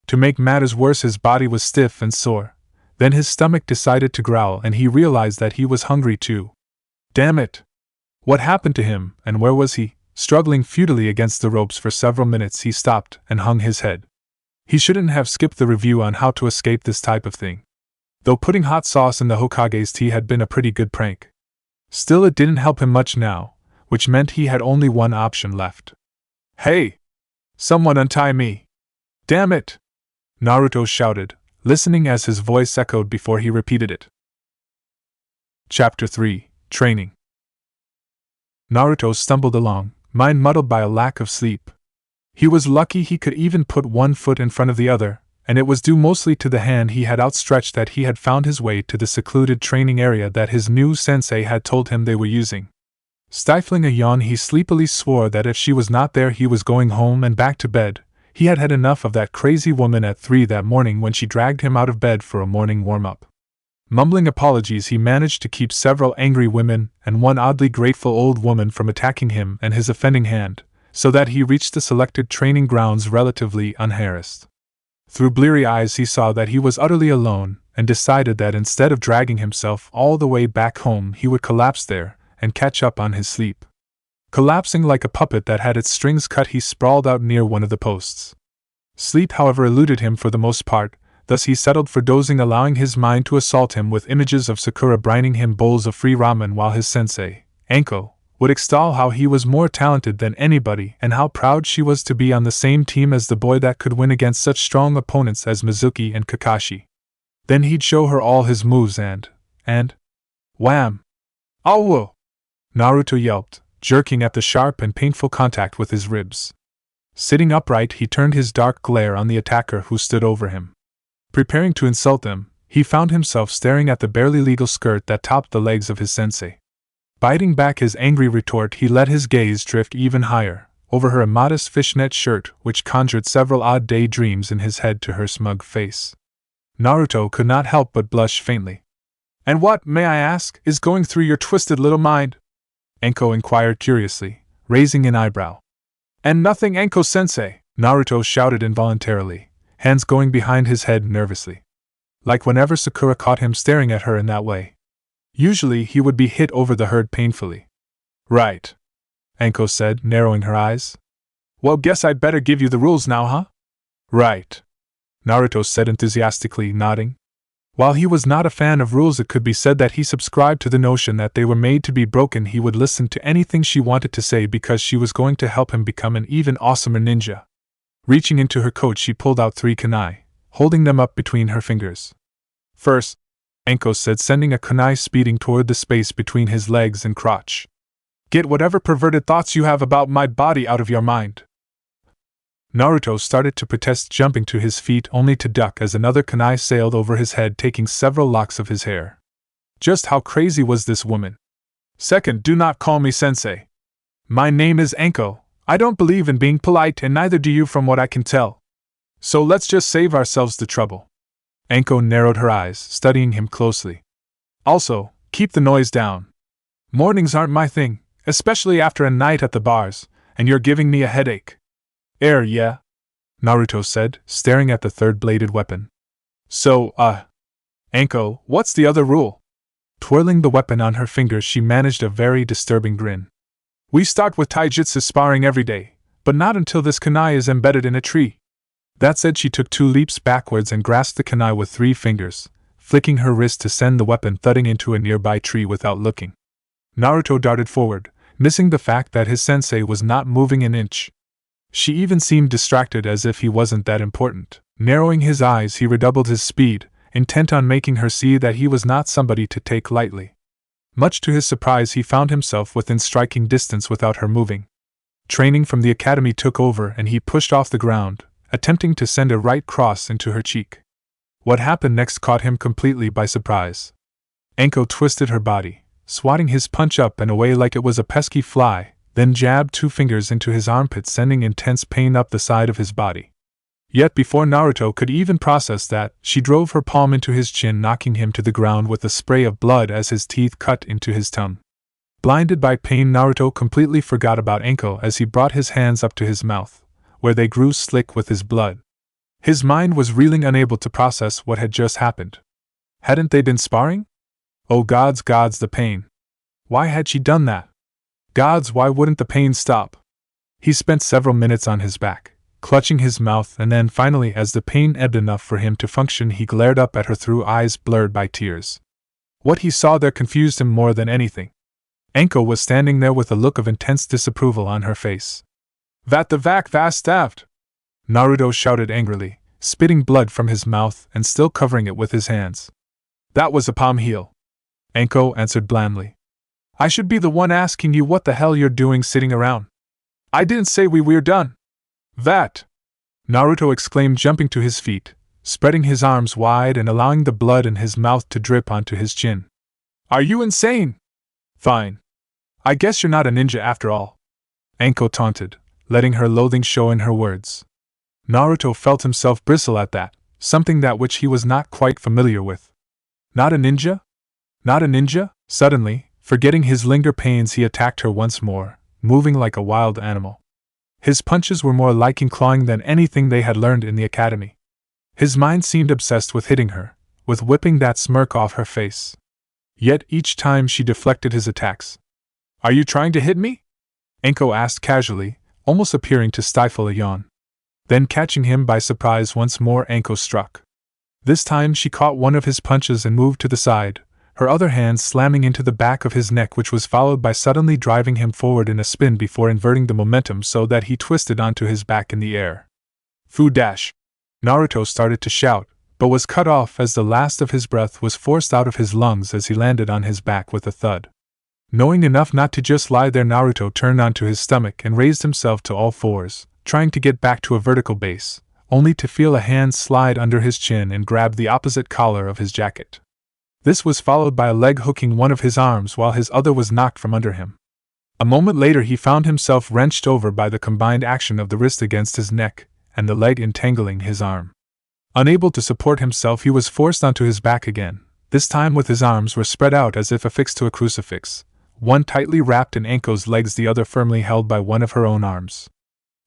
[SPEAKER 1] To make matters worse, his body was stiff and sore. Then his stomach decided to growl and he realized that he was hungry too. Damn it! What happened to him, and where was he? Struggling futilely against the ropes for several minutes, he stopped and hung his head. He shouldn't have skipped the review on how to escape this type of thing. Though putting hot sauce in the Hokage's tea had been a pretty good prank. Still, it didn't help him much now, which meant he had only one option left. Hey! Someone untie me! Damn it! Naruto shouted, listening as his voice echoed before he repeated it. Chapter 3: Training. Naruto stumbled along, mind muddled by a lack of sleep. He was lucky he could even put one foot in front of the other, and it was due mostly to the hand he had outstretched that he had found his way to the secluded training area that his new sensei had told him they were using. Stifling a yawn, he sleepily swore that if she was not there he was going home and back to bed. He had had enough of that crazy woman at 3 that morning when she dragged him out of bed for a morning warm-up. Mumbling apologies, he managed to keep several angry women and one oddly grateful old woman from attacking him and his offending hand, so that he reached the selected training grounds relatively unharassed. Through bleary eyes he saw that he was utterly alone, and decided that instead of dragging himself all the way back home he would collapse there and catch up on his sleep. Collapsing like a puppet that had its strings cut, he sprawled out near one of the posts. Sleep, however, eluded him for the most part, thus he settled for dozing, allowing his mind to assault him with images of Sakura brining him bowls of free ramen while his sensei, Anko, would extol how he was more talented than anybody and how proud she was to be on the same team as the boy that could win against such strong opponents as Mizuki and Kakashi. Then he'd show her all his moves and wham! Ow! Naruto yelped, jerking at the sharp and painful contact with his ribs. Sitting upright, he turned his dark glare on the attacker who stood over him. Preparing to insult them, he found himself staring at the barely legal skirt that topped the legs of his sensei. Biting back his angry retort, he let his gaze drift even higher, over her immodest fishnet shirt, which conjured several odd daydreams in his head, to her smug face. Naruto could not help but blush faintly. "And what, may I ask, is going through your twisted little mind?" Anko inquired curiously, raising an eyebrow. "And nothing, Anko-sensei," Naruto shouted involuntarily, hands going behind his head nervously. Like whenever Sakura caught him staring at her in that way. Usually he would be hit over the head painfully. "Right," Anko said, narrowing her eyes. "Well, guess I'd better give you the rules now, huh?" "Right," Naruto said enthusiastically, nodding. While he was not a fan of rules, it could be said that he subscribed to the notion that they were made to be broken. He would listen to anything she wanted to say because she was going to help him become an even awesomer ninja. Reaching into her coat, she pulled out 3 kunai, holding them up between her fingers. "First," Anko said, sending a kunai speeding toward the space between his legs and crotch. "Get whatever perverted thoughts you have about my body out of your mind." Naruto started to protest, jumping to his feet only to duck as another kunai sailed over his head, taking several locks of his hair. Just how crazy was this woman? "Second, do not call me sensei. My name is Anko. I don't believe in being polite, and neither do you from what I can tell. So let's just save ourselves the trouble." Anko narrowed her eyes, studying him closely. "Also, keep the noise down. Mornings aren't my thing, especially after a night at the bars, and you're giving me a headache." Yeah," Naruto said, staring at the third-bladed weapon. "So, Anko, what's the other rule?" Twirling the weapon on her fingers, she managed a very disturbing grin. "We start with taijutsu sparring every day, but not until this kunai is embedded in a tree." That said, she took 2 leaps backwards and grasped the kunai with 3 fingers, flicking her wrist to send the weapon thudding into a nearby tree without looking. Naruto darted forward, missing the fact that his sensei was not moving an inch. She even seemed distracted, as if he wasn't that important. Narrowing his eyes, he redoubled his speed, intent on making her see that he was not somebody to take lightly. Much to his surprise, he found himself within striking distance without her moving. Training from the academy took over, and he pushed off the ground, attempting to send a right cross into her cheek. What happened next caught him completely by surprise. Anko twisted her body, swatting his punch up and away like it was a pesky fly, then jabbed 2 fingers into his armpit, sending intense pain up the side of his body. Yet before Naruto could even process that, she drove her palm into his chin, knocking him to the ground with a spray of blood as his teeth cut into his tongue. Blinded by pain, Naruto completely forgot about Anko as he brought his hands up to his mouth, where they grew slick with his blood. His mind was reeling, unable to process what had just happened. Hadn't they been sparring? Oh gods, the pain. Why had she done that? Gods, why wouldn't the pain stop? He spent several minutes on his back, clutching his mouth, and then finally, as the pain ebbed enough for him to function, he glared up at her through eyes blurred by tears. What he saw there confused him more than anything. Anko was standing there with a look of intense disapproval on her face. "Vat the vac vast staved!" Naruto shouted angrily, spitting blood from his mouth and still covering it with his hands. That was a palm heel, Anko answered blandly. I should be the one asking you what the hell you're doing sitting around. I didn't say we were done. That! Naruto exclaimed, jumping to his feet, spreading his arms wide and allowing the blood in his mouth to drip onto his chin. Are you insane? Fine. I guess you're not a ninja after all, Anko taunted, letting her loathing show in her words. Naruto felt himself bristle at that, something that which he was not quite familiar with. Not a ninja? Not a ninja? Suddenly, forgetting his linger pains, he attacked her once more, moving like a wild animal. His punches were more like clawing than anything they had learned in the academy. His mind seemed obsessed with hitting her, with whipping that smirk off her face. Yet each time she deflected his attacks. Are you trying to hit me? Anko asked casually, almost appearing to stifle a yawn. Then catching him by surprise once more, Anko struck. This time she caught one of his punches and moved to the side, her other hand slamming into the back of his neck, which was followed by suddenly driving him forward in a spin before inverting the momentum so that he twisted onto his back in the air. Fu dash! Naruto started to shout, but was cut off as the last of his breath was forced out of his lungs as he landed on his back with a thud. Knowing enough not to just lie there, Naruto turned onto his stomach and raised himself to all fours, trying to get back to a vertical base, only to feel a hand slide under his chin and grab the opposite collar of his jacket. This was followed by a leg hooking one of his arms while his other was knocked from under him. A moment later he found himself wrenched over by the combined action of the wrist against his neck, and the leg entangling his arm. Unable to support himself, he was forced onto his back again, this time with his arms were spread out as if affixed to a crucifix, one tightly wrapped in Anko's legs, the other firmly held by one of her own arms.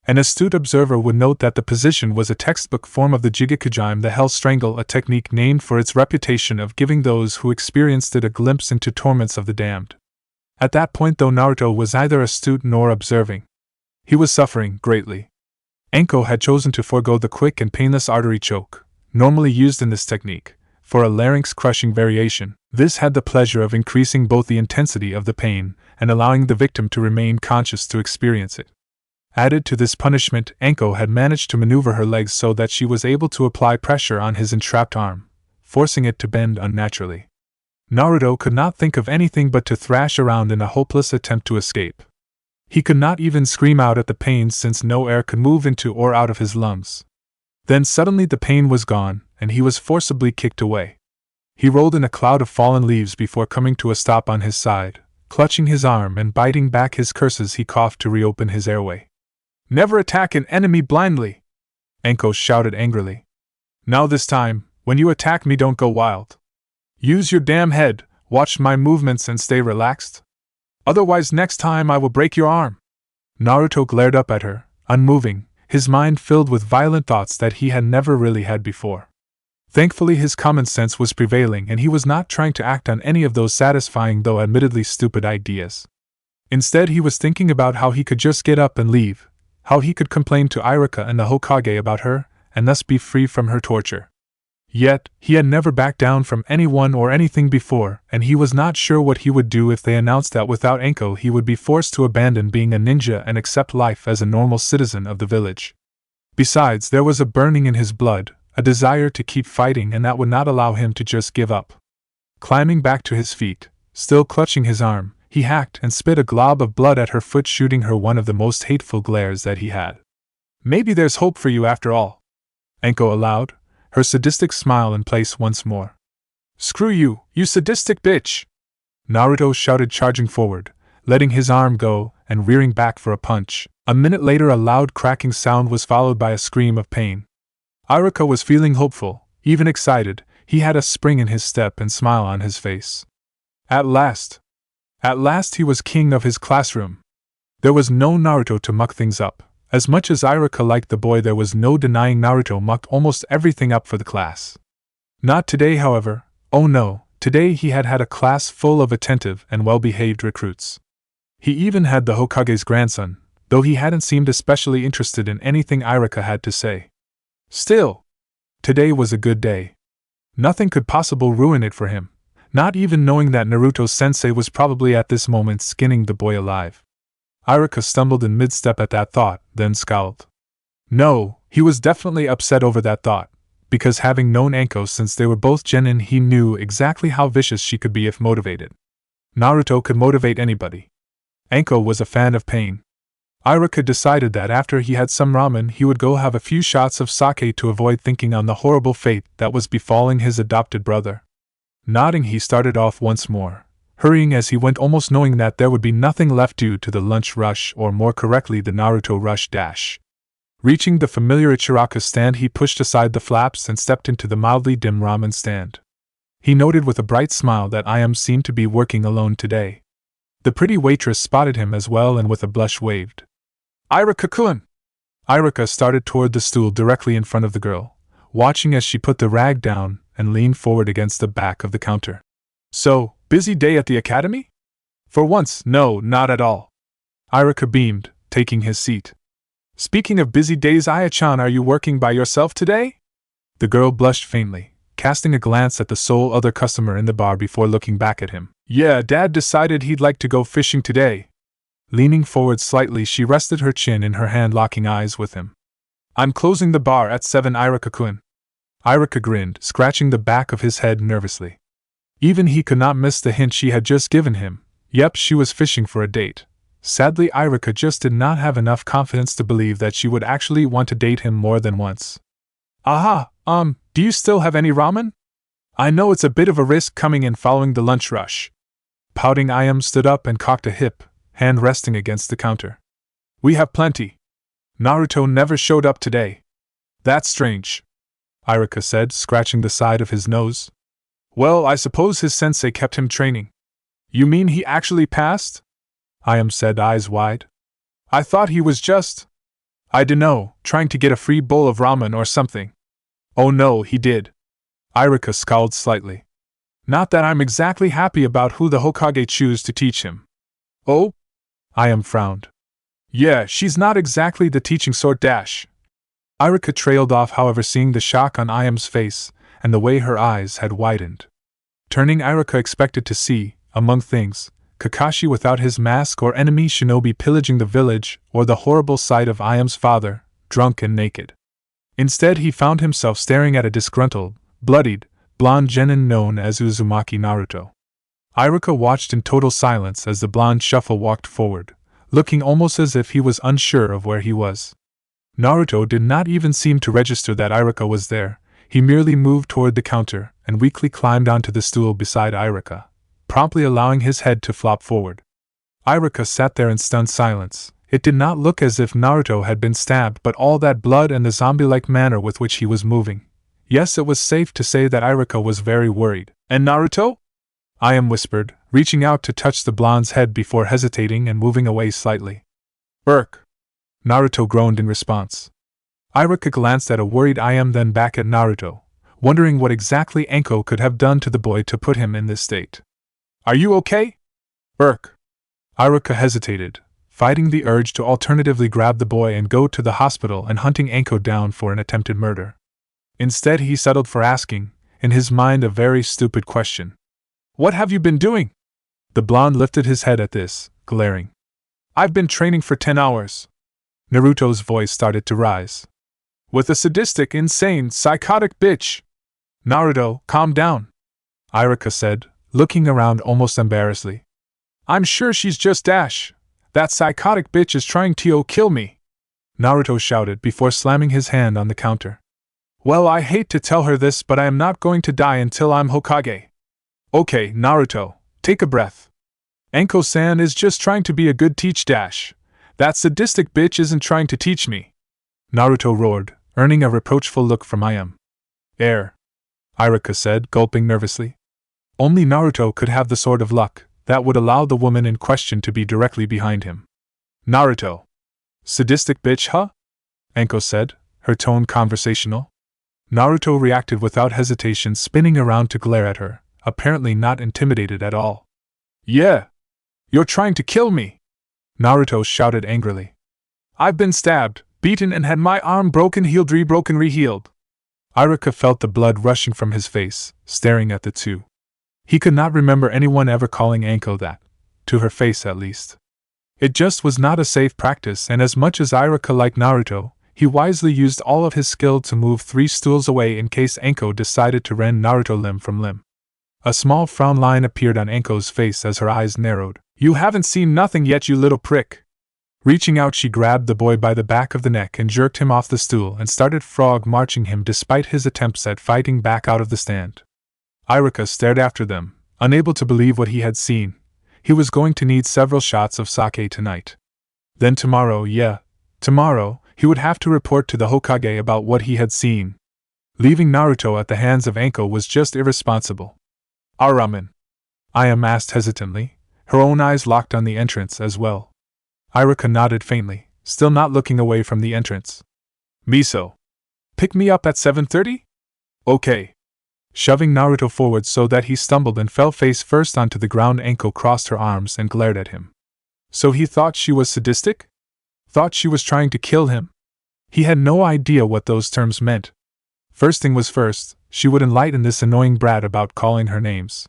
[SPEAKER 1] An astute observer would note that the position was a textbook form of the Jigekujime, the Hell Strangle, a technique named for its reputation of giving those who experienced it a glimpse into torments of the damned. At that point, though, Naruto was neither astute nor observing. He was suffering greatly. Anko had chosen to forego the quick and painless artery choke, normally used in this technique, for a larynx-crushing variation. This had the pleasure of increasing both the intensity of the pain and allowing the victim to remain conscious to experience it. Added to this punishment, Anko had managed to maneuver her legs so that she was able to apply pressure on his entrapped arm, forcing it to bend unnaturally. Naruto could not think of anything but to thrash around in a hopeless attempt to escape. He could not even scream out at the pain since no air could move into or out of his lungs. Then suddenly the pain was gone, and he was forcibly kicked away. He rolled in a cloud of fallen leaves before coming to a stop on his side. Clutching his arm and biting back his curses, he coughed to reopen his airway. Never attack an enemy blindly, Anko shouted angrily. Now this time, when you attack me, don't go wild. Use your damn head, watch my movements and stay relaxed. Otherwise next time I will break your arm. Naruto glared up at her, unmoving, his mind filled with violent thoughts that he had never really had before. Thankfully his common sense was prevailing and he was not trying to act on any of those satisfying though admittedly stupid ideas. Instead he was thinking about how he could just get up and leave, how he could complain to Iruka and the Hokage about her, and thus be free from her torture. Yet, he had never backed down from anyone or anything before, and he was not sure what he would do if they announced that without Anko he would be forced to abandon being a ninja and accept life as a normal citizen of the village. Besides, there was a burning in his blood, a desire to keep fighting, and that would not allow him to just give up. Climbing back to his feet, still clutching his arm, he hacked and spit a glob of blood at her foot, shooting her one of the most hateful glares that he had. Maybe there's hope for you after all, Anko allowed, her sadistic smile in place once more. Screw you, you sadistic bitch! Naruto shouted, charging forward, letting his arm go and rearing back for a punch. A minute later a loud cracking sound was followed by a scream of pain. Iruka was feeling hopeful, even excited. He had a spring in his step and smile on his face. At last he was king of his classroom. There was no Naruto to muck things up. As much as Iruka liked the boy, there was no denying Naruto mucked almost everything up for the class. Not today, however. Oh no, today he had had a class full of attentive and well-behaved recruits. He even had the Hokage's grandson, though he hadn't seemed especially interested in anything Iruka had to say. Still, today was a good day. Nothing could possibly ruin it for him, not even knowing that Naruto-sensei was probably at this moment skinning the boy alive. Iruka stumbled in mid-step at that thought, then scowled. No, He was definitely upset over that thought, because having known Anko since they were both genin, he knew exactly how vicious she could be if motivated. Naruto could motivate anybody. Anko was a fan of pain. Iruka decided that after he had some ramen he would go have a few shots of sake to avoid thinking on the horrible fate that was befalling his adopted brother. Nodding, he started off once more, hurrying as he went, almost knowing that there would be nothing left due to the lunch rush, or more correctly the Naruto rush dash. Reaching the familiar Ichiraka stand, he pushed aside the flaps and stepped into the mildly dim ramen stand. He noted with a bright smile that Iam seemed to be working alone today. The pretty waitress spotted him as well and with a blush waved. Iruka-kun! Iruka started toward the stool directly in front of the girl, watching as she put the rag down and leaned forward against the back of the counter. So, busy day at the academy? For once, no, not at all. Iruka beamed, taking his seat. Speaking of busy days, Aya-chan, are you working by yourself today? The girl blushed faintly, casting a glance at the sole other customer in the bar before looking back at him. Yeah, Dad decided he'd like to go fishing today. Leaning forward slightly, she rested her chin in her hand, locking eyes with him. I'm closing the bar at 7, Iruka-kun. Iruka grinned, scratching the back of his head nervously. Even he could not miss the hint she had just given him. Yep, she was fishing for a date. Sadly, Iruka just did not have enough confidence to believe that she would actually want to date him more than once. Aha, do you still have any ramen? I know it's a bit of a risk coming in following the lunch rush. Pouting, Iam stood up and cocked a hip, hand resting against the counter. We have plenty. Naruto never showed up today. That's strange, Iruka said, scratching the side of his nose. Well, I suppose his sensei kept him training. You mean he actually passed? Iam said, eyes wide. I thought he was just, I dunno, trying to get a free bowl of ramen or something. Oh no, he did. Iruka scowled slightly. Not that I'm exactly happy about who the Hokage choose to teach him. Oh? Iam frowned. Yeah, she's not exactly the teaching sort dash. Iruka trailed off, however, seeing the shock on Iam's face and the way her eyes had widened. Turning, Iruka expected to see, among things, Kakashi without his mask, or enemy shinobi pillaging the village, or the horrible sight of Iam's father, drunk and naked. Instead, he found himself staring at a disgruntled, bloodied, blonde genin known as Uzumaki Naruto. Iruka watched in total silence as the blonde shuffle walked forward, looking almost as if he was unsure of where he was. Naruto did not even seem to register that Iruka was there. He merely moved toward the counter and weakly climbed onto the stool beside Iruka, promptly allowing his head to flop forward. Iruka sat there in stunned silence. It did not look as if Naruto had been stabbed, but all that blood and the zombie-like manner with which he was moving. Yes, it was safe to say that Iruka was very worried. And Naruto? Iam whispered, reaching out to touch the blonde's head before hesitating and moving away slightly. Irk! Naruto groaned in response. Iruka glanced at a worried Iam, then back at Naruto, wondering what exactly Anko could have done to the boy to put him in this state. Are you okay? Irk! Iruka hesitated, fighting the urge to alternatively grab the boy and go to the hospital and hunting Anko down for an attempted murder. Instead, he settled for asking, in his mind, a very stupid question. What have you been doing? The blonde lifted his head at this, glaring. I've been training for 10 hours. Naruto's voice started to rise. With a sadistic, insane, psychotic bitch. Naruto, calm down, Iruka said, looking around almost embarrassedly. I'm sure she's just Dash. That psychotic bitch is trying to kill me, Naruto shouted before slamming his hand on the counter. Well, I hate to tell her this, but I am not going to die until I'm Hokage. Okay, Naruto, take a breath. Anko-san is just trying to be a good teach Dash. That sadistic bitch isn't trying to teach me, Naruto roared, earning a reproachful look from Iam. Iruka said, gulping nervously. Only Naruto could have the sort of luck that would allow the woman in question to be directly behind him. Naruto. Sadistic bitch, huh? Anko said, her tone conversational. Naruto reacted without hesitation, spinning around to glare at her, apparently not intimidated at all. Yeah! You're trying to kill me! Naruto shouted angrily. I've been stabbed, beaten, and had my arm broken, healed, re-healed. Iruka felt the blood rushing from his face, staring at the two. He could not remember anyone ever calling Anko that, to her face at least. It just was not a safe practice, and as much as Iruka liked Naruto, He wisely used all of his skill to move 3 stools away in case Anko decided to rend Naruto limb from limb. A small frown line appeared on Anko's face as her eyes narrowed. "You haven't seen nothing yet, you little prick." Reaching out, she grabbed the boy by the back of the neck and jerked him off the stool and started frog marching him despite his attempts at fighting back out of the stand. Iruka stared after them, unable to believe what he had seen. He was going to need several shots of sake tonight. Then tomorrow, tomorrow, he would have to report to the Hokage about what he had seen. Leaving Naruto at the hands of Anko was just irresponsible. "Ramen," Ayam asked hesitantly, her own eyes locked on the entrance as well. Iruka nodded faintly, still not looking away from the entrance. "Miso. Pick me up at 7:30? Okay." Shoving Naruto forward so that he stumbled and fell face first onto the ground, Anko crossed her arms and glared at him. So he thought she was sadistic? Thought she was trying to kill him? He had no idea what those terms meant. First thing was first, she would enlighten this annoying brat about calling her names.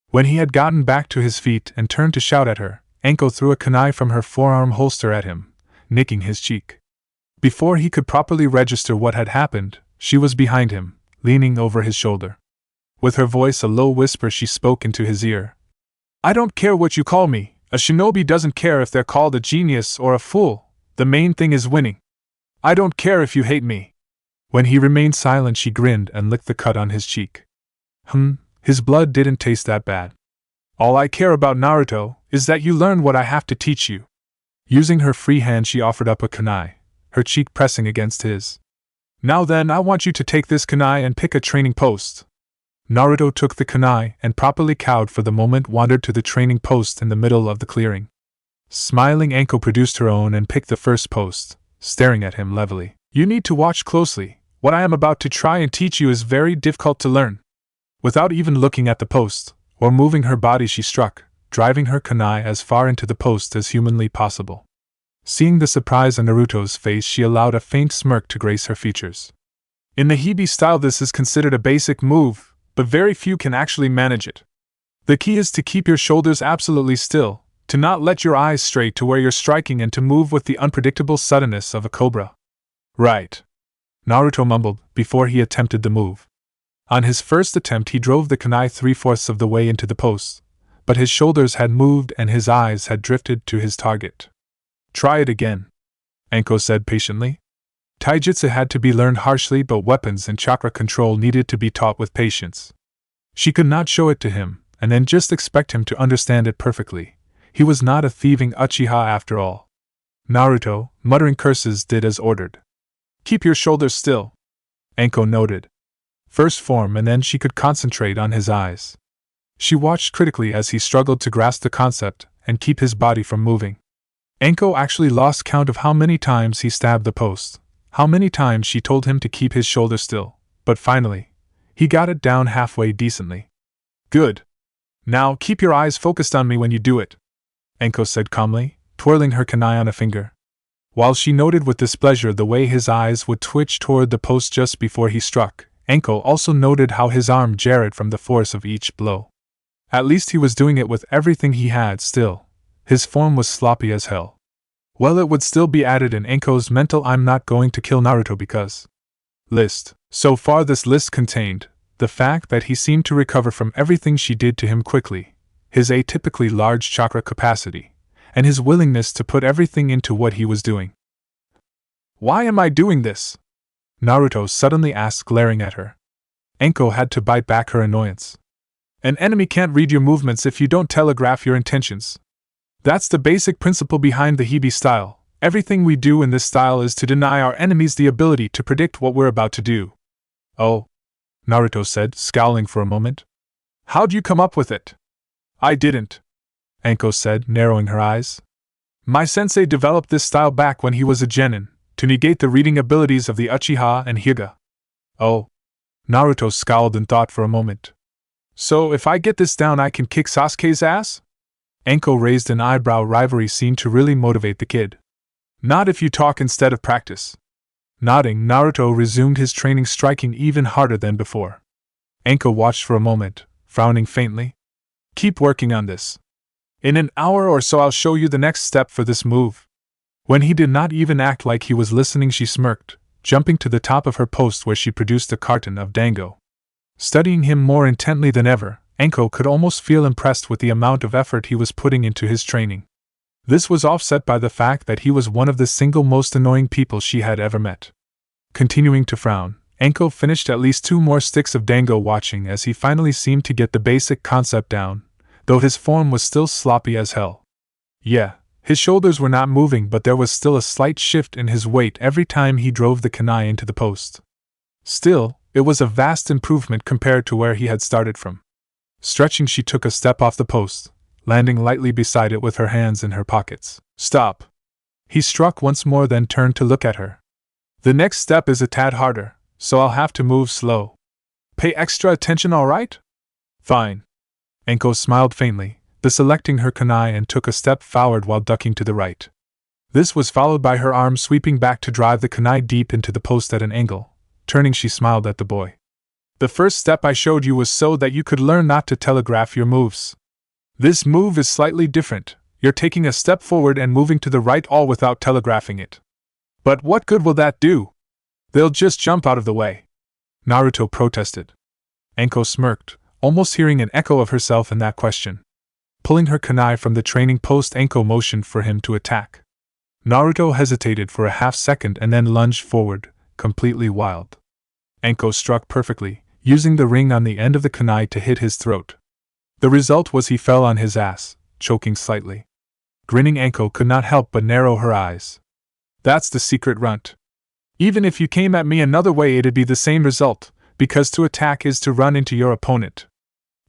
[SPEAKER 1] When he had gotten back to his feet and turned to shout at her, Anko threw a kunai from her forearm holster at him, nicking his cheek. Before he could properly register what had happened, she was behind him, leaning over his shoulder. With her voice a low whisper, she spoke into his ear. "I don't care what you call me. A shinobi doesn't care if they're called a genius or a fool. The main thing is winning. I don't care if you hate me." When he remained silent, she grinned and licked the cut on his cheek. His blood didn't taste that bad. "All I care about, Naruto, is that you learn what I have to teach you." Using her free hand, she offered up a kunai, her cheek pressing against his. "Now then, I want you to take this kunai and pick a training post." Naruto took the kunai and, properly cowed for the moment, wandered to the training post in the middle of the clearing. Smiling, Anko produced her own and picked the first post, staring at him levelly. "You need to watch closely. What I am about to try and teach you is very difficult to learn." Without even looking at the post, or moving her body, she struck, driving her kunai as far into the post as humanly possible. Seeing the surprise on Naruto's face, she allowed a faint smirk to grace her features. In the Hibi style, this is considered a basic move, but very few can actually manage it. The key is to keep your shoulders absolutely still, to not let your eyes stray to where you're striking, and to move with the unpredictable suddenness of a cobra. "Right," Naruto mumbled before he attempted the move. On his first attempt, he drove the kunai 3/4 of the way into the post, but his shoulders had moved and his eyes had drifted to his target. "Try it again," Anko said patiently. Taijutsu had to be learned harshly, but weapons and chakra control needed to be taught with patience. She could not show it to him, and then just expect him to understand it perfectly. He was not a thieving Uchiha after all. Naruto, muttering curses, did as ordered. "Keep your shoulders still," Anko noted. First form, and then she could concentrate on his eyes. She watched critically as he struggled to grasp the concept and keep his body from moving. Anko actually lost count of how many times he stabbed the post, how many times she told him to keep his shoulders still, but finally, he got it down halfway decently. "Good. Now keep your eyes focused on me when you do it," Anko said calmly, twirling her kunai on a finger. While she noted with displeasure the way his eyes would twitch toward the post just before he struck, Anko also noted how his arm jarred from the force of each blow. At least he was doing it with everything he had. Still, his form was sloppy as hell. Well, it would still be added in Anko's mental "I'm not going to kill Naruto because" list. So far, this list contained the fact that he seemed to recover from everything she did to him quickly, his atypically large chakra capacity, and his willingness to put everything into what he was doing. "Why am I doing this?" Naruto suddenly asked, glaring at her. Anko had to bite back her annoyance. "An enemy can't read your movements if you don't telegraph your intentions. That's the basic principle behind the Hibi style. Everything we do in this style is to deny our enemies the ability to predict what we're about to do." "Oh," Naruto said, scowling for a moment. "How'd you come up with it?" "I didn't," Anko said, narrowing her eyes. "My sensei developed this style back when he was a genin, to negate the reading abilities of the Uchiha and Hyuga." "Oh." Naruto scowled and thought for a moment. "So if I get this down, I can kick Sasuke's ass?" Anko raised an eyebrow. Rivalry seemed to really motivate the kid. "Not if you talk instead of practice." Nodding, Naruto resumed his training, striking even harder than before. Anko watched for a moment, frowning faintly. "Keep working on this. In an hour or so I'll show you the next step for this move." When he did not even act like he was listening, she smirked, jumping to the top of her post where she produced a carton of dango. Studying him more intently than ever, Anko could almost feel impressed with the amount of effort he was putting into his training. This was offset by the fact that he was one of the single most annoying people she had ever met. Continuing to frown, Anko finished at least 2 more sticks of dango, watching as he finally seemed to get the basic concept down, though his form was still sloppy as hell. Yeah, his shoulders were not moving, but there was still a slight shift in his weight every time he drove the kunai into the post. Still, it was a vast improvement compared to where he had started from. Stretching, she took a step off the post, landing lightly beside it with her hands in her pockets. Stop! He struck once more, then turned to look at her. The next step is a tad harder, so I'll have to move slow. Pay extra attention, alright? Fine. Anko smiled faintly, deselecting her kunai, and took a step forward while ducking to the right. This was followed by her arm sweeping back to drive the kunai deep into the post at an angle. Turning, she smiled at the boy. The first step I showed you was so that you could learn not to telegraph your moves. This move is slightly different. You're taking a step forward and moving to the right, all without telegraphing it. But what good will that do? They'll just jump out of the way. Naruto protested. Anko smirked, almost hearing an echo of herself in that question. Pulling her kunai from the training post, Anko motioned for him to attack. Naruto hesitated for a half second and then lunged forward, completely wild. Anko struck perfectly, using the ring on the end of the kunai to hit his throat. The result was he fell on his ass, choking slightly. Grinning, Anko could not help but narrow her eyes. That's the secret, runt. Even if you came at me another way, it'd be the same result, because to attack is to run into your opponent.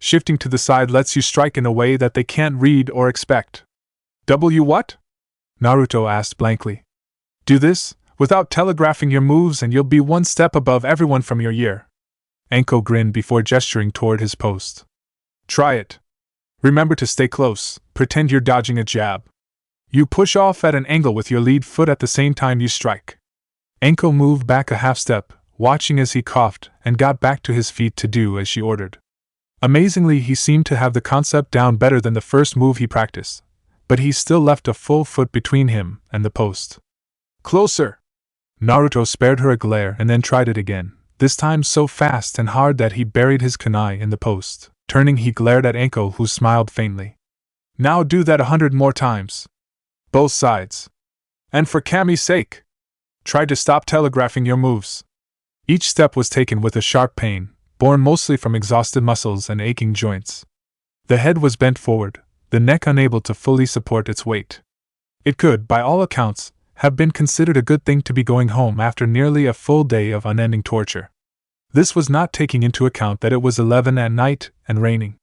[SPEAKER 1] Shifting to the side lets you strike in a way that they can't read or expect. What? Naruto asked blankly. Do this, without telegraphing your moves, and you'll be 1 step above everyone from your year. Anko grinned before gesturing toward his post. Try it. Remember to stay close, pretend you're dodging a jab. You push off at an angle with your lead foot at the same time you strike. Anko moved back a half step, watching as he coughed, and got back to his feet to do as she ordered. Amazingly, he seemed to have the concept down better than the first move he practiced, but he still left a full foot between him and the post. Closer! Naruto spared her a glare and then tried it again, this time so fast and hard that he buried his kunai in the post. Turning, he glared at Anko, who smiled faintly. Now do that 100 more times. Both sides. And for Kami's sake, try to stop telegraphing your moves. Each step was taken with a sharp pain, born mostly from exhausted muscles and aching joints. The head was bent forward, the neck unable to fully support its weight. It could, by all accounts, have been considered a good thing to be going home after nearly a full day of unending torture. This was not taking into account that it was 11 at night and raining.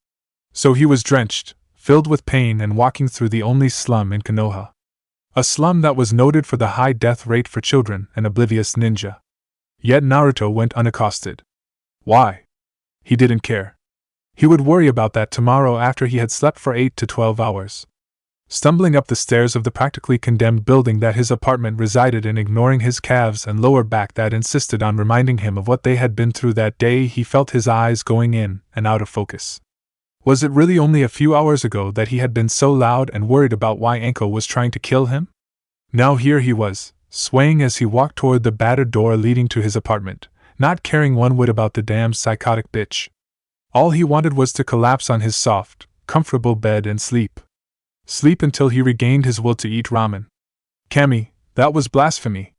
[SPEAKER 1] So he was drenched, filled with pain, and walking through the only slum in Konoha. A slum that was noted for the high death rate for children and oblivious ninja. Yet Naruto went unaccosted. Why? He didn't care. He would worry about that tomorrow after he had slept for 8 to 12 hours. Stumbling up the stairs of the practically condemned building that his apartment resided in, ignoring his calves and lower back that insisted on reminding him of what they had been through that day, he felt his eyes going in and out of focus. Was it really only a few hours ago that he had been so loud and worried about why Anko was trying to kill him? Now here he was, swaying as he walked toward the battered door leading to his apartment, not caring one whit about the damn psychotic bitch. All he wanted was to collapse on his soft, comfortable bed and sleep. Sleep until he regained his will to eat ramen. Kami, that was blasphemy.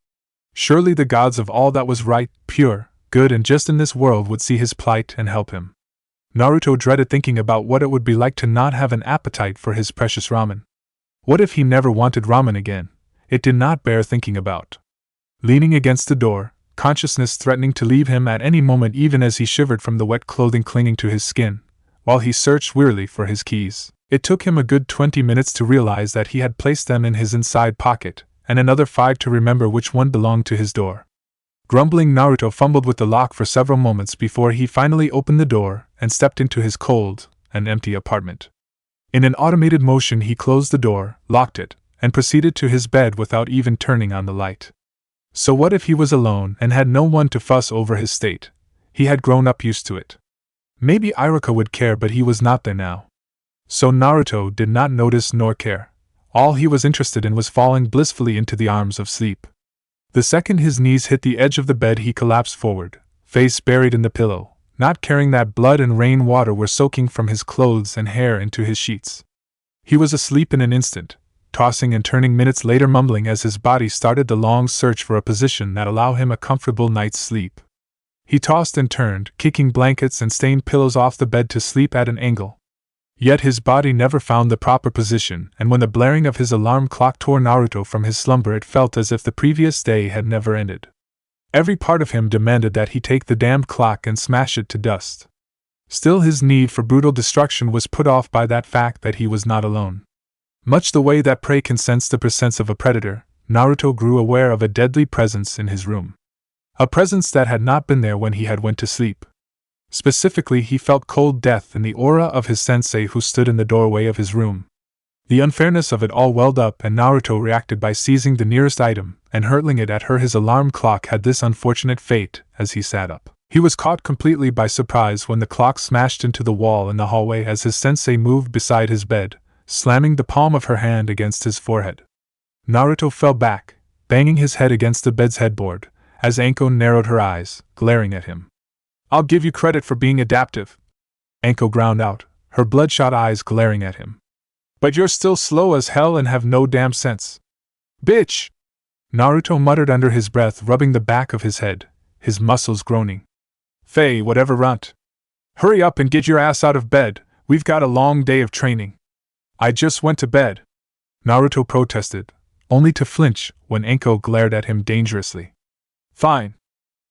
[SPEAKER 1] Surely the gods of all that was right, pure, good and just in this world would see his plight and help him. Naruto dreaded thinking about what it would be like to not have an appetite for his precious ramen. What if he never wanted ramen again? It did not bear thinking about. Leaning against the door, consciousness threatening to leave him at any moment even as he shivered from the wet clothing clinging to his skin, while he searched wearily for his keys. It took him a good 20 minutes to realize that he had placed them in his inside pocket, and another 5 to remember which one belonged to his door. Grumbling, Naruto fumbled with the lock for several moments before he finally opened the door and stepped into his cold and empty apartment. In an automated motion he closed the door, locked it, and proceeded to his bed without even turning on the light. So what if he was alone and had no one to fuss over his state? He had grown up used to it. Maybe Iruka would care, but he was not there now. So Naruto did not notice nor care. All he was interested in was falling blissfully into the arms of sleep. The second his knees hit the edge of the bed, he collapsed forward, face buried in the pillow, not caring that blood and rain water were soaking from his clothes and hair into his sheets. He was asleep in an instant, tossing and turning minutes later, mumbling as his body started the long search for a position that allowed him a comfortable night's sleep. He tossed and turned, kicking blankets and stained pillows off the bed to sleep at an angle. Yet his body never found the proper position, and when the blaring of his alarm clock tore Naruto from his slumber, it felt as if the previous day had never ended. Every part of him demanded that he take the damned clock and smash it to dust. Still, his need for brutal destruction was put off by that fact that he was not alone. Much the way that prey can sense the presence of a predator, Naruto grew aware of a deadly presence in his room. A presence that had not been there when he had went to sleep. Specifically, he felt cold death in the aura of his sensei who stood in the doorway of his room. The unfairness of it all welled up, and Naruto reacted by seizing the nearest item and hurling it at her. His alarm clock had this unfortunate fate. As he sat up, he was caught completely by surprise when the clock smashed into the wall in the hallway as his sensei moved beside his bed, slamming the palm of her hand against his forehead. Naruto fell back, banging his head against the bed's headboard, as Anko narrowed her eyes, glaring at him. "I'll give you credit for being adaptive," Anko ground out, her bloodshot eyes glaring at him. "But you're still slow as hell and have no damn sense." "Bitch!" Naruto muttered under his breath, rubbing the back of his head, his muscles groaning. "Faye, whatever, runt. Hurry up and get your ass out of bed, we've got a long day of training." "I just went to bed," Naruto protested, only to flinch when Anko glared at him dangerously. "Fine."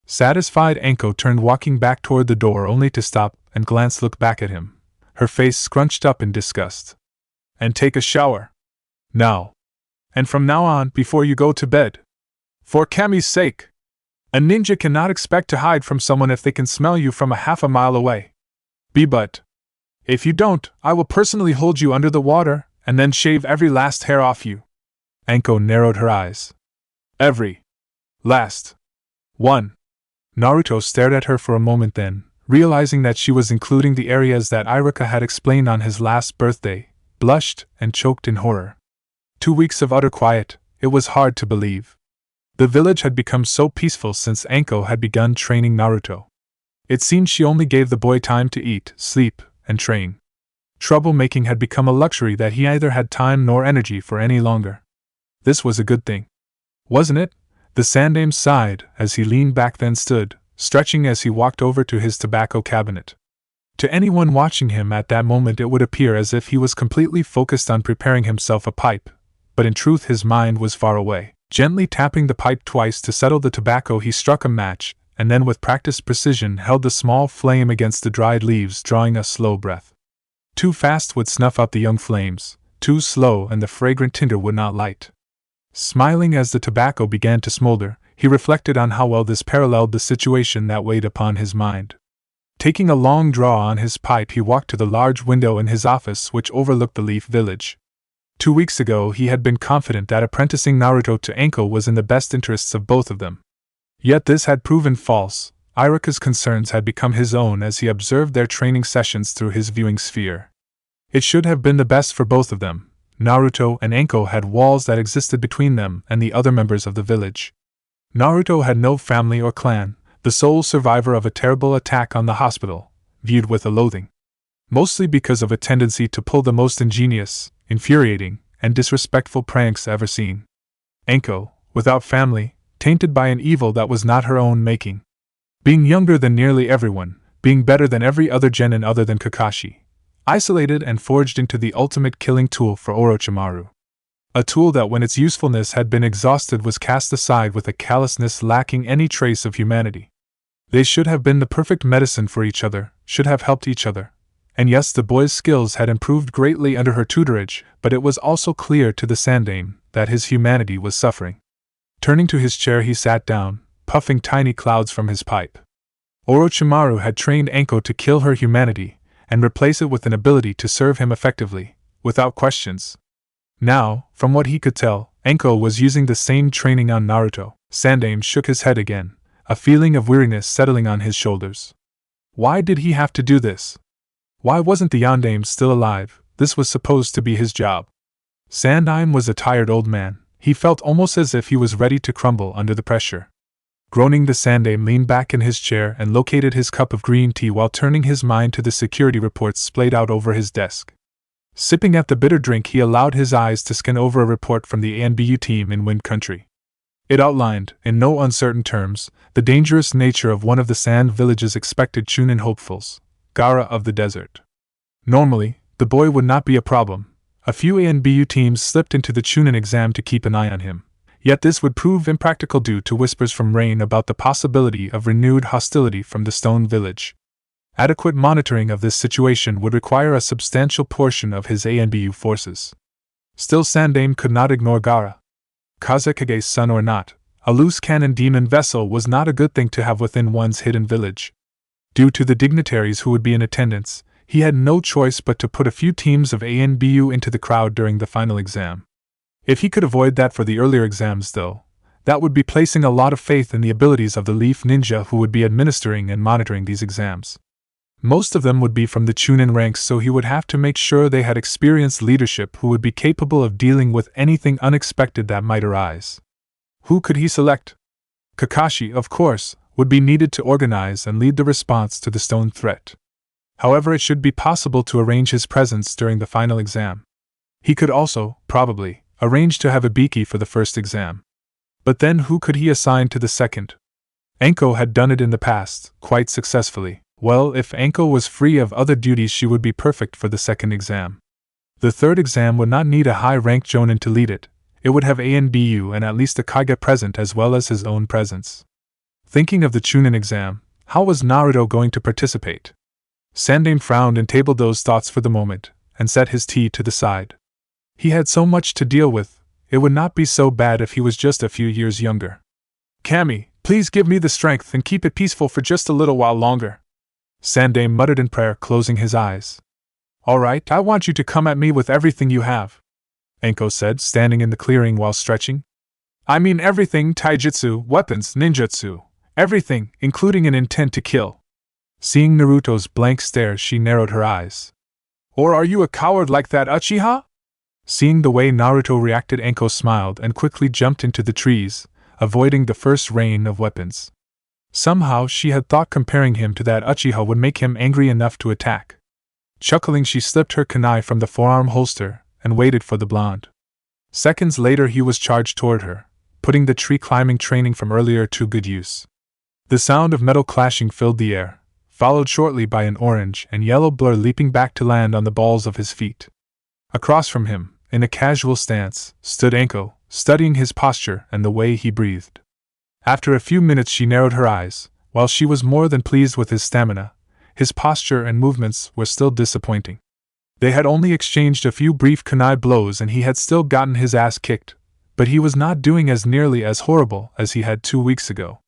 [SPEAKER 1] Satisfied, Anko turned, walking back toward the door, only to stop and look back at him, her face scrunched up in disgust. "And take a shower. Now. And from now on, before you go to bed. For Kami's sake. A ninja cannot expect to hide from someone if they can smell you from half a mile away. But if you don't, I will personally hold you under the water, and then shave every last hair off you." Anko narrowed her eyes. "Every last one." Naruto stared at her for a moment, then, realizing that she was including the areas that Iruka had explained on his last birthday, blushed and choked in horror. 2 weeks of utter quiet, it was hard to believe. The village had become so peaceful since Anko had begun training Naruto. It seemed she only gave the boy time to eat, sleep, and train. Troublemaking had become a luxury that he neither had time nor energy for any longer. This was a good thing. Wasn't it? The Sandaime sighed as he leaned back, then stood, stretching as he walked over to his tobacco cabinet. To anyone watching him at that moment, it would appear as if he was completely focused on preparing himself a pipe, but in truth his mind was far away. Gently tapping the pipe twice to settle the tobacco, he struck a match, and then with practiced precision held the small flame against the dried leaves, drawing a slow breath. Too fast would snuff out the young flames, too slow and the fragrant tinder would not light. Smiling as the tobacco began to smolder, he reflected on how well this paralleled the situation that weighed upon his mind. Taking a long draw on his pipe, he walked to the large window in his office which overlooked the Leaf Village. 2 weeks ago he had been confident that apprenticing Naruto to Anko was in the best interests of both of them. Yet this had proven false. Iruka's concerns had become his own as he observed their training sessions through his viewing sphere. It should have been the best for both of them. Naruto and Anko had walls that existed between them and the other members of the village. Naruto had no family or clan, the sole survivor of a terrible attack on the hospital, viewed with a loathing. Mostly because of a tendency to pull the most ingenious, infuriating, and disrespectful pranks ever seen. Anko, without family, tainted by an evil that was not her own making. Being younger than nearly everyone, being better than every other genin other than Kakashi. Isolated and forged into the ultimate killing tool for Orochimaru. A tool that, when its usefulness had been exhausted, was cast aside with a callousness lacking any trace of humanity. They should have been the perfect medicine for each other, should have helped each other. And yes, the boy's skills had improved greatly under her tutorage, but it was also clear to the Sandaime that his humanity was suffering. Turning to his chair, he sat down, puffing tiny clouds from his pipe. Orochimaru had trained Anko to kill her humanity, and replace it with an ability to serve him effectively, without questions. Now, from what he could tell, Anko was using the same training on Naruto. Sandaime shook his head again, a feeling of weariness settling on his shoulders. Why did he have to do this? Why wasn't the Yondaime still alive? This was supposed to be his job. Sandaime was a tired old man. He felt almost as if he was ready to crumble under the pressure. Groaning, the Sandaime leaned back in his chair and located his cup of green tea while turning his mind to the security reports splayed out over his desk. Sipping at the bitter drink, he allowed his eyes to scan over a report from the ANBU team in Wind Country. It outlined, in no uncertain terms, the dangerous nature of one of the Sand Village's expected Chunin hopefuls, Gaara of the Desert. Normally, the boy would not be a problem. A few ANBU teams slipped into the Chunin exam to keep an eye on him. Yet this would prove impractical due to whispers from Rain about the possibility of renewed hostility from the Stone Village. Adequate monitoring of this situation would require a substantial portion of his ANBU forces. Still, Sandaime could not ignore Gaara. Kazekage's son or not, a loose cannon demon vessel was not a good thing to have within one's hidden village. Due to the dignitaries who would be in attendance, he had no choice but to put a few teams of ANBU into the crowd during the final exam. If he could avoid that for the earlier exams, though, that would be placing a lot of faith in the abilities of the Leaf Ninja who would be administering and monitoring these exams. Most of them would be from the Chunin ranks, so he would have to make sure they had experienced leadership who would be capable of dealing with anything unexpected that might arise. Who could he select? Kakashi, of course, would be needed to organize and lead the response to the stone threat. However, it should be possible to arrange his presence during the final exam. He could also, probably, arrange to have Ibiki for the first exam. But then who could he assign to the second? Anko had done it in the past, quite successfully. Well, if Anko was free of other duties, she would be perfect for the second exam. The third exam would not need a high-ranked jonin to lead it. It would have ANBU and at least a Kage present as well as his own presence. Thinking of the Chunin exam, how was Naruto going to participate? Sandaime frowned and tabled those thoughts for the moment, and set his tea to the side. He had so much to deal with, it would not be so bad if he was just a few years younger. Kami, please give me the strength and keep it peaceful for just a little while longer. Sandaime muttered in prayer, closing his eyes. All right, I want you to come at me with everything you have, Anko said, standing in the clearing while stretching. I mean everything: taijutsu, weapons, ninjutsu, everything, including an intent to kill. Seeing Naruto's blank stare, she narrowed her eyes. Or are you a coward like that Uchiha? Seeing the way Naruto reacted, Anko smiled and quickly jumped into the trees, avoiding the first rain of weapons. Somehow she had thought comparing him to that Uchiha would make him angry enough to attack. Chuckling, she slipped her kunai from the forearm holster and waited for the blonde. Seconds later he was charged toward her, putting the tree climbing training from earlier to good use. The sound of metal clashing filled the air, followed shortly by an orange and yellow blur leaping back to land on the balls of his feet. Across from him, in a casual stance, stood Anko, studying his posture and the way he breathed. After a few minutes she narrowed her eyes. While she was more than pleased with his stamina, his posture and movements were still disappointing. They had only exchanged a few brief kunai blows and he had still gotten his ass kicked, but he was not doing as nearly as horrible as he had 2 weeks ago.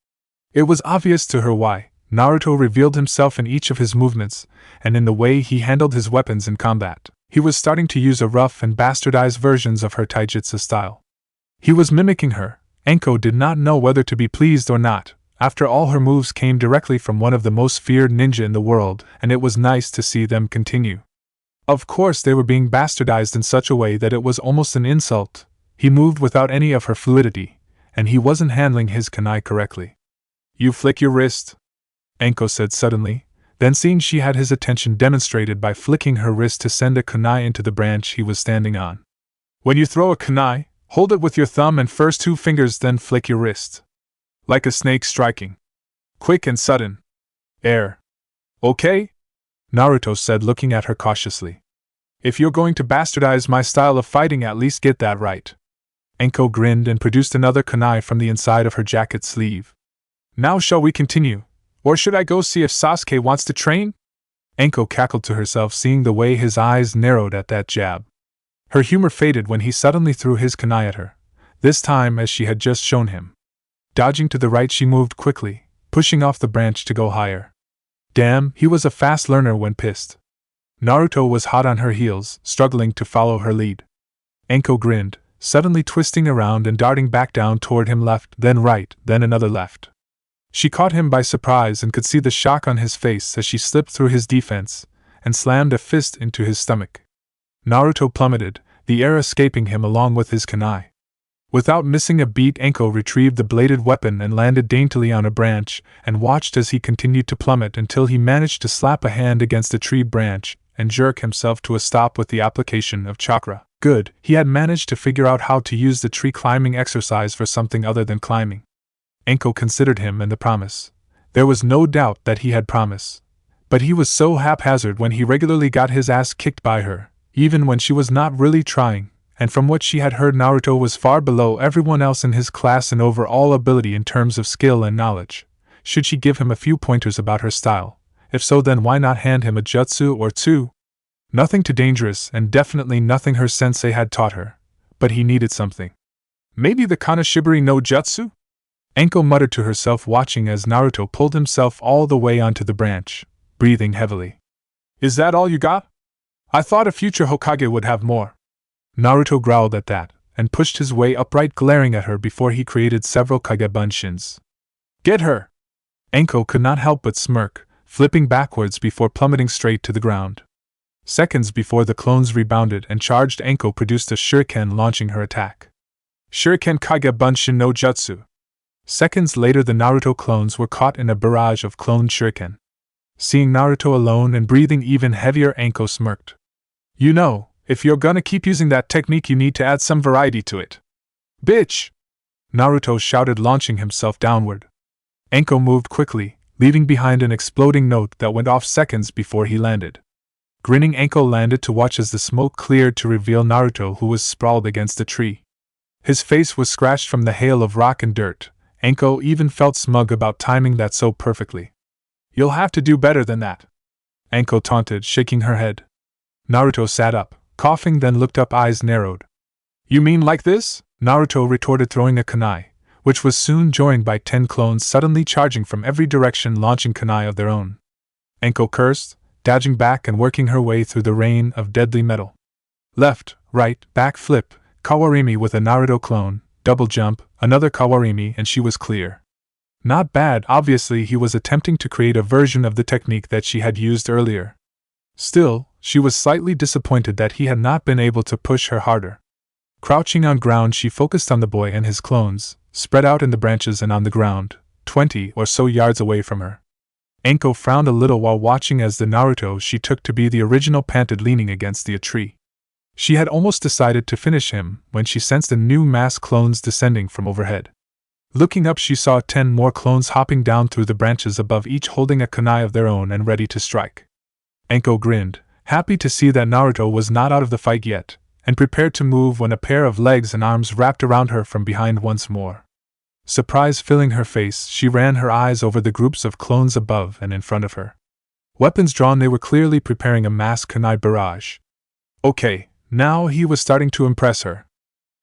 [SPEAKER 1] It was obvious to her why. Naruto revealed himself in each of his movements, and in the way he handled his weapons in combat. He was starting to use a rough and bastardized versions of her taijutsu style. He was mimicking her. Anko did not know whether to be pleased or not. After all, her moves came directly from one of the most feared ninja in the world, and it was nice to see them continue. Of course, they were being bastardized in such a way that it was almost an insult. He moved without any of her fluidity, and he wasn't handling his kunai correctly. You flick your wrist, Anko said suddenly, then seeing she had his attention, demonstrated by flicking her wrist to send a kunai into the branch he was standing on. When you throw a kunai, hold it with your thumb and first 2 fingers, then flick your wrist. Like a snake striking. Quick and sudden. Air. Okay? Naruto said, looking at her cautiously. If you're going to bastardize my style of fighting, at least get that right. Anko grinned and produced another kunai from the inside of her jacket sleeve. Now shall we continue? Or should I go see if Sasuke wants to train? Anko cackled to herself, seeing the way his eyes narrowed at that jab. Her humor faded when he suddenly threw his kunai at her, this time as she had just shown him. Dodging to the right, she moved quickly, pushing off the branch to go higher. Damn, he was a fast learner when pissed. Naruto was hot on her heels, struggling to follow her lead. Anko grinned, suddenly twisting around and darting back down toward him, left, then right, then another left. She caught him by surprise and could see the shock on his face as she slipped through his defense and slammed a fist into his stomach. Naruto plummeted, the air escaping him along with his kunai. Without missing a beat, Anko retrieved the bladed weapon and landed daintily on a branch, and watched as he continued to plummet until he managed to slap a hand against a tree branch and jerk himself to a stop with the application of chakra. Good, he had managed to figure out how to use the tree climbing exercise for something other than climbing. Anko considered him and the promise. There was no doubt that he had promise. But he was so haphazard when he regularly got his ass kicked by her, even when she was not really trying. And from what she had heard, Naruto was far below everyone else in his class in overall ability in terms of skill and knowledge. Should she give him a few pointers about her style? If so, then why not hand him a jutsu or two? Nothing too dangerous, and definitely nothing her sensei had taught her. But he needed something. Maybe the Kanashibari no jutsu? Anko muttered to herself, watching as Naruto pulled himself all the way onto the branch, breathing heavily. Is that all you got? I thought a future Hokage would have more. Naruto growled at that, and pushed his way upright, glaring at her before he created several Kagebunshin. Get her! Anko could not help but smirk, flipping backwards before plummeting straight to the ground. Seconds before the clones rebounded and charged, Anko produced a shuriken, launching her attack. Shuriken Kagebunshin no Jutsu. Seconds later, the Naruto clones were caught in a barrage of cloned shuriken. Seeing Naruto alone and breathing even heavier, Anko smirked. You know, if you're gonna keep using that technique, you need to add some variety to it. Bitch! Naruto shouted, launching himself downward. Anko moved quickly, leaving behind an exploding note that went off seconds before he landed. Grinning, Anko landed to watch as the smoke cleared to reveal Naruto, who was sprawled against a tree. His face was scratched from the hail of rock and dirt. Anko even felt smug about timing that so perfectly. You'll have to do better than that, Anko taunted, shaking her head. Naruto sat up, coughing, then looked up, eyes narrowed. You mean like this? Naruto retorted, throwing a kunai, which was soon joined by 10 clones suddenly charging from every direction, launching kunai of their own. Anko cursed, dodging back and working her way through the rain of deadly metal. Left, right, back flip, kawarimi with a Naruto clone, double jump, another kawarimi, and she was clear. Not bad. Obviously he was attempting to create a version of the technique that she had used earlier. Still, she was slightly disappointed that he had not been able to push her harder. Crouching on ground, she focused on the boy and his clones, spread out in the branches and on the ground, 20 or so yards away from her. Anko frowned a little while watching as the Naruto she took to be the original panted, leaning against the tree. She had almost decided to finish him when she sensed a new mass clones descending from overhead. Looking up, she saw 10 more clones hopping down through the branches above, each holding a kunai of their own and ready to strike. Anko grinned, happy to see that Naruto was not out of the fight yet, and prepared to move when a pair of legs and arms wrapped around her from behind once more. Surprise filling her face, she ran her eyes over the groups of clones above and in front of her. Weapons drawn, they were clearly preparing a mass kunai barrage. Okay, now he was starting to impress her.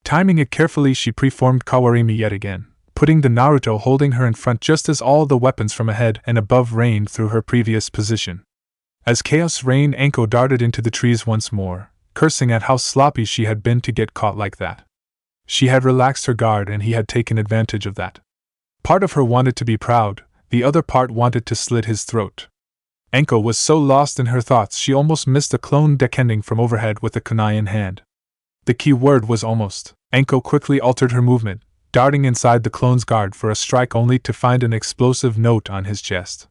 [SPEAKER 1] Timing it carefully, she preformed kawarimi yet again, putting the Naruto holding her in front just as all the weapons from ahead and above rained through her previous position. As chaos reigned, Anko darted into the trees once more, cursing at how sloppy she had been to get caught like that. She had relaxed her guard and he had taken advantage of that. Part of her wanted to be proud, the other part wanted to slit his throat. Anko was so lost in her thoughts she almost missed a clone descending from overhead with a kunai in hand. The key word was almost. Anko quickly altered her movement, darting inside the clone's guard for a strike, only to find an explosive note on his chest.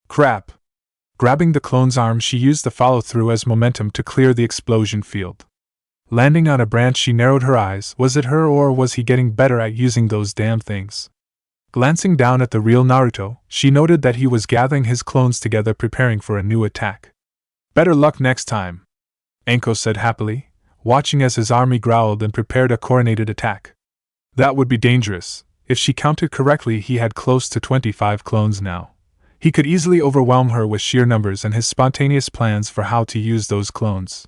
[SPEAKER 1] Crap! Grabbing the clone's arm, she used the follow-through as momentum to clear the explosion field. Landing on a branch, she narrowed her eyes. Was it her, or was he getting better at using those damn things? Glancing down at the real Naruto, she noted that he was gathering his clones together, preparing for a new attack. Better luck next time, Anko said happily, watching as his army growled and prepared a coordinated attack. That would be dangerous. If she counted correctly, he had close to 25 clones now. He could easily overwhelm her with sheer numbers and his spontaneous plans for how to use those clones.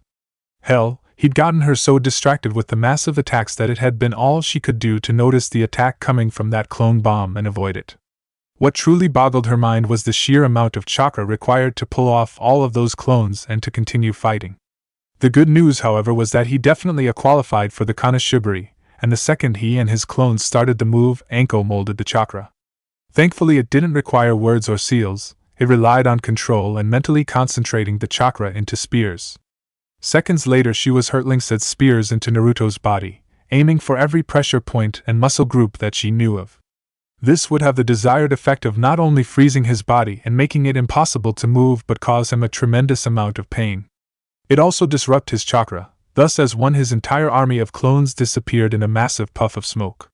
[SPEAKER 1] Hell, he'd gotten her so distracted with the massive attacks that it had been all she could do to notice the attack coming from that clone bomb and avoid it. What truly boggled her mind was the sheer amount of chakra required to pull off all of those clones and to continue fighting. The good news, however, was that he definitely qualified for the Kanashibari, and the second he and his clones started the move, Anko molded the chakra. Thankfully, it didn't require words or seals. It relied on control and mentally concentrating the chakra into spears. Seconds later she was hurtling said spears into Naruto's body, aiming for every pressure point and muscle group that she knew of. This would have the desired effect of not only freezing his body and making it impossible to move but cause him a tremendous amount of pain. It also disrupt his chakra, thus as one his entire army of clones disappeared in a massive puff of smoke.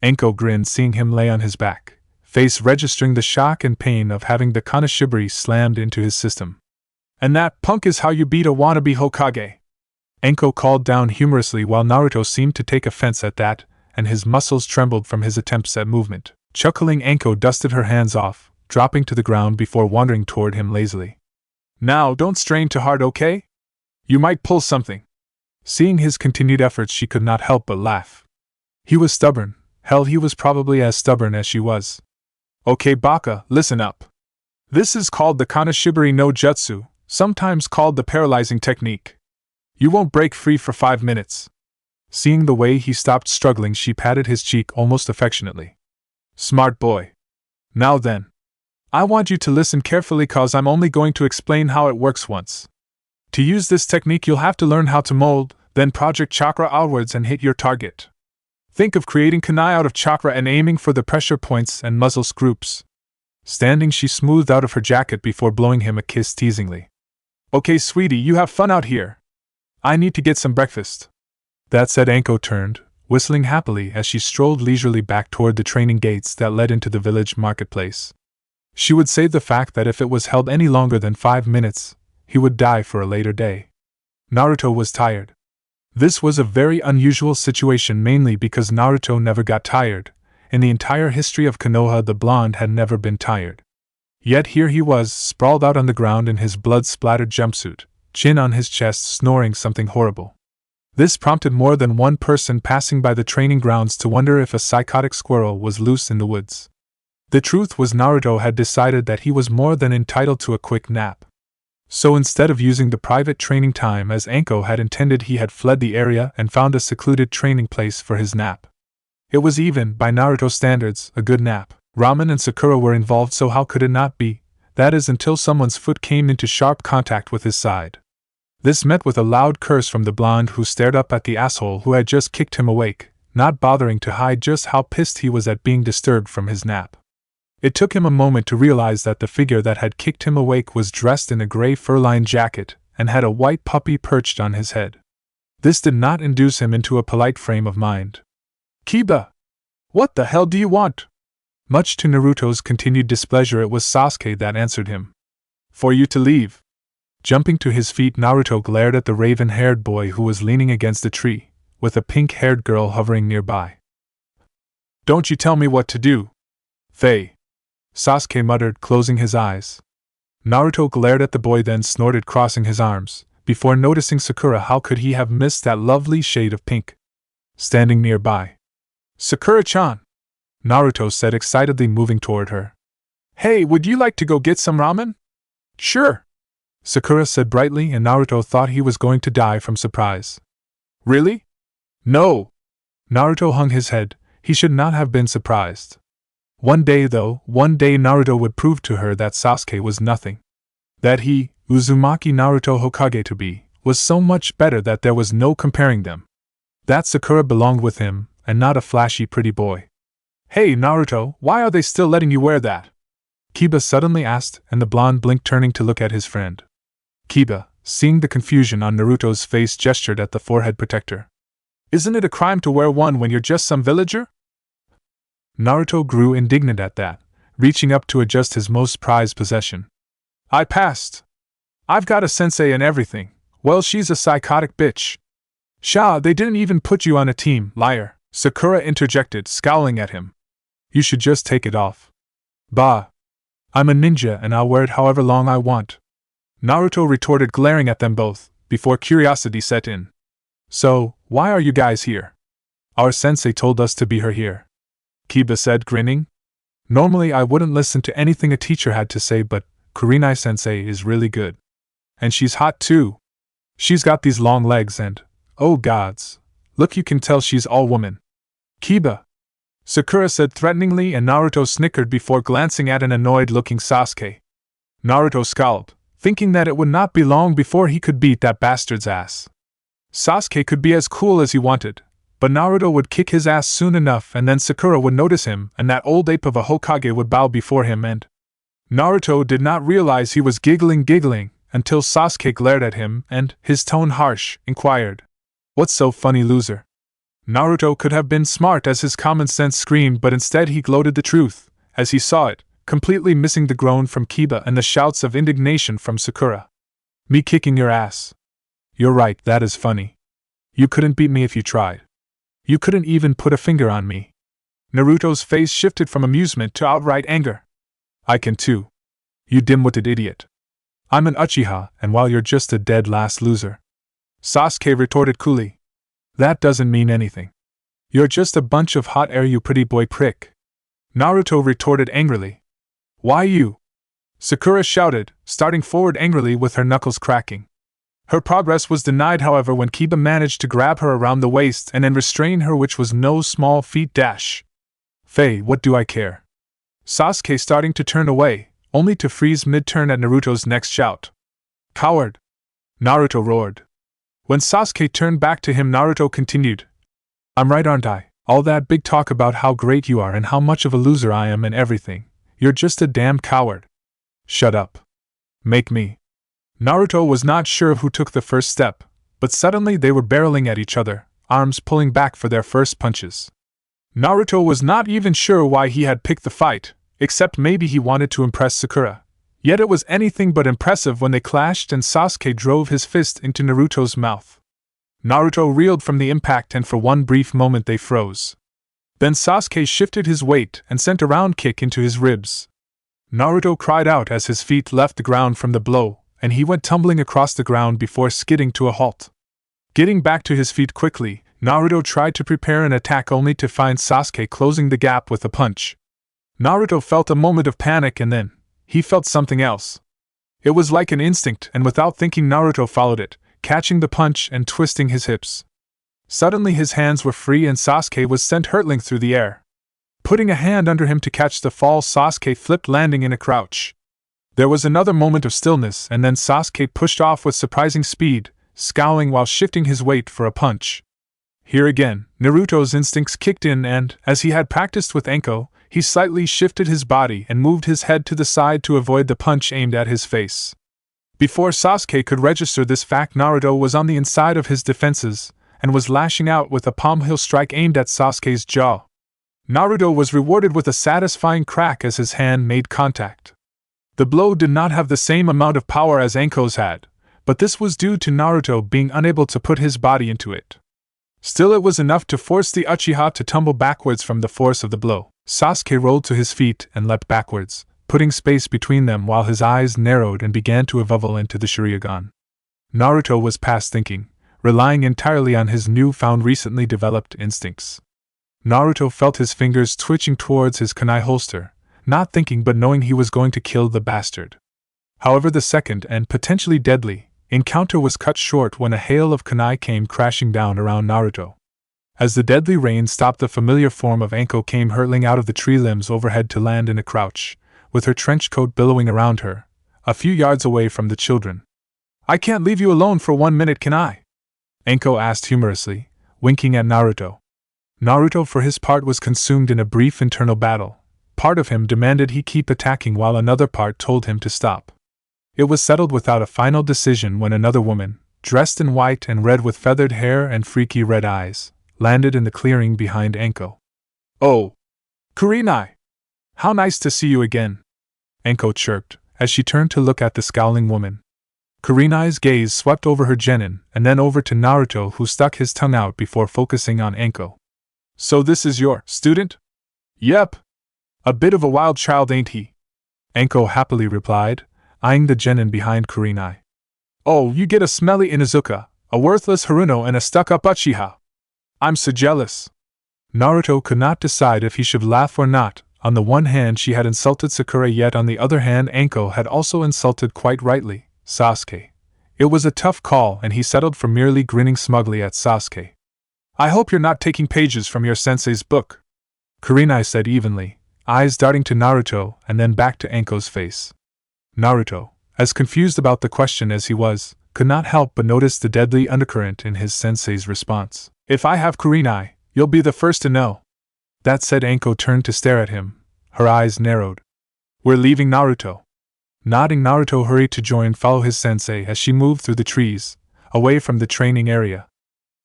[SPEAKER 1] Enko grinned seeing him lay on his back, face registering the shock and pain of having the kanashibari slammed into his system. "And that punk is how you beat a wannabe Hokage," Enko called down humorously while Naruto seemed to take offense at that, and his muscles trembled from his attempts at movement. Chuckling, Enko dusted her hands off, dropping to the ground before wandering toward him lazily. "Now don't strain too hard, okay? You might pull something." Seeing his continued efforts she could not help but laugh. He was stubborn. Hell, he was probably as stubborn as she was. "Okay Baka, listen up. This is called the Kanashibari no Jutsu, sometimes called the paralyzing technique. You won't break free for 5 minutes. Seeing the way he stopped struggling, she patted his cheek almost affectionately. "Smart boy. Now then. I want you to listen carefully cause I'm only going to explain how it works once. To use this technique you'll have to learn how to mold, then project chakra outwards and hit your target. Think of creating kunai out of chakra and aiming for the pressure points and muscle groups." Standing, she smoothed out of her jacket before blowing him a kiss teasingly. "Okay sweetie, you have fun out here. I need to get some breakfast." That said, Enko turned, whistling happily as she strolled leisurely back toward the training gates that led into the village marketplace. She would save the fact that if it was held any longer than 5 minutes, he would die for a later day. Naruto was tired. This was a very unusual situation mainly because Naruto never got tired. In the entire history of Konoha, the blonde had never been tired. Yet here he was, sprawled out on the ground in his blood-splattered jumpsuit, chin on his chest, snoring something horrible. This prompted more than one person passing by the training grounds to wonder if a psychotic squirrel was loose in the woods. The truth was Naruto had decided that he was more than entitled to a quick nap. So instead of using the private training time as Enko had intended, he had fled the area and found a secluded training place for his nap. It was even, by Naruto standards, a good nap. Ramen and Sakura were involved, so how could it not be? That is, until someone's foot came into sharp contact with his side. This met with a loud curse from the blonde, who stared up at the asshole who had just kicked him awake, not bothering to hide just how pissed he was at being disturbed from his nap. It took him a moment to realize that the figure that had kicked him awake was dressed in a gray fur-lined jacket and had a white puppy perched on his head. This did not induce him into a polite frame of mind. "Kiba! What the hell do you want?" Much to Naruto's continued displeasure, it was Sasuke that answered him. "For you to leave." Jumping to his feet, Naruto glared at the raven-haired boy who was leaning against a tree, with a pink-haired girl hovering nearby. "Don't you tell me what to do, Faye," Sasuke muttered, closing his eyes. Naruto glared at the boy, then snorted, crossing his arms. Before noticing Sakura, how could he have missed that lovely shade of pink? Standing nearby. "Sakura-chan!" Naruto said excitedly, moving toward her. "Hey, would you like to go get some ramen?" "Sure," Sakura said brightly, and Naruto thought he was going to die from surprise. "Really?" "No." Naruto hung his head. He should not have been surprised. One day Naruto would prove to her that Sasuke was nothing. That he, Uzumaki Naruto Hokage to be, was so much better that there was no comparing them. That Sakura belonged with him, and not a flashy pretty boy. "Hey Naruto, why are they still letting you wear that?" Kiba suddenly asked, and the blonde blinked, turning to look at his friend. Kiba, seeing the confusion on Naruto's face, gestured at the forehead protector. "Isn't it a crime to wear one when you're just some villager?" Naruto grew indignant at that, reaching up to adjust his most prized possession. "I passed. I've got a sensei and everything." "Well, she's a psychotic bitch." "Sha, they didn't even put you on a team, liar," Sakura interjected, scowling at him. "You should just take it off." "Bah. I'm a ninja and I'll wear it however long I want," Naruto retorted, glaring at them both, before curiosity set in. "So, why are you guys here?" "Our sensei told us to be here," Kiba said, grinning. "Normally I wouldn't listen to anything a teacher had to say, but Kurenai-sensei is really good. And she's hot too. She's got these long legs and, oh gods, look, you can tell she's all woman." "Kiba," Sakura said threateningly, and Naruto snickered before glancing at an annoyed-looking Sasuke. Naruto scowled, thinking that it would not be long before he could beat that bastard's ass. Sasuke could be as cool as he wanted, but Naruto would kick his ass soon enough, and then Sakura would notice him, and that old ape of a Hokage would bow before him, and Naruto did not realize he was giggling until Sasuke glared at him and, his tone harsh, inquired, "What's so funny, loser?" Naruto could have been smart as his common sense screamed, but instead he gloated the truth, as he saw it, completely missing the groan from Kiba and the shouts of indignation from Sakura. "Me kicking your ass? You're right, that is funny. You couldn't beat me if you tried. You couldn't even put a finger on me." Naruto's face shifted from amusement to outright anger. "I can too. You dim-witted idiot. I'm an Uchiha, and while you're just a dead last loser," Sasuke retorted coolly. "That doesn't mean anything. You're just a bunch of hot air, you pretty boy prick," Naruto retorted angrily. "Why you?" Sakura shouted, starting forward angrily with her knuckles cracking. Her progress was denied, however, when Kiba managed to grab her around the waist and then restrain her, which was no small feat. "Faye, what do I care?" Sasuke starting to turn away, only to freeze mid-turn at Naruto's next shout. "Coward!" Naruto roared. When Sasuke turned back to him, Naruto continued, "I'm right, aren't I? All that big talk about how great you are and how much of a loser I am and everything. You're just a damn coward." "Shut up. Make me." Naruto was not sure who took the first step, but suddenly they were barreling at each other, arms pulling back for their first punches. Naruto was not even sure why he had picked the fight, except maybe he wanted to impress Sakura. Yet it was anything but impressive when they clashed and Sasuke drove his fist into Naruto's mouth. Naruto reeled from the impact, and for one brief moment they froze. Then Sasuke shifted his weight and sent a round kick into his ribs. Naruto cried out as his feet left the ground from the blow, and he went tumbling across the ground before skidding to a halt. Getting back to his feet quickly, Naruto tried to prepare an attack, only to find Sasuke closing the gap with a punch. Naruto felt a moment of panic, and then he felt something else. It was like an instinct, and without thinking Naruto followed it, catching the punch and twisting his hips. Suddenly his hands were free and Sasuke was sent hurtling through the air. Putting a hand under him to catch the fall, Sasuke flipped, landing in a crouch. There was another moment of stillness, and then Sasuke pushed off with surprising speed, scowling while shifting his weight for a punch. Here again, Naruto's instincts kicked in, and, as he had practiced with Anko, he slightly shifted his body and moved his head to the side to avoid the punch aimed at his face. Before Sasuke could register this fact, Naruto was on the inside of his defenses, and was lashing out with a palm heel strike aimed at Sasuke's jaw. Naruto was rewarded with a satisfying crack as his hand made contact. The blow did not have the same amount of power as Anko's had, but this was due to Naruto being unable to put his body into it. Still, it was enough to force the Uchiha to tumble backwards from the force of the blow. Sasuke rolled to his feet and leapt backwards, putting space between them while his eyes narrowed and began to evolve into the Sharingan. Naruto was past thinking, relying entirely on his newfound recently developed instincts. Naruto felt his fingers twitching towards his kunai holster, not thinking but knowing he was going to kill the bastard. However, the second, and potentially deadly, encounter was cut short when a hail of kunai came crashing down around Naruto. As the deadly rain stopped, the familiar form of Anko came hurtling out of the tree limbs overhead to land in a crouch, with her trench coat billowing around her, a few yards away from the children. "I can't leave you alone for 1 minute, can I?" Anko asked humorously, winking at Naruto. Naruto, for his part, was consumed in a brief internal battle. Part of him demanded he keep attacking while another part told him to stop. It was settled without a final decision when another woman, dressed in white and red with feathered hair and freaky red eyes, landed in the clearing behind Anko. "Oh, Kurenai! How nice to see you again," Anko chirped, as she turned to look at the scowling woman. Kurenai's gaze swept over her genin, and then over to Naruto, who stuck his tongue out before focusing on Anko. "So this is your student?" "Yep. A bit of a wild child, ain't he?" Anko happily replied, eyeing the genin behind Kurenai. "Oh, you get a smelly Inuzuka, a worthless Haruno, and a stuck-up Uchiha. I'm so jealous." Naruto could not decide if he should laugh or not. On the one hand, she had insulted Sakura, yet on the other hand, Anko had also insulted, quite rightly, Sasuke. It was a tough call, and he settled for merely grinning smugly at Sasuke. "I hope you're not taking pages from your sensei's book," Kurenai said evenly, eyes darting to Naruto and then back to Anko's face. Naruto, as confused about the question as he was, could not help but notice the deadly undercurrent in his sensei's response. If I have kurenai, you'll be the first to know. That said, Anko turned to stare at him, her eyes narrowed. We're leaving Naruto. Nodding, Naruto hurried to follow his sensei as she moved through the trees, away from the training area.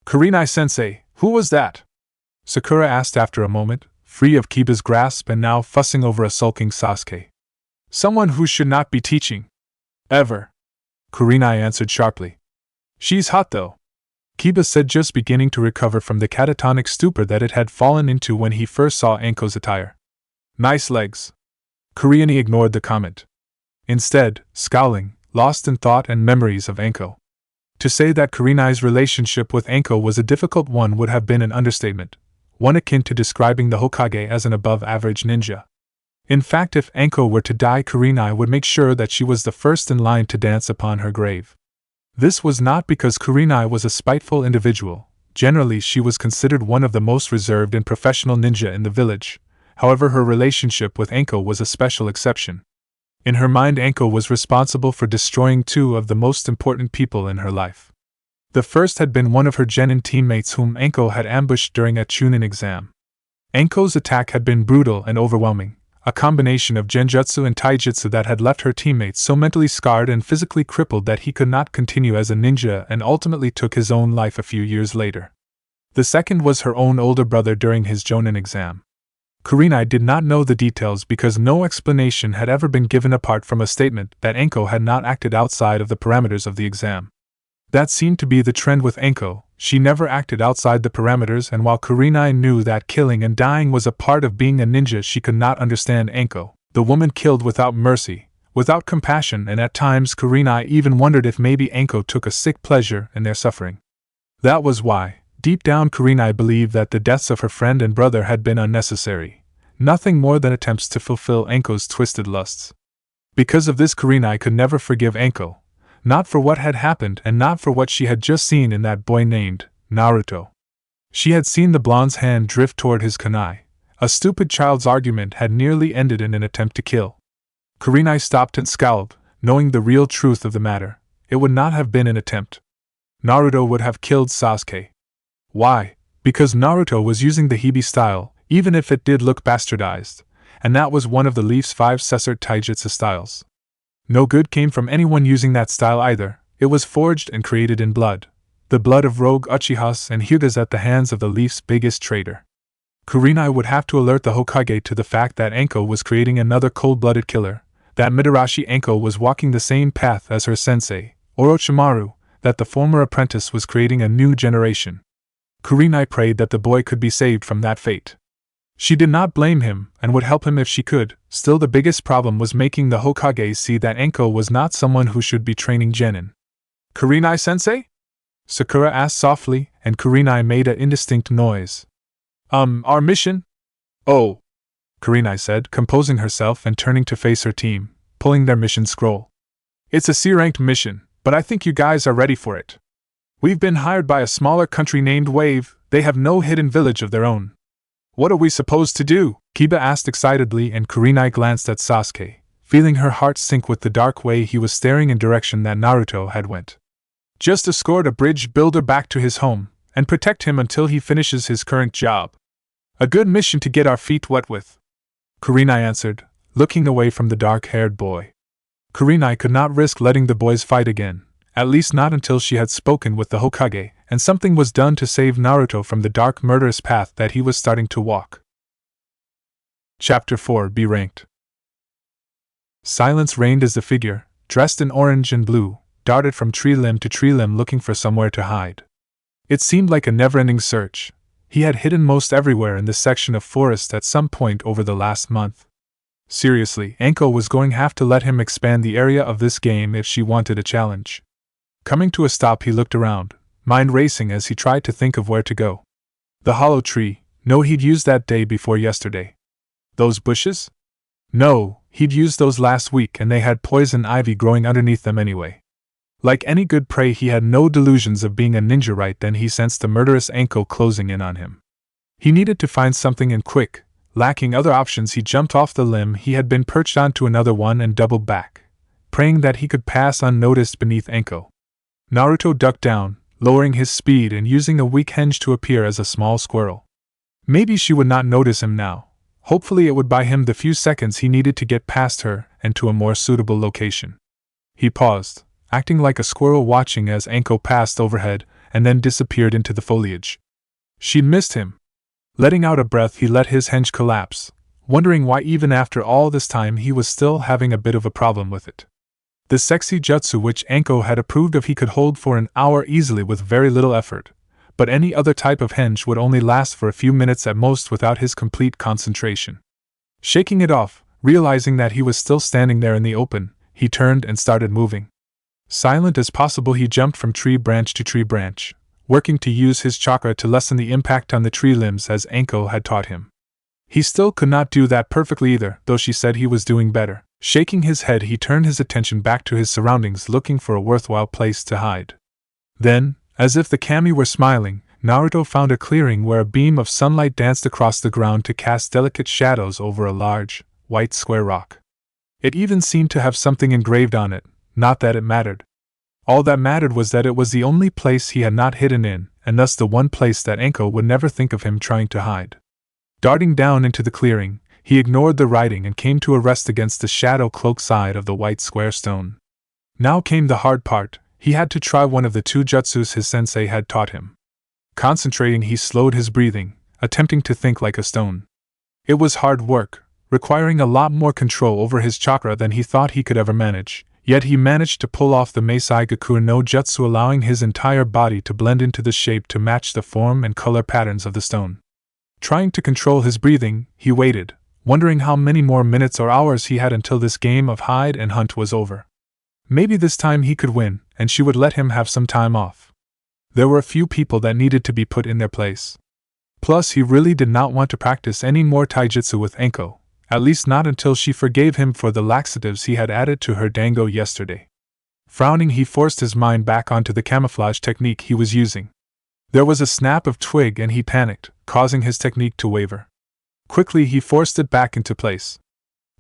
[SPEAKER 1] Kurenai-sensei, who was that? Sakura asked after a moment, free of Kiba's grasp and now fussing over a sulking Sasuke. Someone who should not be teaching. Ever. Kurenai answered sharply. She's hot though, Kiba said, just beginning to recover from the catatonic stupor that it had fallen into when he first saw Anko's attire. Nice legs. Kurenai ignored the comment. Instead, scowling, lost in thought and memories of Anko. To say that Kurenai's relationship with Anko was a difficult one would have been an understatement, one akin to describing the Hokage as an above-average ninja. In fact, if Anko were to die, Kurenai would make sure that she was the first in line to dance upon her grave. This was not because Kurenai was a spiteful individual. Generally, she was considered one of the most reserved and professional ninja in the village. However, her relationship with Anko was a special exception. In her mind, Anko was responsible for destroying two of the most important people in her life. The first had been one of her genin teammates whom Anko had ambushed during a Chunin exam. Anko's attack had been brutal and overwhelming, a combination of genjutsu and taijutsu that had left her teammates so mentally scarred and physically crippled that he could not continue as a ninja and ultimately took his own life a few years later. The second was her own older brother during his Jonin exam. Kurenai did not know the details because no explanation had ever been given apart from a statement that Anko had not acted outside of the parameters of the exam. That seemed to be the trend with Anko. She never acted outside the parameters, and while Kurenai knew that killing and dying was a part of being a ninja, she could not understand Anko. The woman killed without mercy, without compassion, and at times Kurenai even wondered if maybe Anko took a sick pleasure in their suffering. That was why, deep down, Kurenai believed that the deaths of her friend and brother had been unnecessary, nothing more than attempts to fulfill Anko's twisted lusts. Because of this, Kurenai could never forgive Anko, not for what had happened and not for what she had just seen in that boy named Naruto. She had seen the blonde's hand drift toward his kunai. A stupid child's argument had nearly ended in an attempt to kill. Kurenai stopped and scowled, knowing the real truth of the matter. It would not have been an attempt. Naruto would have killed Sasuke. Why? Because Naruto was using the Hibi style, even if it did look bastardized, and that was one of the Leaf's 5 Sessert taijutsu styles. No good came from anyone using that style either. It was forged and created in blood. The blood of rogue Uchihas and Hyugas at the hands of the Leaf's biggest traitor. Kurenai would have to alert the Hokage to the fact that Anko was creating another cold-blooded killer, that Midarashi Anko was walking the same path as her sensei, Orochimaru, that the former apprentice was creating a new generation. Kurenai prayed that the boy could be saved from that fate. She did not blame him, and would help him if she could. Still, the biggest problem was making the Hokage see that Anko was not someone who should be training genin. Kurenai-sensei? Sakura asked softly, and Kurenai made an indistinct noise. Our mission? Oh, Kurenai said, composing herself and turning to face her team, pulling their mission scroll. It's a C-ranked mission, but I think you guys are ready for it. We've been hired by a smaller country named Wave. They have no hidden village of their own. What are we supposed to do? Kiba asked excitedly, and Kurenai glanced at Sasuke, feeling her heart sink with the dark way he was staring in direction that Naruto had went. Just escort a bridge builder back to his home, and protect him until he finishes his current job. A good mission to get our feet wet with, Kurenai answered, looking away from the dark-haired boy. Kurenai could not risk letting the boys fight again, at least not until she had spoken with the Hokage, and something was done to save Naruto from the dark murderous path that he was starting to walk. Chapter 4 B Ranked. Silence reigned as the figure, dressed in orange and blue, darted from tree limb to tree limb looking for somewhere to hide. It seemed like a never-ending search. He had hidden most everywhere in this section of forest at some point over the last month. Seriously, Anko was going to have to let him expand the area of this game if she wanted a challenge. Coming to a stop, he looked around, mind racing as he tried to think of where to go. The hollow tree, no, he'd used that day before yesterday. Those bushes? No, he'd used those last week and they had poison ivy growing underneath them anyway. Like any good prey, he had no delusions of being a ninja. Right then he sensed the murderous Anko closing in on him. He needed to find something, and quick. Lacking other options, he jumped off the limb he had been perched onto another one and doubled back. praying that he could pass unnoticed beneath Anko. Naruto ducked down, lowering his speed and using a weak hinge to appear as a small squirrel. Maybe she would not notice him now. Hopefully it would buy him the few seconds he needed to get past her and to a more suitable location. He paused, acting like a squirrel watching as Anko passed overhead and then disappeared into the foliage. She'd missed him. Letting out a breath, he let his hinge collapse, wondering why even after all this time he was still having a bit of a problem with it. The sexy jutsu which Anko had approved of he could hold for an hour easily with very little effort, but any other type of hinge would only last for a few minutes at most without his complete concentration. Shaking it off, realizing that he was still standing there in the open, he turned and started moving. Silent as possible, he jumped from tree branch to tree branch, working to use his chakra to lessen the impact on the tree limbs as Anko had taught him. He still could not do that perfectly either, though she said he was doing better. Shaking his head, he turned his attention back to his surroundings, looking for a worthwhile place to hide. Then, as if the kami were smiling, Naruto found a clearing where a beam of sunlight danced across the ground to cast delicate shadows over a large, white square rock. It even seemed to have something engraved on it, not that it mattered. All that mattered was that it was the only place he had not hidden in, and thus the one place that Anko would never think of him trying to hide. Darting down into the clearing, he ignored the writing and came to a rest against the shadow-cloaked side of the white square stone. Now came the hard part. He had to try one of the two jutsus his sensei had taught him. Concentrating, he slowed his breathing, attempting to think like a stone. It was hard work, requiring a lot more control over his chakra than he thought he could ever manage, yet he managed to pull off the Meisai Gakuren no Jutsu, allowing his entire body to blend into the shape to match the form and color patterns of the stone. Trying to control his breathing, he waited, wondering how many more minutes or hours he had until this game of hide and hunt was over. Maybe this time he could win, and she would let him have some time off. There were a few people that needed to be put in their place. Plus, he really did not want to practice any more taijutsu with Anko, at least not until she forgave him for the laxatives he had added to her dango yesterday. Frowning, he forced his mind back onto the camouflage technique he was using. There was a snap of twig and he panicked, causing his technique to waver. Quickly he forced it back into place.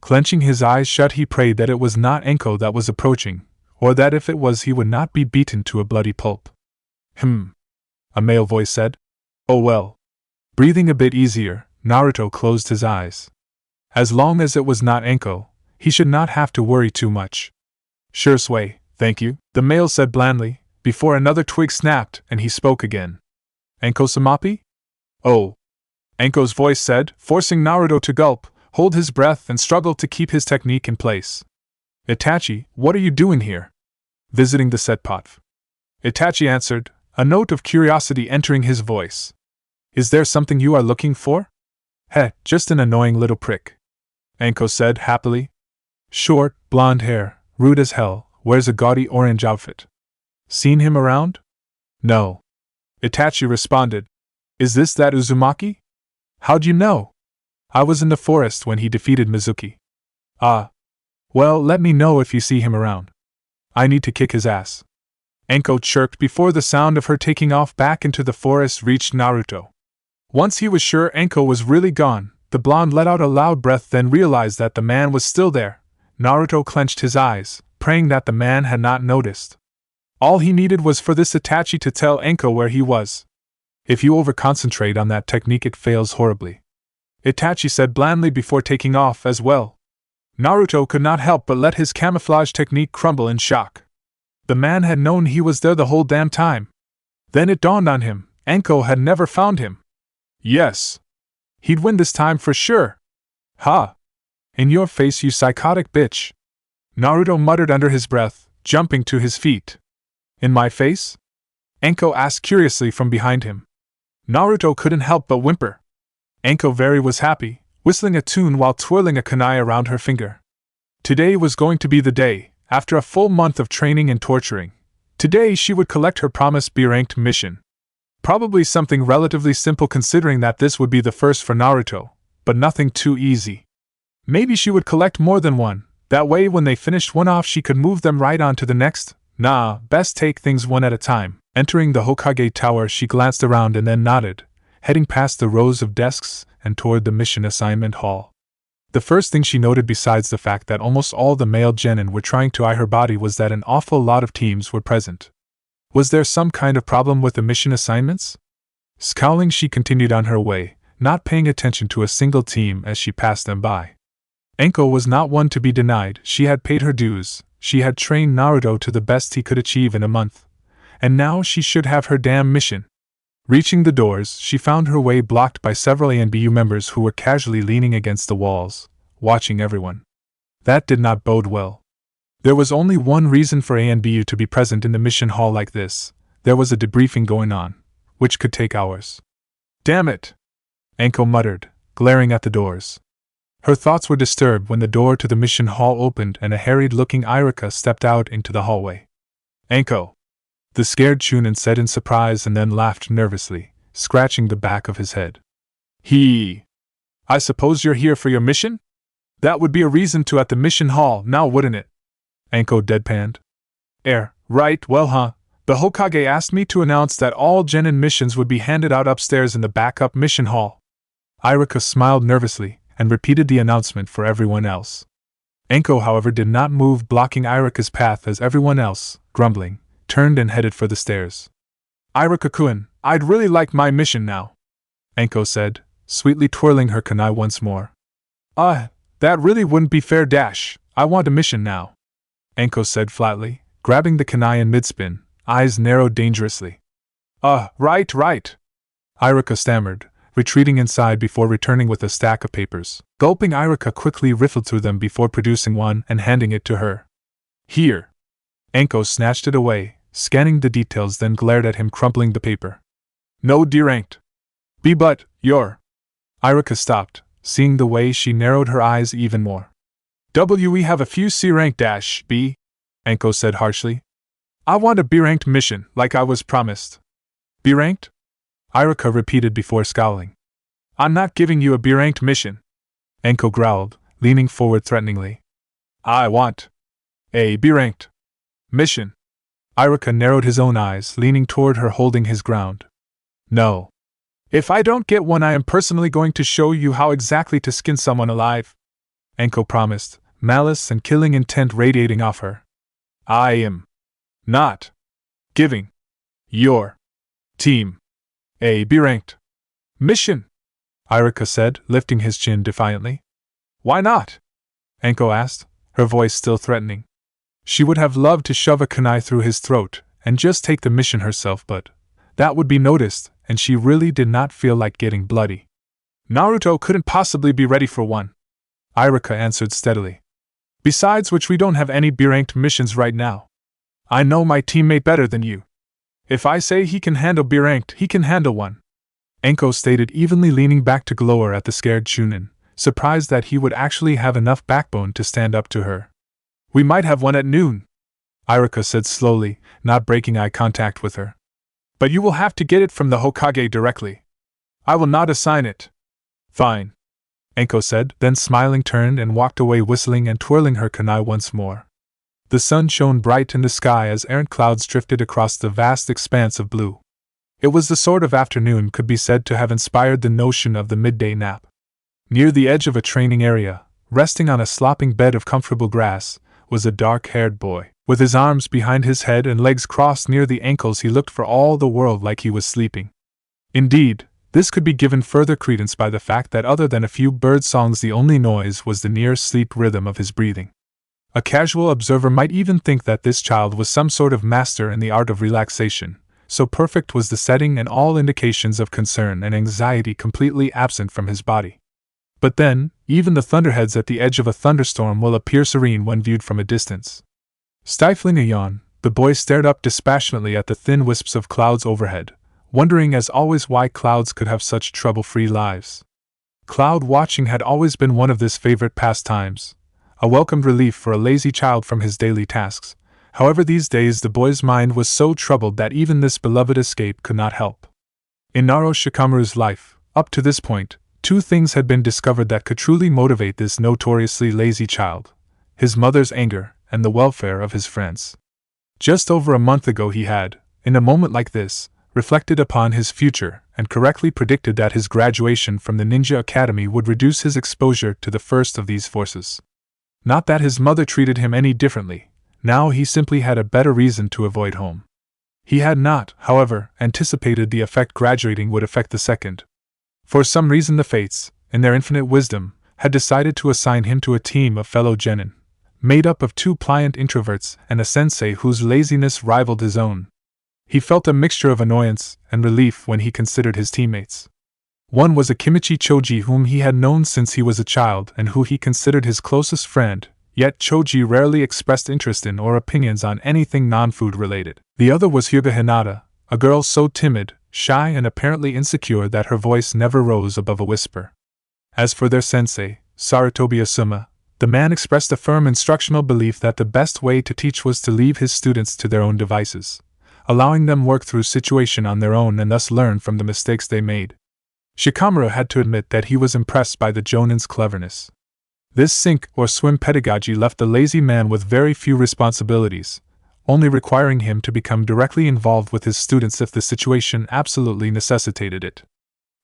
[SPEAKER 1] Clenching his eyes shut, he prayed that it was not Anko that was approaching, or that if it was he would not be beaten to a bloody pulp. A male voice said. Oh well. Breathing a bit easier, Naruto closed his eyes. As long as it was not Anko, he should not have to worry too much. Sure sway, thank you, the male said blandly, before another twig snapped and he spoke again. Anko Samapi? Oh. Anko's voice said, forcing Naruto to gulp, hold his breath and struggle to keep his technique in place. Itachi, what are you doing here? Visiting the setpot. Itachi answered, a note of curiosity entering his voice. Is there something you are looking for? Just an annoying little prick. Anko said happily. Short, blonde hair, rude as hell, wears a gaudy orange outfit. Seen him around? No. Itachi responded. Is this that Uzumaki? How'd you know? I was in the forest when he defeated Mizuki. Ah. Well, let me know if you see him around. I need to kick his ass. Anko chirped before the sound of her taking off back into the forest reached Naruto. Once he was sure Anko was really gone, the blonde let out a loud breath, then realized that the man was still there. Naruto clenched his eyes, praying that the man had not noticed. All he needed was for this Itachi to tell Anko where he was. If you overconcentrate on that technique, it fails horribly. Itachi said blandly before taking off as well. Naruto could not help but let his camouflage technique crumble in shock. The man had known he was there the whole damn time. Then it dawned on him, Anko had never found him. Yes. He'd win this time for sure. Ha! In your face, you psychotic bitch. Naruto muttered under his breath, jumping to his feet. In my face? Anko asked curiously from behind him. Naruto couldn't help but whimper. Anko very was happy, whistling a tune while twirling a kunai around her finger. Today was going to be the day, after a full month of training and torturing. Today she would collect her promised B-ranked mission. Probably something relatively simple considering that this would be the first for Naruto, but nothing too easy. Maybe she would collect more than one, that way when they finished one off she could move them right on to the next. Nah, best take things one at a time. Entering the Hokage tower, she glanced around and then nodded, heading past the rows of desks and toward the mission assignment hall. The first thing she noted besides the fact that almost all the male genin were trying to eye her body was that an awful lot of teams were present. Was there some kind of problem with the mission assignments? Scowling, she continued on her way, not paying attention to a single team as she passed them by. Enko was not one to be denied. She had paid her dues, she had trained Naruto to the best he could achieve in a month, and now she should have her damn mission. Reaching the doors, she found her way blocked by several ANBU members who were casually leaning against the walls, watching everyone. That did not bode well. There was only one reason for ANBU to be present in the mission hall like this. There was a debriefing going on, which could take hours. Damn it! Enko muttered, glaring at the doors. Her thoughts were disturbed when the door to the mission hall opened and a harried-looking Irika stepped out into the hallway. Enko! The scared Chunin said in surprise and then laughed nervously, scratching the back of his head. I suppose you're here for your mission? That would be a reason to at the mission hall, now wouldn't it? Enko deadpanned. Right, well the Hokage asked me to announce that all genin missions would be handed out upstairs in the backup mission hall. Irika smiled nervously and repeated the announcement for everyone else. Enko, however, did not move, blocking Irika's path as everyone else, grumbling, turned and headed for the stairs. Irika-kun, I'd really like my mission now, Enko said, sweetly twirling her kunai once more. That really wouldn't be fair, I want a mission now, Enko said flatly, grabbing the kunai in mid-spin, eyes narrowed dangerously. Right. Irika stammered, retreating inside before returning with a stack of papers. Gulping, Irika quickly riffled through them before producing one and handing it to her. Here. Enko snatched it away, scanning the details, then glared at him, crumpling the paper. No D-ranked. B but, you're. Irika stopped, seeing the way she narrowed her eyes even more. We have a few C-ranked B, Enko said harshly. I want a B-ranked mission, like I was promised. B-ranked? Irika repeated before scowling. I'm not giving you a B-ranked mission, Enko growled, leaning forward threateningly. I want a B-ranked mission. Irika narrowed his own eyes, leaning toward her, holding his ground. No. If I don't get one, I am personally going to show you how exactly to skin someone alive, Enko promised, malice and killing intent radiating off her. I am not giving your team a B-ranked mission, Irika said, lifting his chin defiantly. Why not? Enko asked, her voice still threatening. She would have loved to shove a kunai through his throat and just take the mission herself, but that would be noticed, and she really did not feel like getting bloody. Naruto couldn't possibly be ready for one, Irika answered steadily. Besides which, we don't have any B-ranked missions right now. I know my teammate better than you. If I say he can handle B-ranked, he can handle one, Enko stated evenly, leaning back to glower at the scared Chunin, surprised that he would actually have enough backbone to stand up to her. We might have one at noon, Irika said slowly, not breaking eye contact with her. But you will have to get it from the Hokage directly. I will not assign it. Fine, Enko said, then smiling turned and walked away, whistling and twirling her kunai once more. The sun shone bright in the sky as errant clouds drifted across the vast expanse of blue. It was the sort of afternoon could be said to have inspired the notion of the midday nap. Near the edge of a training area, resting on a slopping bed of comfortable grass, was a dark-haired boy. With his arms behind his head and legs crossed near the ankles, he looked for all the world like he was sleeping. Indeed, this could be given further credence by the fact that other than a few bird songs, the only noise was the near sleep rhythm of his breathing. A casual observer might even think that this child was some sort of master in the art of relaxation, so perfect was the setting and all indications of concern and anxiety completely absent from his body. But then, even the thunderheads at the edge of a thunderstorm will appear serene when viewed from a distance. Stifling a yawn, the boy stared up dispassionately at the thin wisps of clouds overhead, wondering as always why clouds could have such trouble-free lives. Cloud watching had always been one of his favorite pastimes, a welcomed relief for a lazy child from his daily tasks. However, these days the boy's mind was so troubled that even this beloved escape could not help. In Naruto Shikamaru's life, up to this point, two things had been discovered that could truly motivate this notoriously lazy child: his mother's anger and the welfare of his friends. Just over a month ago he had, in a moment like this, reflected upon his future, and correctly predicted that his graduation from the Ninja Academy would reduce his exposure to the first of these forces. Not that his mother treated him any differently, now he simply had a better reason to avoid home. He had not, however, anticipated the effect graduating would affect the second. For some reason the fates, in their infinite wisdom, had decided to assign him to a team of fellow genin, made up of 2 pliant introverts and a sensei whose laziness rivaled his own. He felt a mixture of annoyance and relief when he considered his teammates. One was a Kimichi Choji whom he had known since he was a child and who he considered his closest friend, yet Choji rarely expressed interest in or opinions on anything non-food related. The other was Hyuga Hinata, a girl so timid, shy and apparently insecure that her voice never rose above a whisper. As for their sensei, Sarutobi Asuma, the man expressed a firm instructional belief that the best way to teach was to leave his students to their own devices, allowing them work through situation on their own and thus learn from the mistakes they made. Shikamura had to admit that he was impressed by the Jonin's cleverness. This sink or swim pedagogy left the lazy man with very few responsibilities, only requiring him to become directly involved with his students if the situation absolutely necessitated it.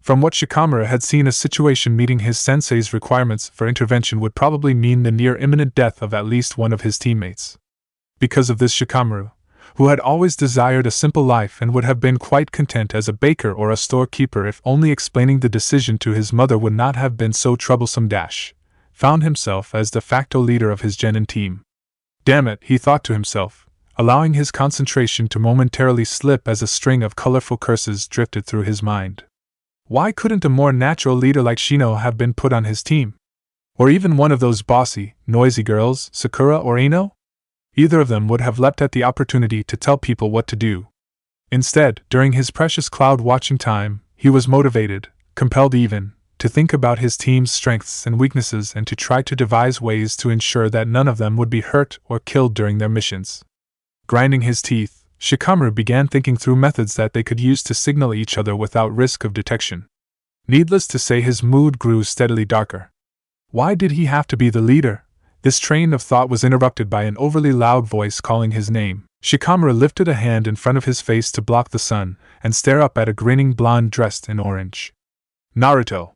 [SPEAKER 1] From what Shikamura had seen, a situation meeting his sensei's requirements for intervention would probably mean the near imminent death of at least one of his teammates. Because of this, Shikamura, who had always desired a simple life and would have been quite content as a baker or a storekeeper if only explaining the decision to his mother would not have been so troublesome, found himself as de facto leader of his genin team. Damn it, he thought to himself, allowing his concentration to momentarily slip as a string of colorful curses drifted through his mind. Why couldn't a more natural leader like Shino have been put on his team? Or even one of those bossy, noisy girls, Sakura or Ino? Either of them would have leapt at the opportunity to tell people what to do. Instead, during his precious cloud watching time, he was motivated, compelled even, to think about his team's strengths and weaknesses and to try to devise ways to ensure that none of them would be hurt or killed during their missions. Grinding his teeth, Shikamura began thinking through methods that they could use to signal each other without risk of detection. Needless to say, his mood grew steadily darker. Why did he have to be the leader? This train of thought was interrupted by an overly loud voice calling his name. Shikamura lifted a hand in front of his face to block the sun and stare up at a grinning blonde dressed in orange. Naruto.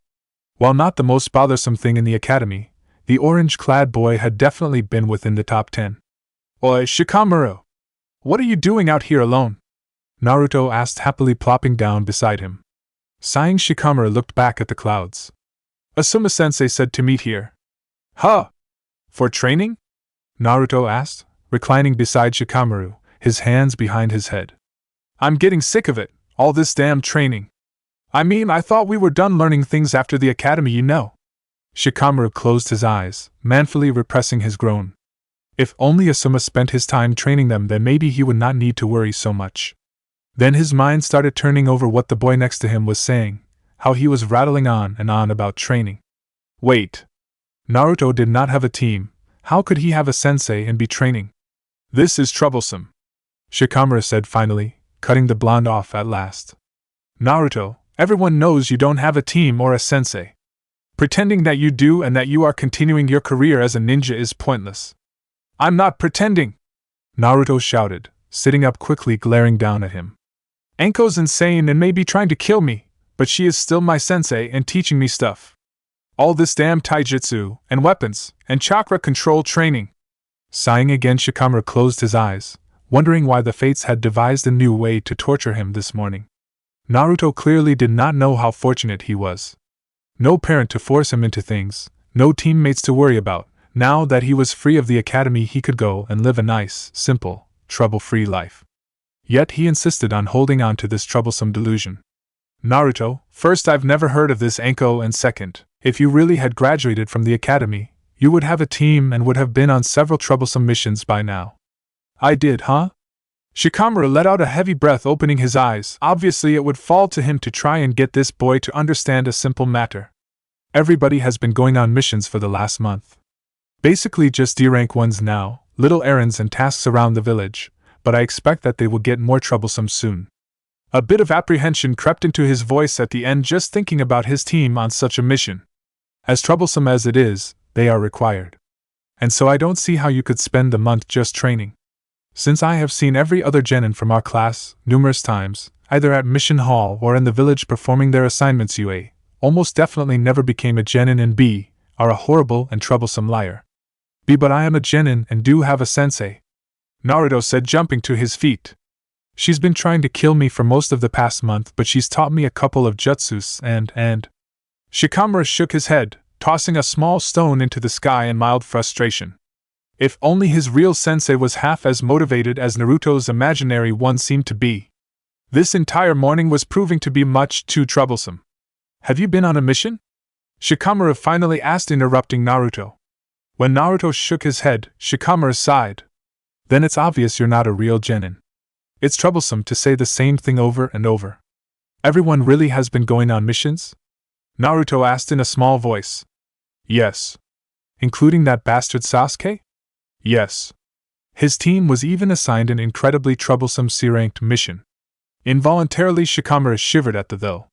[SPEAKER 1] While not the most bothersome thing in the academy, the orange-clad boy had definitely been within the top 10. Oi, Shikamura! What are you doing out here alone? Naruto asked, happily plopping down beside him. Sighing, Shikamura looked back at the clouds. Asuma-sensei said to meet here. Huh? For training? Naruto asked, reclining beside Shikamaru, his hands behind his head. I'm getting sick of it, all this damn training. I mean, I thought we were done learning things after the academy, you know. Shikamaru closed his eyes, manfully repressing his groan. If only Asuma spent his time training them, then maybe he would not need to worry so much. Then his mind started turning over what the boy next to him was saying, how he was rattling on and on about training. Wait. Naruto did not have a team. How could he have a sensei and be training? This is troublesome, Shikamura said finally, cutting the blonde off at last. Naruto, everyone knows you don't have a team or a sensei. Pretending that you do and that you are continuing your career as a ninja is pointless. I'm not pretending, Naruto shouted, sitting up quickly, glaring down at him. Anko's insane and may be trying to kill me, but she is still my sensei and teaching me stuff. All this damn taijutsu, and weapons, and chakra control training. Sighing again, Shikamura closed his eyes, wondering why the fates had devised a new way to torture him this morning. Naruto clearly did not know how fortunate he was. No parent to force him into things, no teammates to worry about. Now that he was free of the academy, he could go and live a nice, simple, trouble-free life. Yet he insisted on holding on to this troublesome delusion. Naruto, first, I've never heard of this Anko, and second, if you really had graduated from the academy, you would have a team and would have been on several troublesome missions by now. I did, huh? Shikamura let out a heavy breath, opening his eyes. Obviously it would fall to him to try and get this boy to understand a simple matter. Everybody has been going on missions for the last month. Basically just D-rank ones now, little errands and tasks around the village, but I expect that they will get more troublesome soon. A bit of apprehension crept into his voice at the end just thinking about his team on such a mission. As troublesome as it is, they are required. And so I don't see how you could spend the month just training. Since I have seen every other genin from our class numerous times, either at mission hall or in the village performing their assignments. You A. almost definitely never became a genin, and B. are a horrible and troublesome liar. B. But I am a genin and do have a sensei, Naruto said, jumping to his feet. She's been trying to kill me for most of the past month, but she's taught me a couple of jutsus and… Shikamaru shook his head, tossing a small stone into the sky in mild frustration. If only his real sensei was half as motivated as Naruto's imaginary one seemed to be. This entire morning was proving to be much too troublesome. Have you been on a mission? Shikamaru finally asked, interrupting Naruto. When Naruto shook his head, Shikamaru sighed. Then it's obvious you're not a real genin. It's troublesome to say the same thing over and over. Everyone really has been going on missions? Naruto asked in a small voice. Yes. Including that bastard Sasuke? Yes. His team was even assigned an incredibly troublesome C-ranked mission. Involuntarily Shikamaru shivered at the though.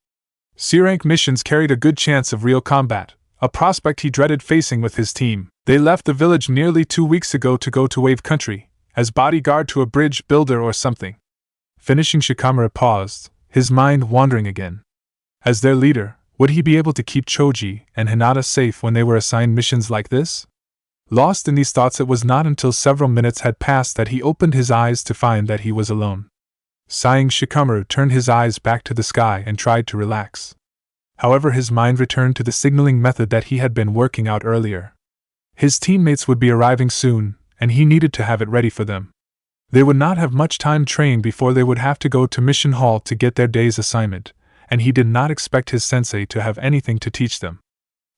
[SPEAKER 1] C-rank missions carried a good chance of real combat, a prospect he dreaded facing with his team. They left the village nearly 2 weeks ago to go to Wave Country, as bodyguard to a bridge builder or something. Finishing, Shikamaru paused, his mind wandering again. As their leader, would he be able to keep Choji and Hinata safe when they were assigned missions like this? Lost in these thoughts, it was not until several minutes had passed that he opened his eyes to find that he was alone. Sighing, Shikamaru turned his eyes back to the sky and tried to relax. However, his mind returned to the signaling method that he had been working out earlier. His teammates would be arriving soon, and he needed to have it ready for them. They would not have much time trained before they would have to go to Mission Hall to get their day's assignment, and he did not expect his sensei to have anything to teach them.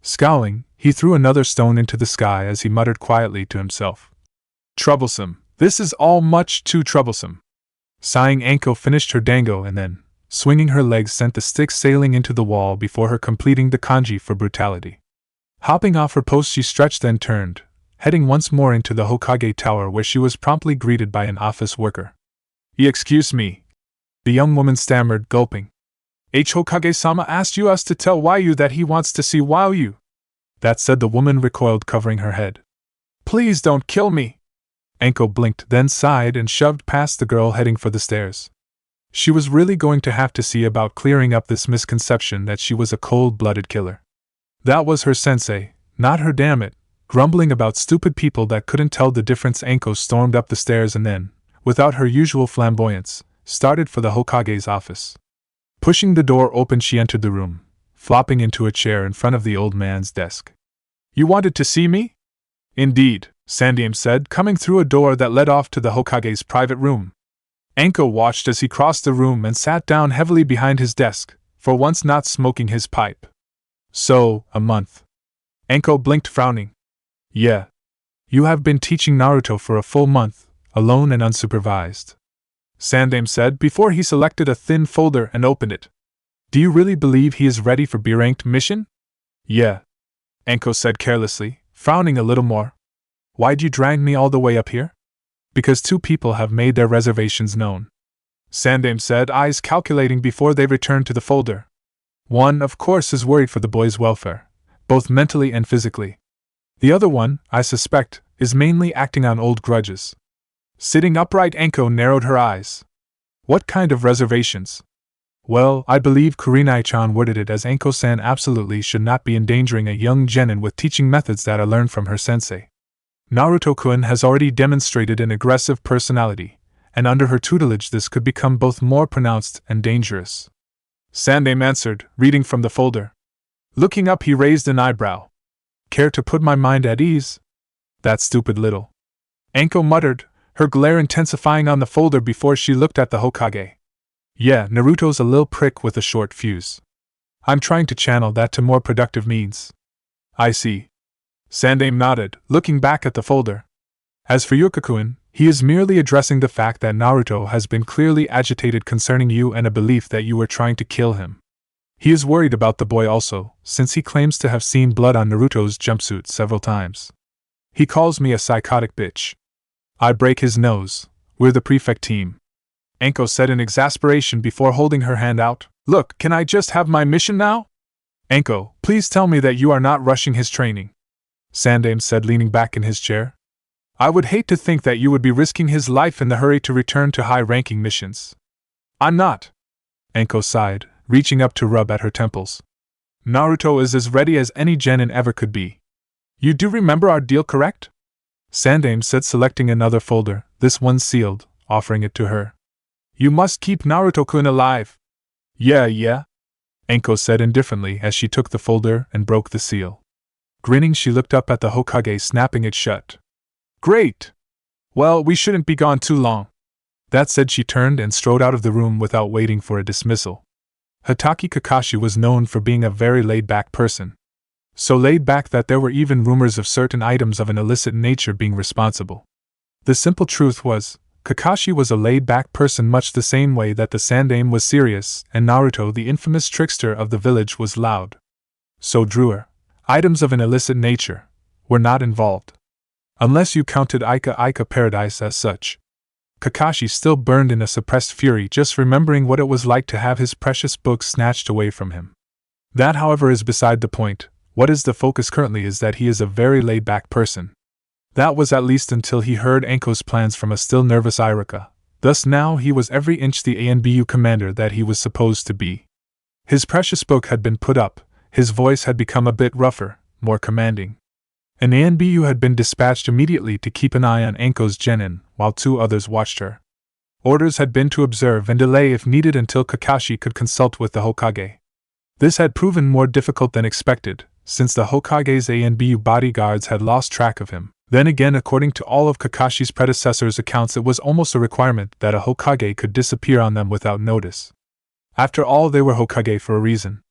[SPEAKER 1] Scowling, he threw another stone into the sky as he muttered quietly to himself. Troublesome. This is all much too troublesome. Sighing, Anko finished her dango and then, swinging her legs, sent the stick sailing into the wall before her completing the kanji for brutality. Hopping off her post, she stretched, then turned, heading once more into the Hokage Tower, where she was promptly greeted by an office worker. Excuse me, the young woman stammered, gulping. Hokage-sama asked us to tell Wyu that he wants to see Wyu. That said, the woman recoiled, covering her head. Please don't kill me. Anko blinked, then sighed and shoved past the girl, heading for the stairs. She was really going to have to see about clearing up this misconception that she was a cold-blooded killer. That was her sensei, not her, damn it. Grumbling about stupid people that couldn't tell the difference, Anko stormed up the stairs and then, without her usual flamboyance, started for the Hokage's office. Pushing the door open, she entered the room, flopping into a chair in front of the old man's desk. You wanted to see me? Indeed, Sandaime said, coming through a door that led off to the Hokage's private room. Anko watched as he crossed the room and sat down heavily behind his desk, for once not smoking his pipe. So, a month. Anko blinked, frowning. Yeah. You have been teaching Naruto for a full month, alone and unsupervised, Sandaime said before he selected a thin folder and opened it. Do you really believe he is ready for B-ranked mission? Yeah, Anko said carelessly, frowning a little more. Why'd you drag me all the way up here? Because 2 people have made their reservations known, Sandaime said, eyes calculating before they returned to the folder. One, of course, is worried for the boy's welfare, both mentally and physically. The other one, I suspect, is mainly acting on old grudges. Sitting upright, Anko narrowed her eyes. What kind of reservations? Well, I believe Kurenai-chan worded it as Anko-san absolutely should not be endangering a young genin with teaching methods that are learned from her sensei. Naruto-kun has already demonstrated an aggressive personality, and under her tutelage this could become both more pronounced and dangerous. Sandaime answered, reading from the folder. Looking up, he raised an eyebrow. Care to put my mind at ease? That stupid little… Anko muttered, her glare intensifying on the folder before she looked at the Hokage. Yeah, Naruto's a lil prick with a short fuse. I'm trying to channel that to more productive means. I see. Sandaime nodded, looking back at the folder. As for Yuka-kun, he is merely addressing the fact that Naruto has been clearly agitated concerning you and a belief that you were trying to kill him. He is worried about the boy also, since he claims to have seen blood on Naruto's jumpsuit several times. He calls me a psychotic bitch. I break his nose. We're the prefect team, Anko said in exasperation before holding her hand out. Look, can I just have my mission now? Anko, please tell me that you are not rushing his training, Sandaime said, leaning back in his chair. I would hate to think that you would be risking his life in the hurry to return to high-ranking missions. I'm not. Anko sighed, reaching up to rub at her temples. Naruto is as ready as any genin ever could be. You do remember our deal, correct? Sandaime said, selecting another folder, this one sealed, offering it to her. You must keep Naruto-kun alive. Yeah. Anko said indifferently as she took the folder and broke the seal. Grinning, she looked up at the Hokage, snapping it shut. Great! Well, we shouldn't be gone too long. That said, she turned and strode out of the room without waiting for a dismissal. Hatake Kakashi was known for being a very laid-back person. So laid back that there were even rumors of certain items of an illicit nature being responsible. The simple truth was, Kakashi was a laid-back person much the same way that the Sandaime was serious and Naruto, the infamous trickster of the village, was loud. So Druer, items of an illicit nature, were not involved. Unless you counted Ika Paradise as such. Kakashi still burned in a suppressed fury just remembering what it was like to have his precious books snatched away from him. That, however, is beside the point. What is the focus currently is that he is a very laid-back person. That was at least until he heard Anko's plans from a still nervous Iruka. Thus now he was every inch the ANBU commander that he was supposed to be. His precious book had been put up, his voice had become a bit rougher, more commanding. An ANBU had been dispatched immediately to keep an eye on Anko's genin, while 2 others watched her. Orders had been to observe and delay if needed until Kakashi could consult with the Hokage. This had proven more difficult than expected, since the Hokage's ANBU bodyguards had lost track of him. Then again, according to all of Kakashi's predecessors' accounts, it was almost a requirement that a Hokage could disappear on them without notice. After all, they were Hokage for a reason.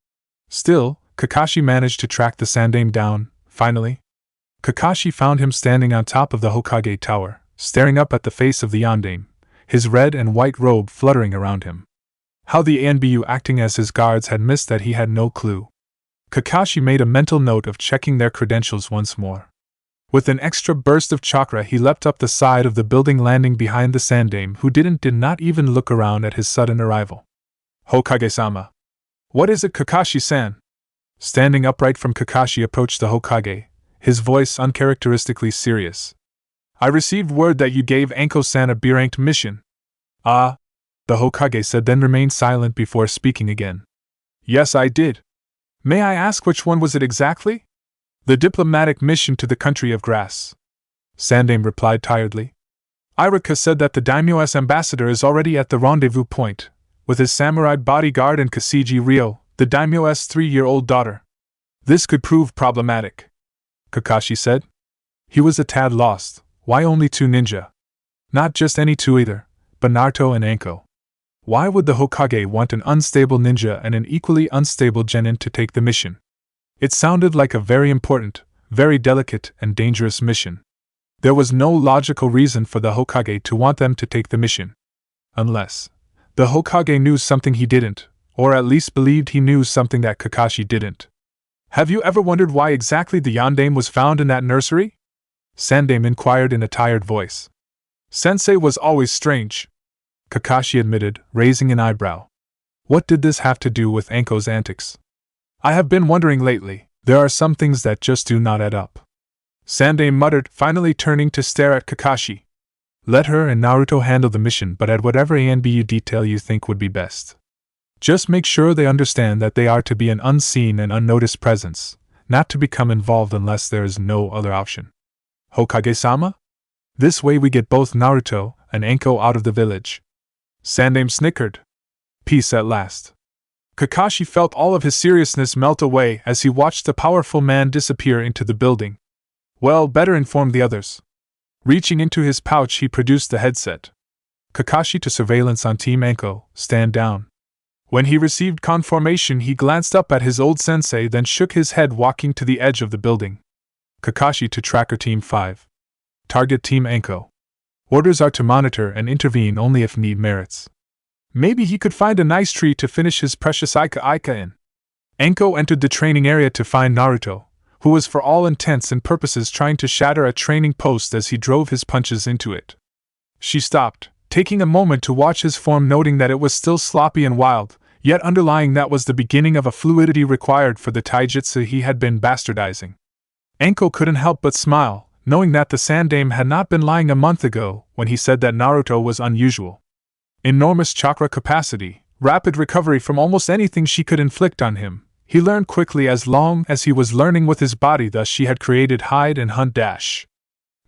[SPEAKER 1] Still, Kakashi managed to track the Sandaime down. Finally, Kakashi found him standing on top of the Hokage tower, staring up at the face of the Yondaime, his red and white robe fluttering around him. How the ANBU acting as his guards had missed that he had no clue. Kakashi made a mental note of checking their credentials once more. With an extra burst of chakra, he leapt up the side of the building, landing behind the Sandaime, who did not even look around at his sudden arrival. Hokage-sama. What is it, Kakashi-san? Standing upright from Kakashi approached the Hokage, his voice uncharacteristically serious. I received word that you gave Anko-san a B-ranked mission. Ah, the Hokage said, then remained silent before speaking again. Yes, I did. May I ask which one was it exactly? The diplomatic mission to the country of grass. Sandaime replied tiredly. Iruka said that the daimyo's ambassador is already at the rendezvous point, with his samurai bodyguard and Kasiji Ryo, the daimyo's 3-year-old daughter. This could prove problematic, Kakashi said. He was a tad lost. Why only 2 ninja? Not just any 2 either, but Naruto and Anko. Why would the Hokage want an unstable ninja and an equally unstable genin to take the mission? It sounded like a very important, very delicate and dangerous mission. There was no logical reason for the Hokage to want them to take the mission. Unless the Hokage knew something he didn't, or at least believed he knew something that Kakashi didn't. Have you ever wondered why exactly the Yondaime was found in that nursery? Sandaime inquired in a tired voice. Sensei was always strange, Kakashi admitted, raising an eyebrow. What did this have to do with Anko's antics? I have been wondering lately. There are some things that just do not add up. Sandaime muttered, finally turning to stare at Kakashi. Let her and Naruto handle the mission, but add whatever ANBU detail you think would be best. Just make sure they understand that they are to be an unseen and unnoticed presence, not to become involved unless there is no other option. Hokage-sama? This way we get both Naruto and Anko out of the village. Sandaime snickered. Peace at last. Kakashi felt all of his seriousness melt away as he watched the powerful man disappear into the building. Well, better inform the others. Reaching into his pouch, he produced the headset. Kakashi to surveillance on Team Anko, stand down. When he received confirmation, he glanced up at his old sensei, then shook his head, walking to the edge of the building. Kakashi to Tracker Team 5. Target Team Anko. Orders are to monitor and intervene only if need merits. Maybe he could find a nice tree to finish his precious Ika in. Anko entered the training area to find Naruto, who was for all intents and purposes trying to shatter a training post as he drove his punches into it. She stopped, taking a moment to watch his form, noting that it was still sloppy and wild, yet underlying that was the beginning of a fluidity required for the taijutsu he had been bastardizing. Anko couldn't help but smile, knowing that the Sandaime had not been lying a month ago when he said that Naruto was unusual. Enormous chakra capacity, rapid recovery from almost anything she could inflict on him. He learned quickly as long as he was learning with his body, thus she had created hide and hunt dash.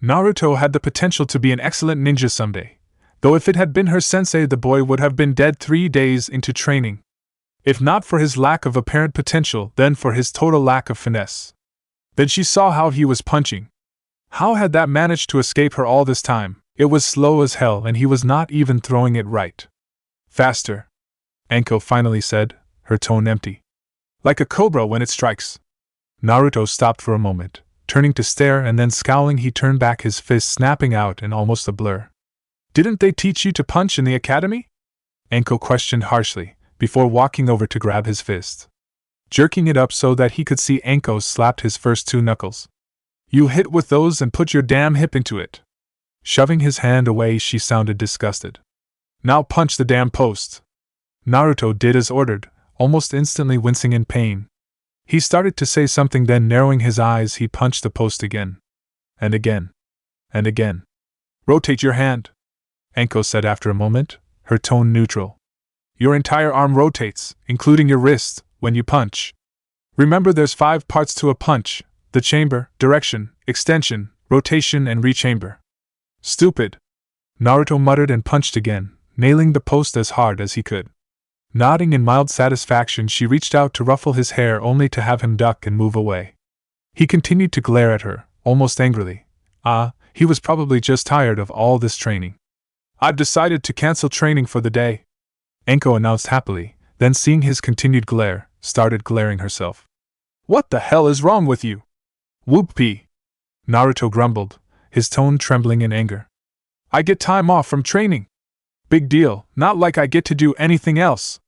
[SPEAKER 1] Naruto had the potential to be an excellent ninja someday, though if it had been her sensei the boy would have been dead 3 days into training. If not for his lack of apparent potential, then for his total lack of finesse. Then she saw how he was punching. How had that managed to escape her all this time? It was slow as hell and he was not even throwing it right. Faster, Anko finally said, her tone empty. Like a cobra when it strikes. Naruto stopped for a moment, turning to stare, and then scowling he turned back, his fist snapping out in almost a blur. Didn't they teach you to punch in the academy? Anko questioned harshly, before walking over to grab his fist. Jerking it up so that he could see, Anko slapped his first 2 knuckles. You hit with those and put your damn hip into it. Shoving his hand away, she sounded disgusted. Now punch the damn post. Naruto did as ordered, almost instantly wincing in pain. He started to say something, then narrowing his eyes he punched the post again. And again. And again. Rotate your hand, Anko said after a moment, her tone neutral. Your entire arm rotates, including your wrist, when you punch. Remember there's 5 parts to a punch: the chamber, direction, extension, rotation, and rechamber. Stupid. Naruto muttered and punched again, nailing the post as hard as he could. Nodding in mild satisfaction, she reached out to ruffle his hair only to have him duck and move away. He continued to glare at her, almost angrily. He was probably just tired of all this training. I've decided to cancel training for the day, Anko announced happily, then seeing his continued glare, started glaring herself. What the hell is wrong with you? Whoopee! Naruto grumbled, his tone trembling in anger. I get time off from training. Big deal, not like I get to do anything else.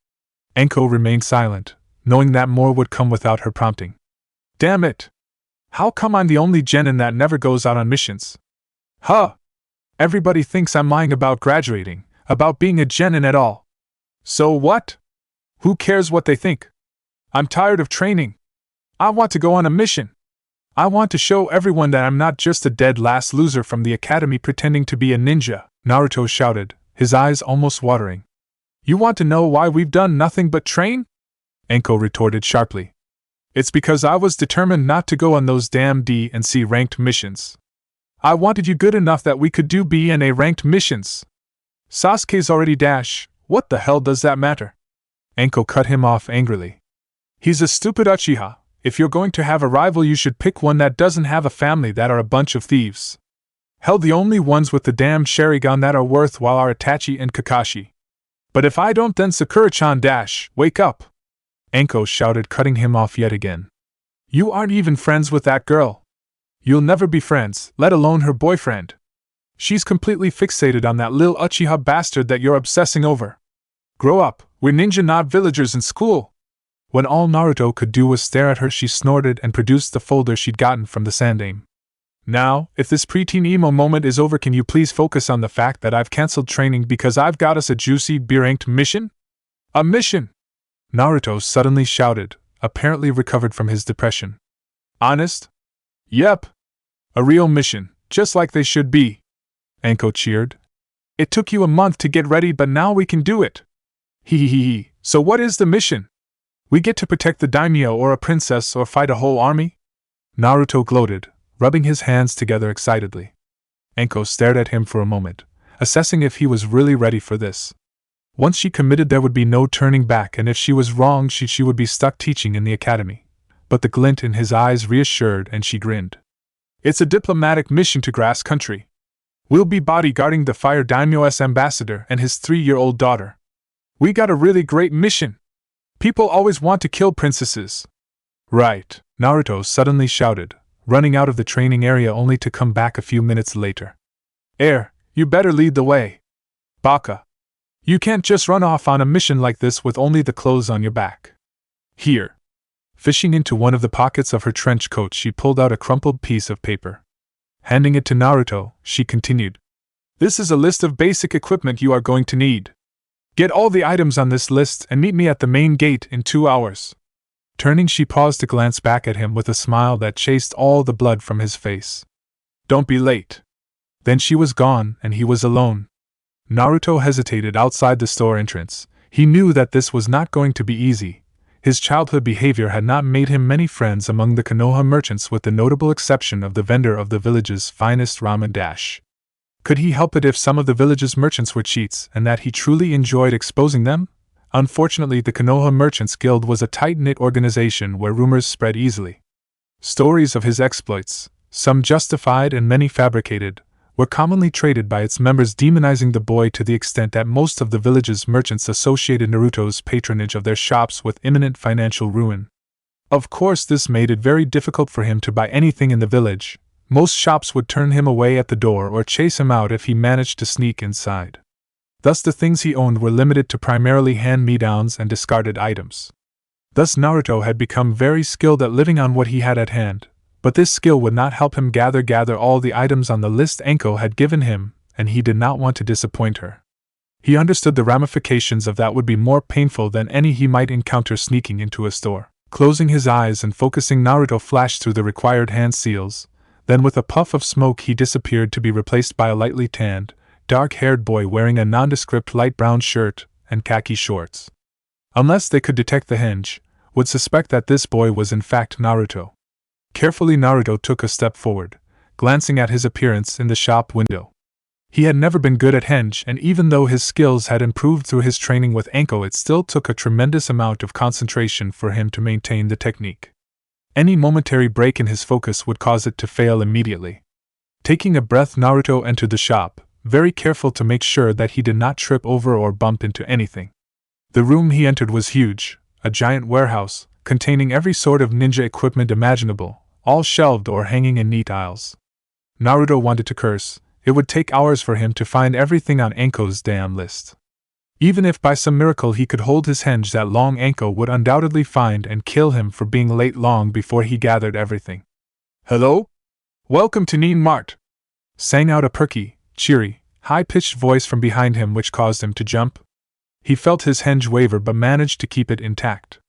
[SPEAKER 1] Anko remained silent, knowing that more would come without her prompting. Damn it! How come I'm the only genin that never goes out on missions? Huh! Everybody thinks I'm lying about graduating, about being a genin at all. So what? Who cares what they think? I'm tired of training. I want to go on a mission. I want to show everyone that I'm not just a dead last loser from the academy pretending to be a ninja, Naruto shouted, his eyes almost watering. You want to know why we've done nothing but train? Anko retorted sharply. It's because I was determined not to go on those damn D and C ranked missions. I wanted you good enough that we could do B and A ranked missions. Sasuke's already dash, what the hell does that matter? Anko cut him off angrily. He's a stupid Uchiha. If you're going to have a rival, you should pick one that doesn't have a family that are a bunch of thieves. Hell, the only ones with the damn Sharingan that are worthwhile are Itachi and Kakashi. But if I don't, then Sakura-chan dash, wake up! Anko shouted, cutting him off yet again. You aren't even friends with that girl. You'll never be friends, let alone her boyfriend. She's completely fixated on that lil Uchiha bastard that you're obsessing over. Grow up, we're ninja, not villagers in school. When all Naruto could do was stare at her, she snorted and produced the folder she'd gotten from the sandaime. Now, if this preteen emo moment is over, can you please focus on the fact that I've cancelled training because I've got us a juicy B-ranked mission? A mission! Naruto suddenly shouted, apparently recovered from his depression. Honest? Yep. A real mission, just like they should be. Anko cheered. It took you a month to get ready, but now we can do it. Hee. So what is the mission? We get to protect the daimyo or a princess or fight a whole army? Naruto gloated, rubbing his hands together excitedly. Anko stared at him for a moment, assessing if he was really ready for this. Once she committed, there would be no turning back, and if she was wrong, she would be stuck teaching in the academy. But the glint in his eyes reassured, and she grinned. It's a diplomatic mission to Grass Country. We'll be bodyguarding the Fire Daimyo's ambassador and his 3-year-old daughter. We got a really great mission. People always want to kill princesses. Right, Naruto suddenly shouted, running out of the training area only to come back a few minutes later. You better lead the way. Baka. You can't just run off on a mission like this with only the clothes on your back. Here. Fishing into one of the pockets of her trench coat, she pulled out a crumpled piece of paper. Handing it to Naruto, she continued. This is a list of basic equipment you are going to need. Get all the items on this list and meet me at the main gate in 2 hours. Turning, she paused to glance back at him with a smile that chased all the blood from his face. Don't be late. Then she was gone, and he was alone. Naruto hesitated outside the store entrance. He knew that this was not going to be easy. His childhood behavior had not made him many friends among the Konoha merchants, with the notable exception of the vendor of the village's finest ramen dash. Could he help it if some of the village's merchants were cheats and that he truly enjoyed exposing them? Unfortunately, the Konoha Merchants Guild was a tight-knit organization where rumors spread easily. Stories of his exploits, some justified and many fabricated, were commonly traded by its members, demonizing the boy to the extent that most of the village's merchants associated Naruto's patronage of their shops with imminent financial ruin. Of course, this made it very difficult for him to buy anything in the village. Most shops would turn him away at the door or chase him out if he managed to sneak inside. Thus the things he owned were limited to primarily hand-me-downs and discarded items. Thus Naruto had become very skilled at living on what he had at hand, but this skill would not help him gather all the items on the list Anko had given him, and he did not want to disappoint her. He understood the ramifications of that would be more painful than any he might encounter sneaking into a store. Closing his eyes and focusing, Naruto flashed through the required hand seals. Then with a puff of smoke he disappeared, to be replaced by a lightly tanned, dark-haired boy wearing a nondescript light brown shirt and khaki shorts. Unless they could detect the henge, would suspect that this boy was in fact Naruto. Carefully Naruto took a step forward, glancing at his appearance in the shop window. He had never been good at henge, and even though his skills had improved through his training with Anko, it still took a tremendous amount of concentration for him to maintain the technique. Any momentary break in his focus would cause it to fail immediately. Taking a breath, Naruto entered the shop, very careful to make sure that he did not trip over or bump into anything. The room he entered was huge, a giant warehouse, containing every sort of ninja equipment imaginable, all shelved or hanging in neat aisles. Naruto wanted to curse. It would take hours for him to find everything on Anko's damn list. Even if by some miracle he could hold his henge that long, Anko would undoubtedly find and kill him for being late long before he gathered everything. "Hello? Welcome to Neen Mart," sang out a perky, cheery, high-pitched voice from behind him, which caused him to jump. He felt his henge waver but managed to keep it intact.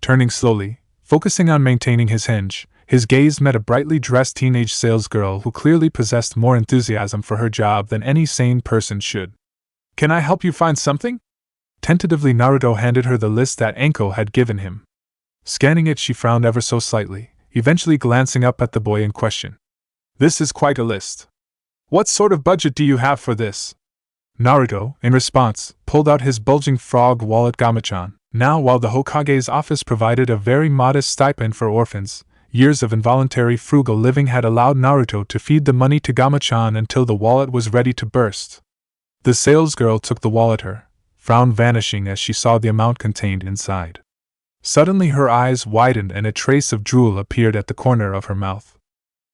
[SPEAKER 1] Turning slowly, focusing on maintaining his henge, his gaze met a brightly dressed teenage salesgirl who clearly possessed more enthusiasm for her job than any sane person should. "Can I help you find something?" Tentatively Naruto handed her the list that Anko had given him. Scanning it, she frowned ever so slightly, eventually glancing up at the boy in question. "This is quite a list. What sort of budget do you have for this?" Naruto, in response, pulled out his bulging frog wallet. Gamachan. Now, while the Hokage's office provided a very modest stipend for orphans, years of involuntary frugal living had allowed Naruto to feed the money to Gamachan until the wallet was ready to burst. The salesgirl took the wallet, her frown vanishing as she saw the amount contained inside. Suddenly her eyes widened and a trace of drool appeared at the corner of her mouth.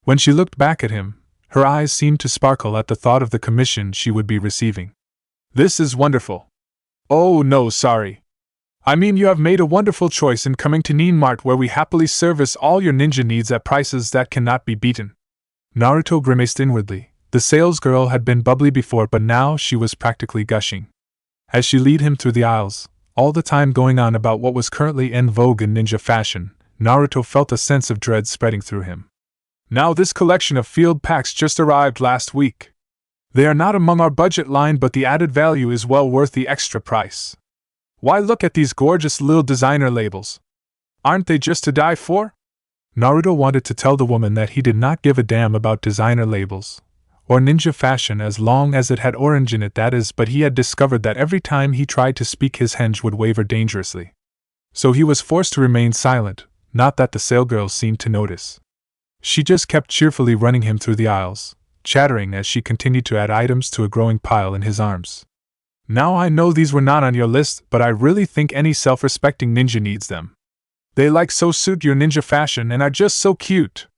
[SPEAKER 1] When she looked back at him, her eyes seemed to sparkle at the thought of the commission she would be receiving. "This is wonderful." "Oh no, sorry. I mean, you have made a wonderful choice in coming to Neen Mart, where we happily service all your ninja needs at prices that cannot be beaten." Naruto grimaced inwardly. The salesgirl had been bubbly before, but now she was practically gushing. As she led him through the aisles, all the time going on about what was currently en vogue in ninja fashion, Naruto felt a sense of dread spreading through him. "Now, this collection of field packs just arrived last week. They are not among our budget line, but the added value is well worth the extra price. Why, look at these gorgeous little designer labels. Aren't they just to die for?" Naruto wanted to tell the woman that he did not give a damn about designer labels, or ninja fashion as long as it had orange in it, that is, but he had discovered that every time he tried to speak his henge would waver dangerously. So he was forced to remain silent, not that the salesgirl seemed to notice. She just kept cheerfully running him through the aisles, chattering as she continued to add items to a growing pile in his arms. "Now, I know these were not on your list, but I really think any self-respecting ninja needs them. They so suit your ninja fashion and are just so cute,"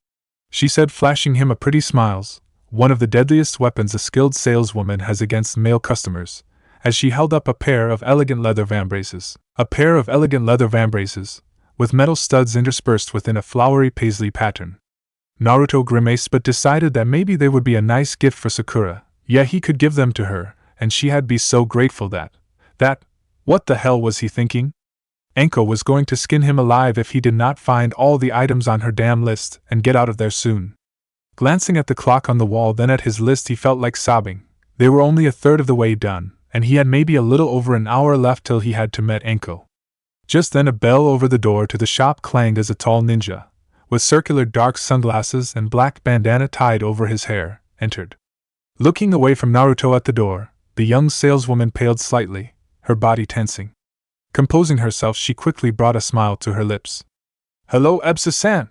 [SPEAKER 1] she said, flashing him a pretty smile, one of the deadliest weapons a skilled saleswoman has against male customers, as she held up a pair of elegant leather vambraces. A pair of elegant leather vambraces, with metal studs interspersed within a flowery paisley pattern. Naruto grimaced but decided that maybe they would be a nice gift for Sakura. Yeah, he could give them to her, and she'd be so grateful that, what the hell was he thinking? Anko was going to skin him alive if he did not find all the items on her damn list and get out of there soon. Glancing at the clock on the wall, then at his list, he felt like sobbing. They were only a third of the way done, and he had maybe a little over an hour left till he had to meet Anko. Just then a bell over the door to the shop clanged as a tall ninja, with circular dark sunglasses and black bandana tied over his hair, entered. Looking away from Naruto at the door, the young saleswoman paled slightly, her body tensing. Composing herself, she quickly brought a smile to her lips. "Hello, Ebisu-san.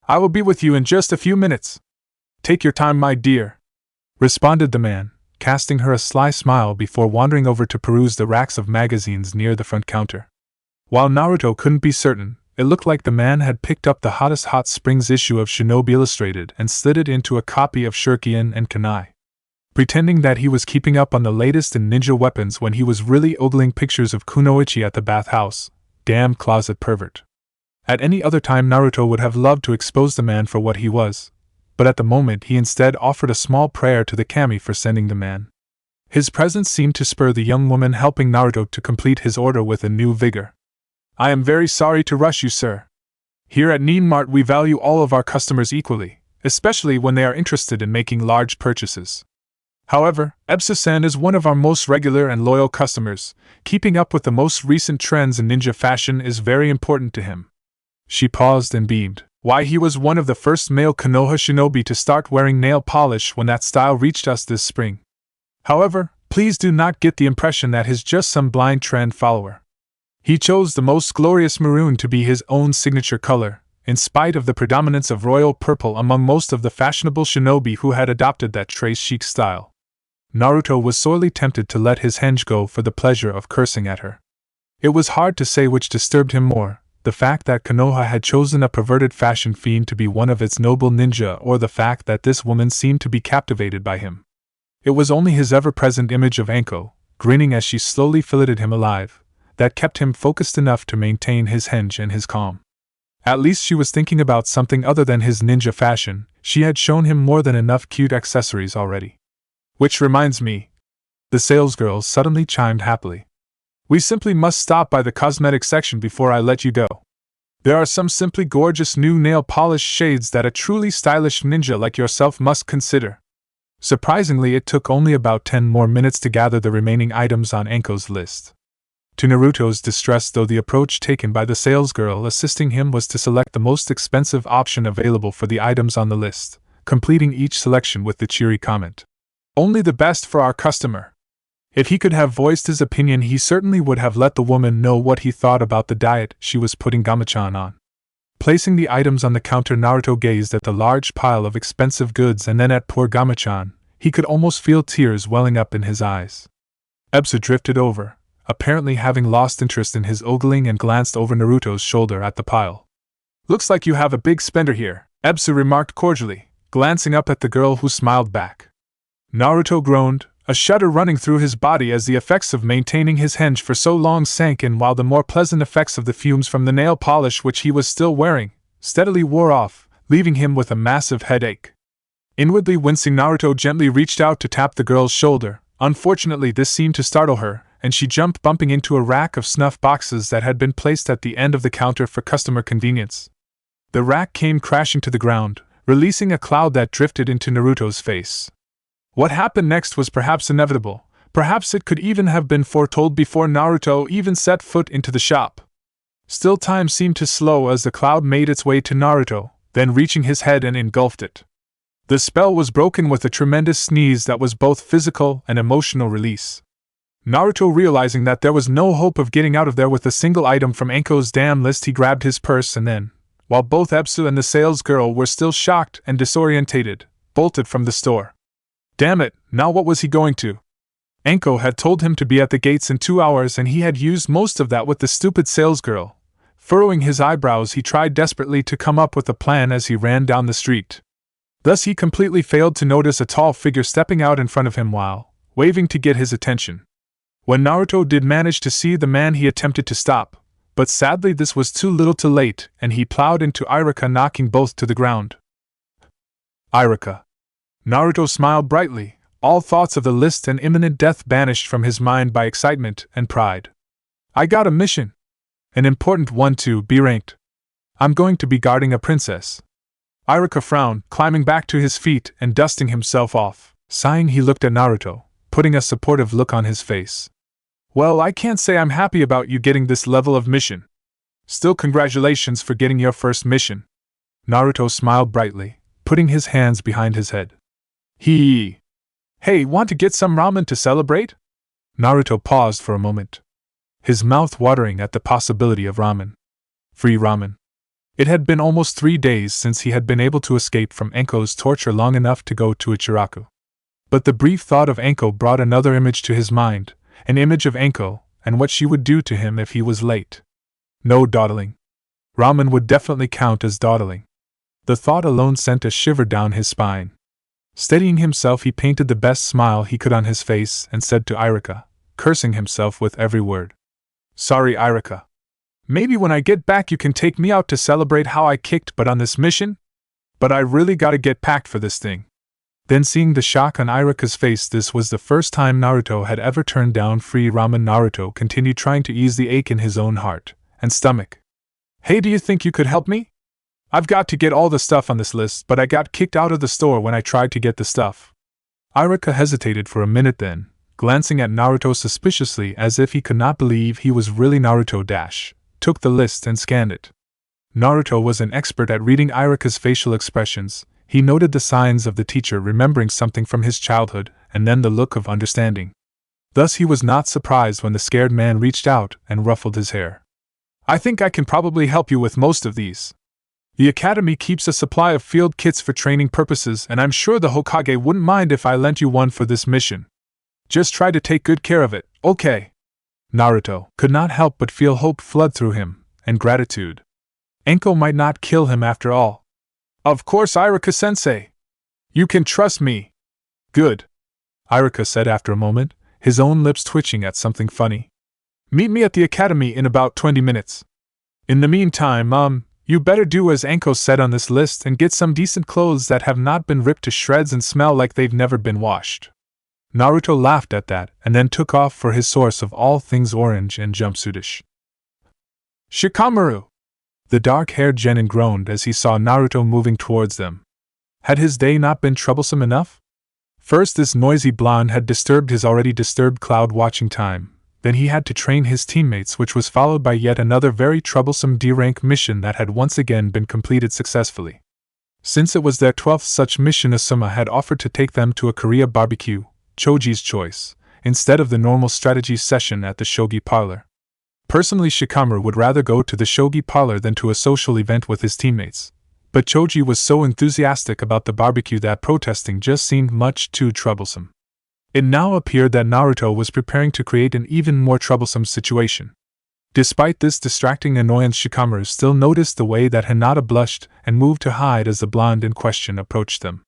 [SPEAKER 1] I will be with you in just a few minutes. Take your time, my dear," responded the man, casting her a sly smile before wandering over to peruse the racks of magazines near the front counter. While Naruto couldn't be certain, it looked like the man had picked up the hottest Hot Springs issue of Shinobi Illustrated and slid it into a copy of Shuriken and Kunai, pretending that he was keeping up on the latest in ninja weapons when he was really ogling pictures of Kunoichi at the bathhouse. Damn closet pervert. At any other time Naruto would have loved to expose the man for what he was, but at the moment he instead offered a small prayer to the kami for sending the man. His presence seemed to spur the young woman helping Naruto to complete his order with a new vigor. "I am very sorry to rush you, sir. Here at Neen Mart we value all of our customers equally, especially when they are interested in making large purchases. However, Ebisu-san is one of our most regular and loyal customers. Keeping up with the most recent trends in ninja fashion is very important to him." She paused and beamed. Why, he was one of the first male Konoha shinobi to start wearing nail polish when that style reached us this spring. However, please do not get the impression that he's just some blind trend follower. He chose the most glorious maroon to be his own signature color, in spite of the predominance of royal purple among most of the fashionable shinobi who had adopted that trace chic style. Naruto was sorely tempted to let his henge go for the pleasure of cursing at her. It was hard to say which disturbed him more, the fact that Konoha had chosen a perverted fashion fiend to be one of its noble ninja, or the fact that this woman seemed to be captivated by him. It was only his ever-present image of Anko, grinning as she slowly filleted him alive, that kept him focused enough to maintain his henge and his calm. At least she was thinking about something other than his ninja fashion. She had shown him more than enough cute accessories already. "Which reminds me," the salesgirl suddenly chimed happily. "We simply must stop by the cosmetic section before I let you go. There are some simply gorgeous new nail polish shades that a truly stylish ninja like yourself must consider." Surprisingly, it took only about 10 more minutes to gather the remaining items on Anko's list. To Naruto's distress, though, the approach taken by the salesgirl assisting him was to select the most expensive option available for the items on the list, completing each selection with the cheery comment, "Only the best for our customer." If he could have voiced his opinion, he certainly would have let the woman know what he thought about the diet she was putting Gamachan on. Placing the items on the counter, Naruto gazed at the large pile of expensive goods and then at poor Gamachan. He could almost feel tears welling up in his eyes. Ebisu drifted over, apparently having lost interest in his ogling, and glanced over Naruto's shoulder at the pile. "Looks like you have a big spender here," Ebisu remarked cordially, glancing up at the girl who smiled back. Naruto groaned, a shudder running through his body as the effects of maintaining his henge for so long sank in, while the more pleasant effects of the fumes from the nail polish which he was still wearing steadily wore off, leaving him with a massive headache. Inwardly wincing, Naruto gently reached out to tap the girl's shoulder. Unfortunately, this seemed to startle her, and she jumped, bumping into a rack of snuff boxes that had been placed at the end of the counter for customer convenience. The rack came crashing to the ground, releasing a cloud that drifted into Naruto's face. What happened next was perhaps inevitable. Perhaps it could even have been foretold before Naruto even set foot into the shop. Still, time seemed to slow as the cloud made its way to Naruto, then reaching his head and engulfed it. The spell was broken with a tremendous sneeze that was both physical and emotional release. Naruto, realizing that there was no hope of getting out of there with a single item from Anko's damn list, he grabbed his purse and then, while both Ebisu and the salesgirl were still shocked and disorientated, bolted from the store. Damn it, now what was he going to? Anko had told him to be at the gates in 2 hours, and he had used most of that with the stupid salesgirl. Furrowing his eyebrows, he tried desperately to come up with a plan as he ran down the street. Thus he completely failed to notice a tall figure stepping out in front of him while waving to get his attention. When Naruto did manage to see the man, he attempted to stop, but sadly this was too little too late, and he plowed into Irika, knocking both to the ground. Irika. Naruto smiled brightly, all thoughts of the list and imminent death banished from his mind by excitement and pride. "I got a mission. An important one too, B ranked. I'm going to be guarding a princess." Irika frowned, climbing back to his feet and dusting himself off. Sighing, he looked at Naruto, putting a supportive look on his face. Well, I can't say I'm happy about you getting this level of mission. Still, congratulations for getting your first mission. Naruto smiled brightly, putting his hands behind his head. Hey, want to get some ramen to celebrate? Naruto paused for a moment, his mouth watering at the possibility of ramen. Free ramen. It had been almost 3 days since he had been able to escape from Enko's torture long enough to go to Ichiraku. But the brief thought of Enko brought another image to his mind, an image of Enko and what she would do to him if he was late. No dawdling. Ramen would definitely count as dawdling. The thought alone sent a shiver down his spine. Steadying himself, he painted the best smile he could on his face and said to Irika, cursing himself with every word. Sorry, Irika. Maybe when I get back you can take me out to celebrate how I kicked butt on this mission? But I really gotta get packed for this thing. Then, seeing the shock on Irika's face, this was the first time Naruto had ever turned down free ramen. Naruto continued trying to ease the ache in his own heart and stomach. Hey, do you think you could help me? I've got to get all the stuff on this list, but I got kicked out of the store when I tried to get the stuff. Irika hesitated for a minute, then, glancing at Naruto suspiciously as if he could not believe he was really Naruto, took the list and scanned it. Naruto was an expert at reading Irika's facial expressions. He noted the signs of the teacher remembering something from his childhood, and then the look of understanding. Thus he was not surprised when the scared man reached out and ruffled his hair. I think I can probably help you with most of these. The academy keeps a supply of field kits for training purposes, and I'm sure the Hokage wouldn't mind if I lent you one for this mission. Just try to take good care of it, okay? Naruto could not help but feel hope flood through him, and gratitude. Enko might not kill him after all. Of course, Irika-sensei. You can trust me. Good, Irika said after a moment, his own lips twitching at something funny. Meet me at the academy in about 20 minutes. In the meantime, you better do as Enko said on this list and get some decent clothes that have not been ripped to shreds and smell like they've never been washed. Naruto laughed at that and then took off for his source of all things orange and jumpsuitish. Shikamaru! The dark-haired genin groaned as he saw Naruto moving towards them. Had his day not been troublesome enough? First, this noisy blonde had disturbed his already disturbed cloud watching time. Then he had to train his teammates, which was followed by yet another very troublesome D-rank mission that had once again been completed successfully. Since it was their 12th such mission, Asuma had offered to take them to a Korea barbecue, Choji's choice, instead of the normal strategy session at the shogi parlor. Personally, Shikamaru would rather go to the shogi parlor than to a social event with his teammates, but Choji was so enthusiastic about the barbecue that protesting just seemed much too troublesome. It now appeared that Naruto was preparing to create an even more troublesome situation. Despite this distracting annoyance, Shikamaru still noticed the way that Hinata blushed and moved to hide as the blonde in question approached them.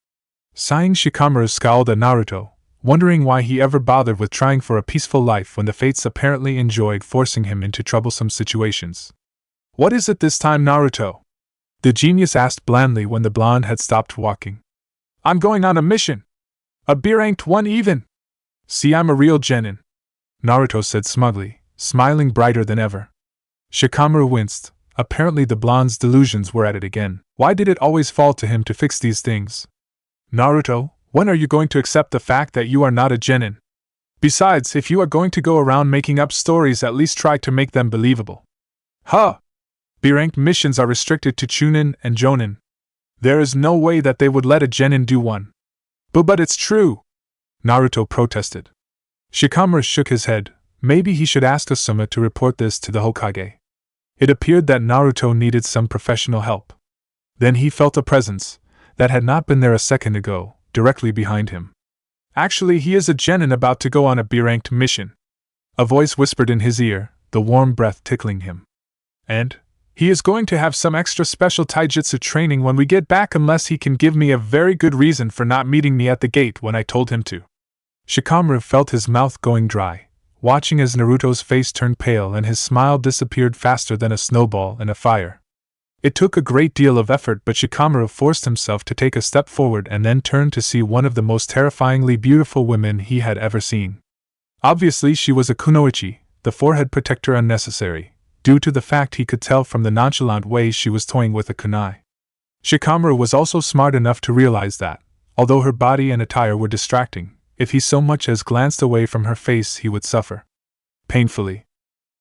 [SPEAKER 1] Sighing, Shikamaru scowled at Naruto, wondering why he ever bothered with trying for a peaceful life when the fates apparently enjoyed forcing him into troublesome situations. What is it this time, Naruto? The genius asked blandly when the blonde had stopped walking. I'm going on a mission. A B-ranked one even. See, I'm a real genin, Naruto said smugly, smiling brighter than ever. Shikamaru winced. Apparently the blonde's delusions were at it again. Why did it always fall to him to fix these things? Naruto, when are you going to accept the fact that you are not a genin? Besides, if you are going to go around making up stories, at least try to make them believable. Huh! B-ranked missions are restricted to Chunin and Jonin. There is no way that they would let a genin do one. But it's true, Naruto protested. Shikamaru shook his head. Maybe he should ask Asuma to report this to the Hokage. It appeared that Naruto needed some professional help. Then he felt a presence that had not been there a second ago, directly behind him. Actually, he is a genin about to go on a B-ranked mission. A voice whispered in his ear, the warm breath tickling him. And he is going to have some extra special taijutsu training when we get back, unless he can give me a very good reason for not meeting me at the gate when I told him to. Shikamaru felt his mouth going dry, watching as Naruto's face turned pale and his smile disappeared faster than a snowball in a fire. It took a great deal of effort, but Shikamaru forced himself to take a step forward and then turned to see one of the most terrifyingly beautiful women he had ever seen. Obviously she was a kunoichi, the forehead protector unnecessary, due to the fact he could tell from the nonchalant way she was toying with a kunai. Shikamaru was also smart enough to realize that, although her body and attire were distracting, If he so much as glanced away from her face, he would suffer painfully.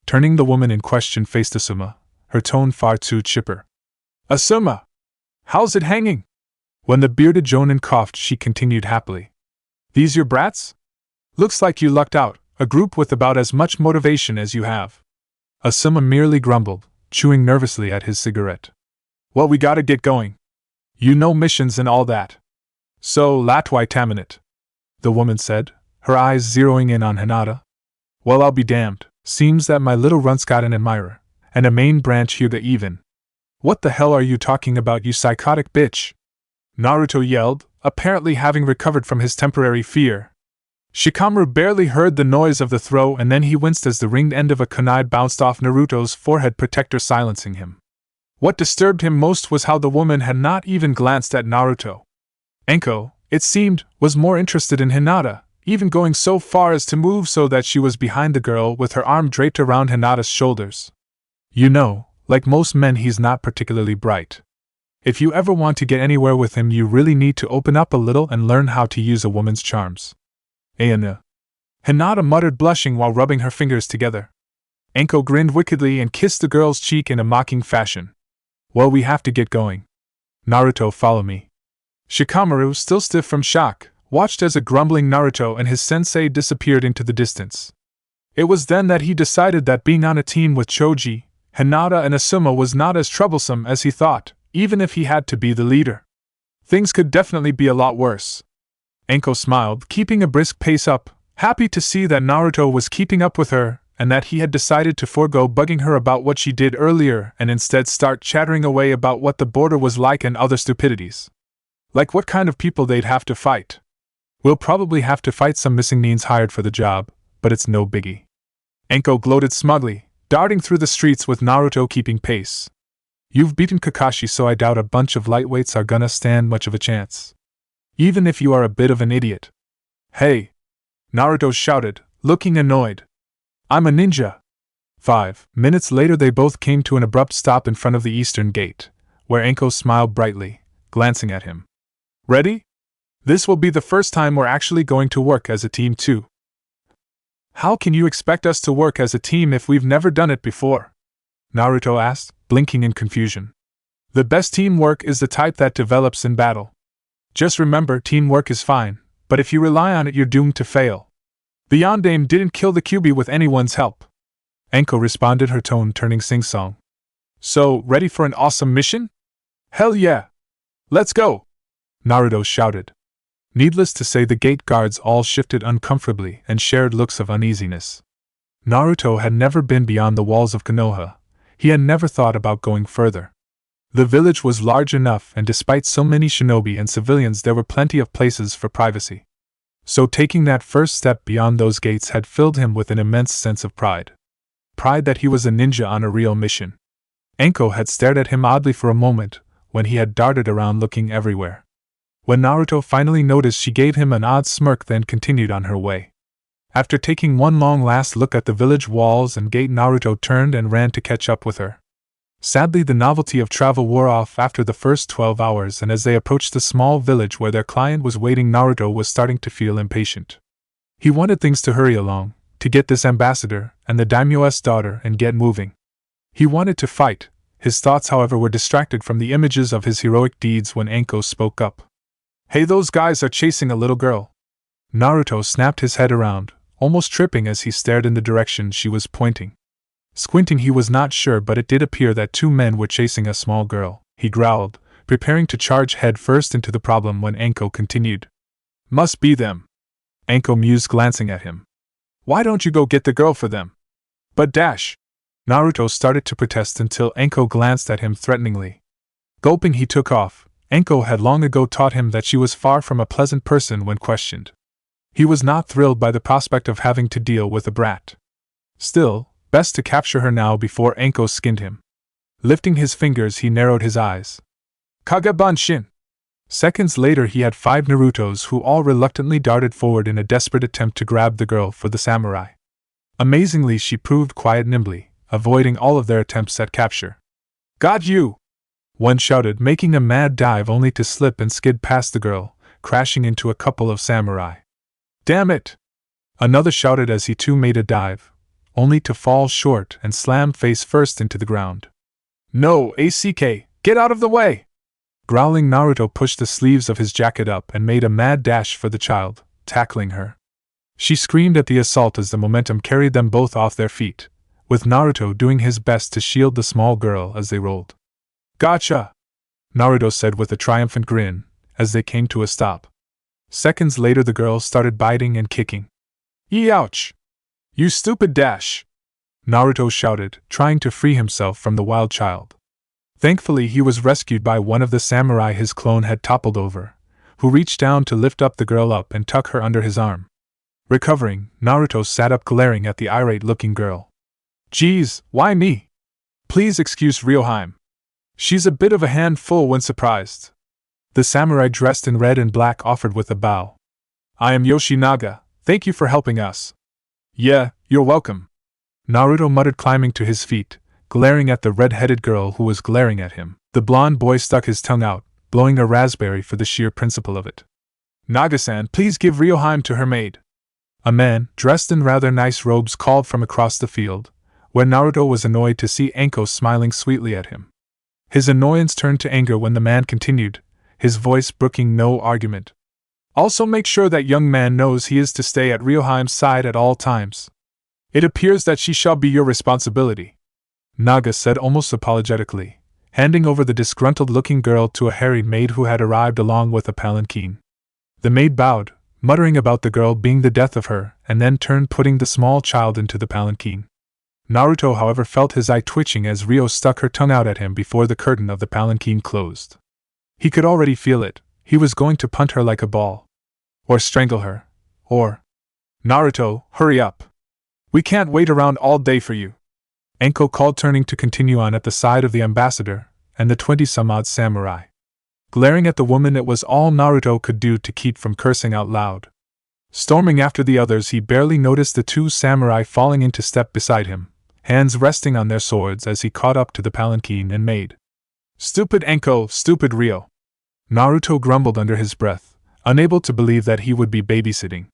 [SPEAKER 1] Turning, the woman in question faced Asuma, her tone far too chipper. Asuma! How's it hanging? When the bearded jonin coughed, she continued happily. These your brats? Looks like you lucked out, a group with about as much motivation as you have. Asuma merely grumbled, chewing nervously at his cigarette. Well, we gotta get going. You know, missions and all that. So, Latwai Taminit, the woman said, her eyes zeroing in on Hinata. Well, I'll be damned. Seems that my little runt's got an admirer, and a main branch here to even. What the hell are you talking about, you psychotic bitch? Naruto yelled, apparently having recovered from his temporary fear. Shikamaru barely heard the noise of the throw, and then he winced as the ringed end of a kunai bounced off Naruto's forehead protector, silencing him. What disturbed him most was how the woman had not even glanced at Naruto. Enko, it seemed, was more interested in Hinata, even going so far as to move so that she was behind the girl with her arm draped around Hinata's shoulders. You know, like most men, he's not particularly bright. If you ever want to get anywhere with him, you really need to open up a little and learn how to use a woman's charms. Ayana. Hinata muttered, blushing while rubbing her fingers together. Enko grinned wickedly and kissed the girl's cheek in a mocking fashion. Well, we have to get going. Naruto, follow me. Shikamaru, still stiff from shock, watched as a grumbling Naruto and his sensei disappeared into the distance. It was then that he decided that being on a team with Choji, Hinata, and Asuma was not as troublesome as he thought, even if he had to be the leader. Things could definitely be a lot worse. Enko smiled, keeping a brisk pace up, happy to see that Naruto was keeping up with her, and that he had decided to forego bugging her about what she did earlier and instead start chattering away about what the border was like and other stupidities. Like what kind of people they'd have to fight. We'll probably have to fight some missing neens hired for the job, but it's no biggie. Enko gloated smugly, darting through the streets with Naruto keeping pace. You've beaten Kakashi, so I doubt a bunch of lightweights are gonna stand much of a chance. Even if you are a bit of an idiot. Hey! Naruto shouted, looking annoyed. I'm a ninja. 5 minutes later, they both came to an abrupt stop in front of the eastern gate, where Enko smiled brightly, glancing at him. Ready? This will be the first time we're actually going to work as a team too. How can you expect us to work as a team if we've never done it before? Naruto asked, blinking in confusion. The best teamwork is the type that develops in battle. Just remember, teamwork is fine, but if you rely on it, you're doomed to fail. The Yondaime didn't kill the Kyuubi with anyone's help. Enko responded, her tone turning sing-song. So, ready for an awesome mission? Hell yeah! Let's go! Naruto shouted. Needless to say, the gate guards all shifted uncomfortably and shared looks of uneasiness. Naruto had never been beyond the walls of Konoha. He had never thought about going further. The village was large enough, and despite so many shinobi and civilians, there were plenty of places for privacy. So taking that first step beyond those gates had filled him with an immense sense of pride. Pride that he was a ninja on a real mission. Enko had stared at him oddly for a moment, when he had darted around looking everywhere. When Naruto finally noticed, she gave him an odd smirk, then continued on her way. After taking one long last look at the village walls and gate, Naruto turned and ran to catch up with her. Sadly, the novelty of travel wore off after the first 12 hours, and as they approached the small village where their client was waiting, Naruto was starting to feel impatient. He wanted things to hurry along, to get this ambassador and the daimyo's daughter and get moving. He wanted to fight. His thoughts, however, were distracted from the images of his heroic deeds when Enko spoke up. Hey, those guys are chasing a little girl. Naruto snapped his head around, almost tripping as he stared in the direction she was pointing. Squinting, he was not sure, but it did appear that 2 men were chasing a small girl. He growled, preparing to charge head first into the problem when Enko continued. Must be them. Enko mused, glancing at him. Why don't you go get the girl for them? But dash! Naruto started to protest until Enko glanced at him threateningly. Gulping, he took off. Enko had long ago taught him that she was far from a pleasant person when questioned. He was not thrilled by the prospect of having to deal with a brat. Still, best to capture her now before Enko skinned him. Lifting his fingers, he narrowed his eyes. Kagabanshin! Seconds later, he had 5 Narutos who all reluctantly darted forward in a desperate attempt to grab the girl for the samurai. Amazingly, she proved quiet nimbly, avoiding all of their attempts at capture. Got you! One shouted, making a mad dive only to slip and skid past the girl, crashing into a couple of samurai. Damn it! Another shouted as he too made a dive, only to fall short and slam face first into the ground. No, ACK, get out of the way! Growling, Naruto pushed the sleeves of his jacket up and made a mad dash for the child, tackling her. She screamed at the assault as the momentum carried them both off their feet, with Naruto doing his best to shield the small girl as they rolled. Gotcha! Naruto said with a triumphant grin, as they came to a stop. Seconds later the girl started biting and kicking. Ouch! You stupid dash! Naruto shouted, trying to free himself from the wild child. Thankfully he was rescued by one of the samurai his clone had toppled over, who reached down to lift up the girl up and tuck her under his arm. Recovering, Naruto sat up glaring at the irate-looking girl. Geez, why me? Please excuse Ryoheim. She's a bit of a handful when surprised. The samurai dressed in red and black offered with a bow. I am Yoshinaga, thank you for helping us. Yeah, you're welcome. Naruto muttered, climbing to his feet, glaring at the red-headed girl who was glaring at him. The blonde boy stuck his tongue out, blowing a raspberry for the sheer principle of it. Naga-san, please give Ryoheim to her maid. A man, dressed in rather nice robes, called from across the field, where Naruto was annoyed to see Anko smiling sweetly at him. His annoyance turned to anger when the man continued, his voice brooking no argument. Also make sure that young man knows he is to stay at Ryoheim's side at all times. It appears that she shall be your responsibility, Naga said almost apologetically, handing over the disgruntled-looking girl to a harried maid who had arrived along with a palanquin. The maid bowed, muttering about the girl being the death of her, and then turned, putting the small child into the palanquin. Naruto, however, felt his eye twitching as Ryo stuck her tongue out at him before the curtain of the palanquin closed. He could already feel it. He was going to punt her like a ball. Or strangle her. Or... Naruto, hurry up. We can't wait around all day for you. Anko called, turning to continue on at the side of the ambassador and the 20-some-odd samurai. Glaring at the woman, it was all Naruto could do to keep from cursing out loud. Storming after the others, he barely noticed the two samurai falling into step beside him, hands resting on their swords as he caught up to the palanquin and made. Stupid Anko, stupid Ryo. Naruto grumbled under his breath, unable to believe that he would be babysitting